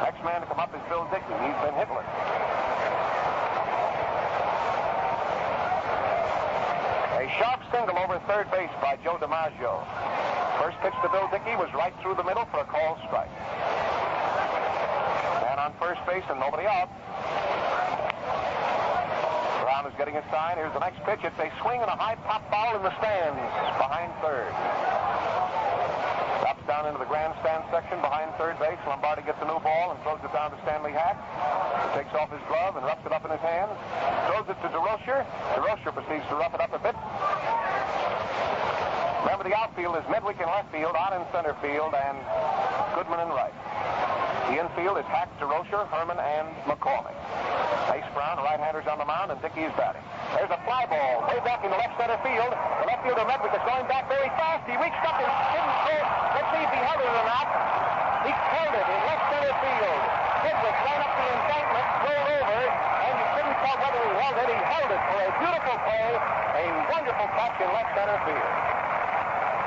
Next man to come up is Bill Dickey. He's been hitless. A sharp single over third base by Joe DiMaggio. First pitch to Bill Dickey was right through the middle for a called strike. Man on first base and nobody out. Brown is getting a sign. Here's the next pitch. It's a swing and a high pop foul in the stands behind third. Drops down into the grandstand section behind third base. Lombardi gets a new ball and throws it down to Stanley Hack. He takes off his glove and roughs it up in his hands. Throws it to DeRocher. DeRocher proceeds to rough it up a bit. Remember, the outfield is Medwick in left field, out in center field, and Goodman in right. The infield is Hack, DeRocher, Herman, and McCormick. Mace Brown, right-handers on the mound, and Dickey is batting. There's a fly ball way back in the left center field. The left fielder Medwick is going back very fast. He reached up and didn't throw. Let's see if he held it or not. He held it in left center field. Medwick ran up the embankment, rolled over, and you couldn't tell whether he held it. He held it for a beautiful play, a wonderful catch in left center field.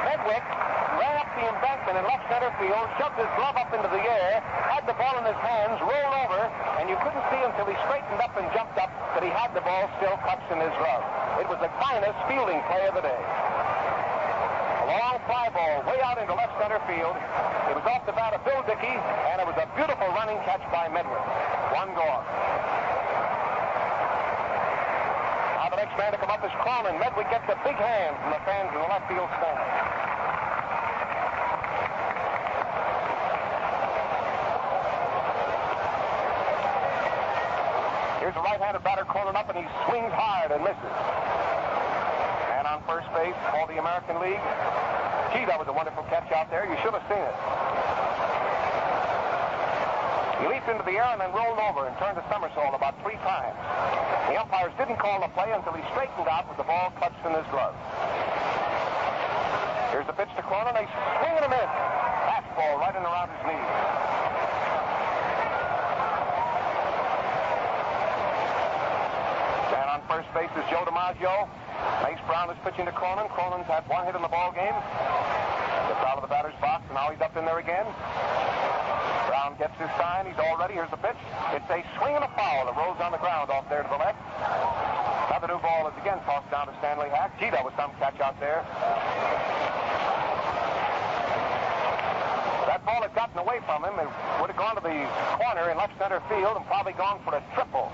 Medwick ran up the embankment in left center field, shoved his glove up into the air, had the ball in his hands, rolled over, and you couldn't see until he straightened up and jumped up that he had the ball still clutched in his glove. It was the finest fielding play of the day. A long fly ball way out into left center field. It was off the bat of Bill Dickey, and it was a beautiful running catch by Medwick. 1 gone. Now the next man to come up is Cronin. Medwick gets a big hand from the fans in the left field stand. Here's a right-handed batter Cronin up, and he swings hard and misses. And on first base for the American League. Gee, that was a wonderful catch out there. You should have seen it. He leaped into the air and then rolled over and turned a somersault about 3 times. The umpires didn't call the play until he straightened out with the ball clutched in his glove. Here's the pitch to Cronin. A swing and a miss. Fastball right in around his knees. And on first base is Joe DiMaggio. Mace Brown is pitching to Cronin. Cronin's had 1 hit in the ball game. Gets out of the batter's box, and now he's up in there again. Brown gets his sign. He's all ready. Here's the pitch. It's a swing and a foul. It rolls on the ground off there to the left. Now the new ball is again tossed down to Stanley Hack. Gee, that was some catch out there. That ball had gotten away from him. It would have gone to the corner in left center field and probably gone for a triple.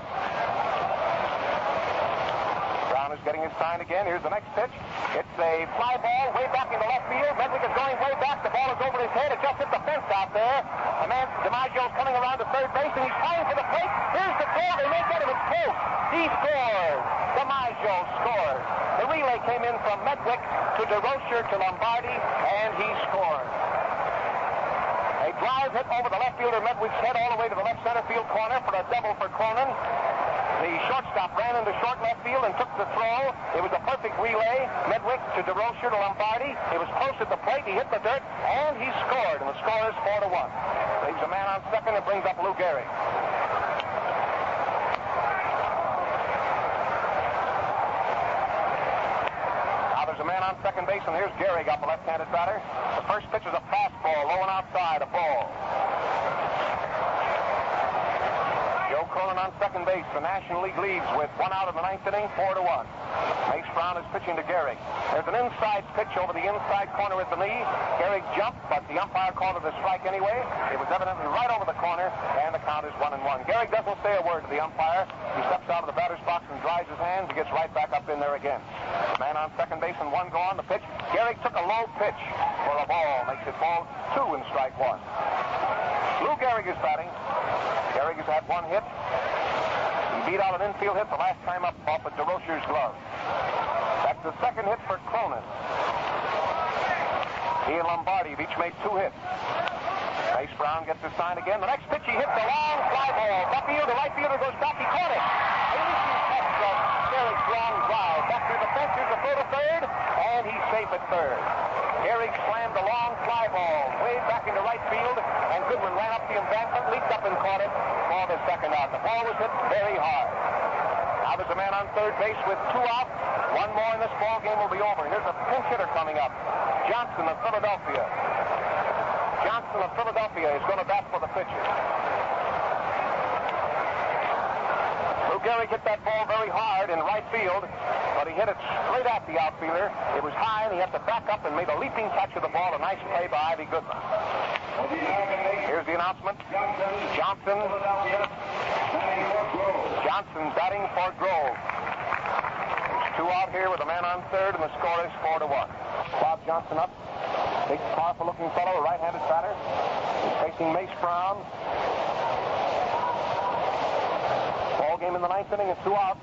Brown is getting his sign again. Here's the next pitch. It's a fly ball way back into left field. Medwick is going way back. The ball is over his head. It just hit the fence out there. The man, DiMaggio, is coming around to third base, and he's trying for the plate. Here's the throw. They may get him. It's close. He scores. DiMaggio scores. The relay came in from Medwick to DeRocher to Lombardi, and he scored. A drive hit over the left fielder Medwick's head all the way to the left center field corner for a double for Cronin. The shortstop ran into short left field and took the throw. It was a perfect relay. Medwick to DeRocher to Lombardi. It was close at the plate. He hit the dirt, and he scored. And the score is 4-1. Leaves a man on second and brings up Lou Gehrig. Now there's a man on second base, and here's Gehrig up, a left-handed batter. The first pitch is a fastball, low and outside, a ball. Joe Cronin Cronin on second base. The National League leads with 1 out in the 9th inning, 4-1. Mace Brown is pitching to Gehrig. There's an inside pitch over the inside corner at the knee. Gehrig jumped, but the umpire called it a strike anyway. It was evidently right over the corner, and the count is 1-1. Gehrig doesn't say a word to the umpire. He steps out of the batter's box and dries his hands. He gets right back up in there again. The man on second base and 1 gone. The pitch. Gehrig took a low pitch for a ball. Makes it ball 2 and strike 1. Lou Gehrig is batting. Gehrig has had 1 hit. He beat out an infield hit the last time up off of DeRocher's glove. That's the second hit for Cronin. He and Lombardi have each made 2 hits. Mace Brown gets his sign again. The next pitch he hits a long fly ball. Left field, the right fielder goes back. He caught it. A leaping catch from Gehrig's long drive. Back to the fence. Here's a throw to third, and he's safe at third. Gehrig slammed a long fly ball way back into right field, and Goodman ran up the embankment, leaped up and caught it for the second out. The ball was hit very hard. Now there's a man on third base with 2 out. 1 more and this ball game will be over. Here's a pinch hitter coming up. Johnson of Philadelphia. Johnson of Philadelphia is going to bat for the pitcher. Lou Gehrig hit that ball very hard in right field, but he hit it straight at the outfielder. It was high, and he had to back up and made a leaping catch of the ball. A nice play by Ivy Goodman. Here's the announcement. Johnson batting for Grove. There's 2 out here with a man on third, and the score is 4-1. Bob Johnson up. Big, powerful-looking fellow, a right-handed batter. He's facing Mace Brown. Ball game in the 9th inning and 2 out.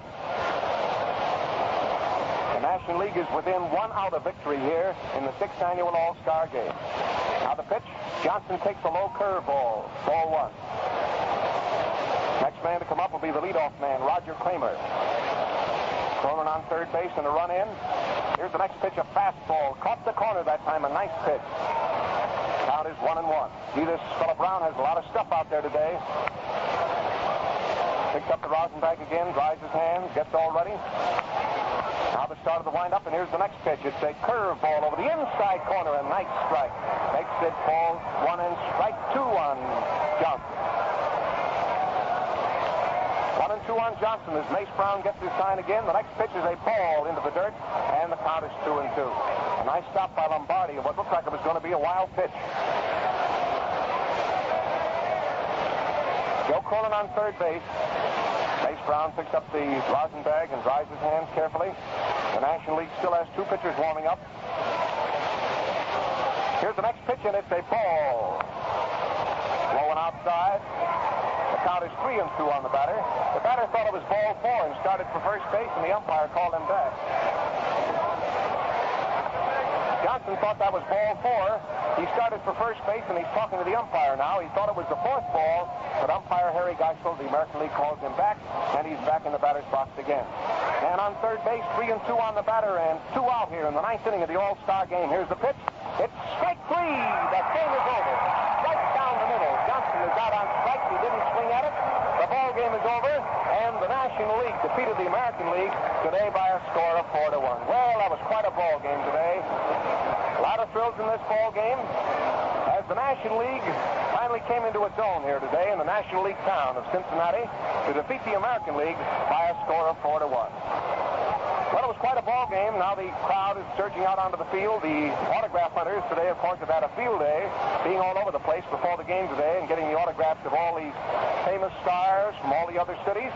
The National League is within 1 out of victory here in the 6th annual All-Star game. Now the pitch. Johnson takes a low curveball. Ball 1. Next man to come up will be the leadoff man, Roger Kramer. Cronin on third base and a run in. Here's the next pitch, a fastball. Caught the corner that time, a nice pitch. Count is 1-1. See, this fellow Brown has a lot of stuff out there today. Picks up the rosin bag again, dries his hands, gets all ready. Now the start of the windup, and here's the next pitch. It's a curveball over the inside corner, a nice strike. Makes it ball 1 and strike 2 on Johnson. 1 and 2 on Johnson as Mace Brown gets his sign again. The next pitch is a ball into the dirt, and the count is 2 and 2. A nice stop by Lombardi of what looked like it was going to be a wild pitch. Joe Cronin on third base. Mace Brown picks up the rosin bag and dries his hands carefully. The National League still has 2 pitchers warming up. Here's the next pitch, and it's a ball. Blowing outside. The count is 3 and 2 on the batter. The batter thought it was ball 4 and started for first base, and the umpire called him back. Johnson thought that was ball 4. He started for first base, and he's talking to the umpire now. He thought it was the 4th ball, but umpire Harry Geisel of the American League calls him back, and he's back in the batter's box again. And on third base, 3 and 2 on the batter, and 2 out here in the 9th inning of the All-Star game. Here's the pitch. It's strike 3. That game is over. Right down the middle. Johnson is out on strikes. He didn't swing at it. The ball game is over, and the National League defeated the American League today by a score of 4-1. Well, that was quite a ball game today. A lot of thrills in this ball game as the National League finally came into its own here today in the National League town of Cincinnati to defeat the American League by a score of 4-1. Well, it was quite a ball game. Now the crowd is surging out onto the field. The autograph hunters today, of course, have had a field day, being all over the place before the game today and getting the autographs of all these famous stars from all the other cities.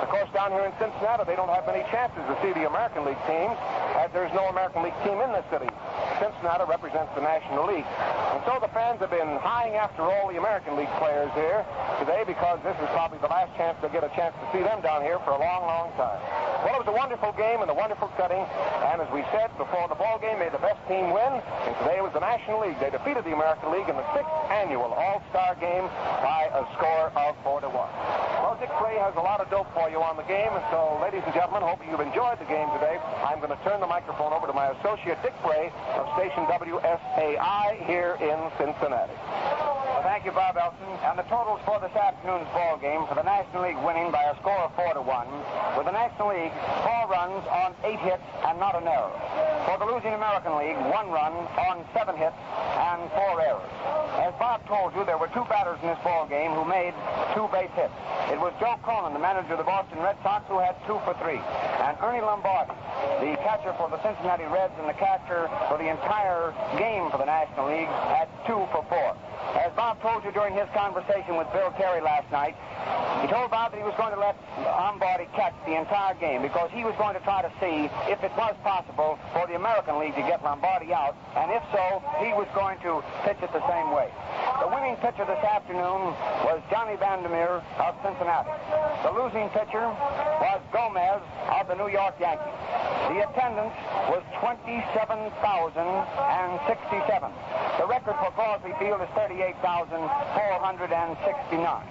Of course, down here in Cincinnati, they don't have many chances to see the American League teams, as there's no American League team in this city. Cincinnati represents the National League. And so the fans have been eyeing after all the American League players here today because this is probably the last chance they'll get a chance to see them down here for a long, long time. Well, it was a wonderful game and a wonderful setting. And as we said before the ball game, may the best team win. And today was the National League. They defeated the American League in the 6th annual All-Star game by a score of 4-1. Well, Dick Bray has a lot of dope for you on the game. And so, ladies and gentlemen, hoping you've enjoyed the game today, I'm going to turn the microphone over to my associate, Dick Bray, of station WSAI here in Cincinnati. Well, thank you, Bob Elson. And the totals for this afternoon's ball game for the National League winning by a score of 4-1, with the National League 4 runs on 8 hits and not an error. For the losing American League, 1 run on 7 hits and 4 errors. As Bob told you, there were 2 batters in this ball game who made 2 base hits. It was Joe Cronin, the manager of the Boston Red Sox, who had 2 for 3. And Ernie Lombardi, the catcher for the Cincinnati Reds and the catcher for the entire game for the National League, had 2 for 4. As Bob told you during his conversation with Bill Terry last night, he told Bob that he was going to let Lombardi catch the entire game because he was going to try to see if it was possible for the American League to get Lombardi out, and if so, he was going to pitch it the same way. The winning pitcher this afternoon was Johnny Vander Meer of Cincinnati. The losing pitcher was Gomez of the New York Yankees. The attendance was 27,067. The record for Crosby Field is 38,469.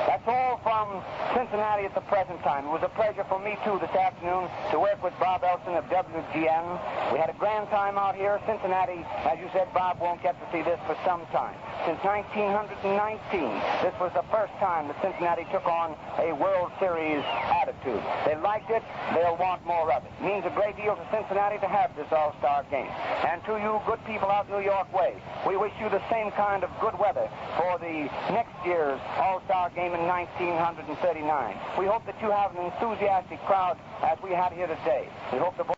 That's all from Cincinnati at the present time. It was a pleasure for me, too, this afternoon to work with Bob Elson of WGN. We had a grand time out here. Cincinnati, as you said, Bob won't get to see this for some time. Since 1919, this was the first time that Cincinnati took on a World Series attitude. They liked it. They'll want more of it. It means a great deal to Cincinnati to have this All-Star game. And to you good people out New York way, we wish you the same kind of good weather for the next year's All-Star game in 1939. We hope that you have an enthusiastic crowd as we had here today. We hope the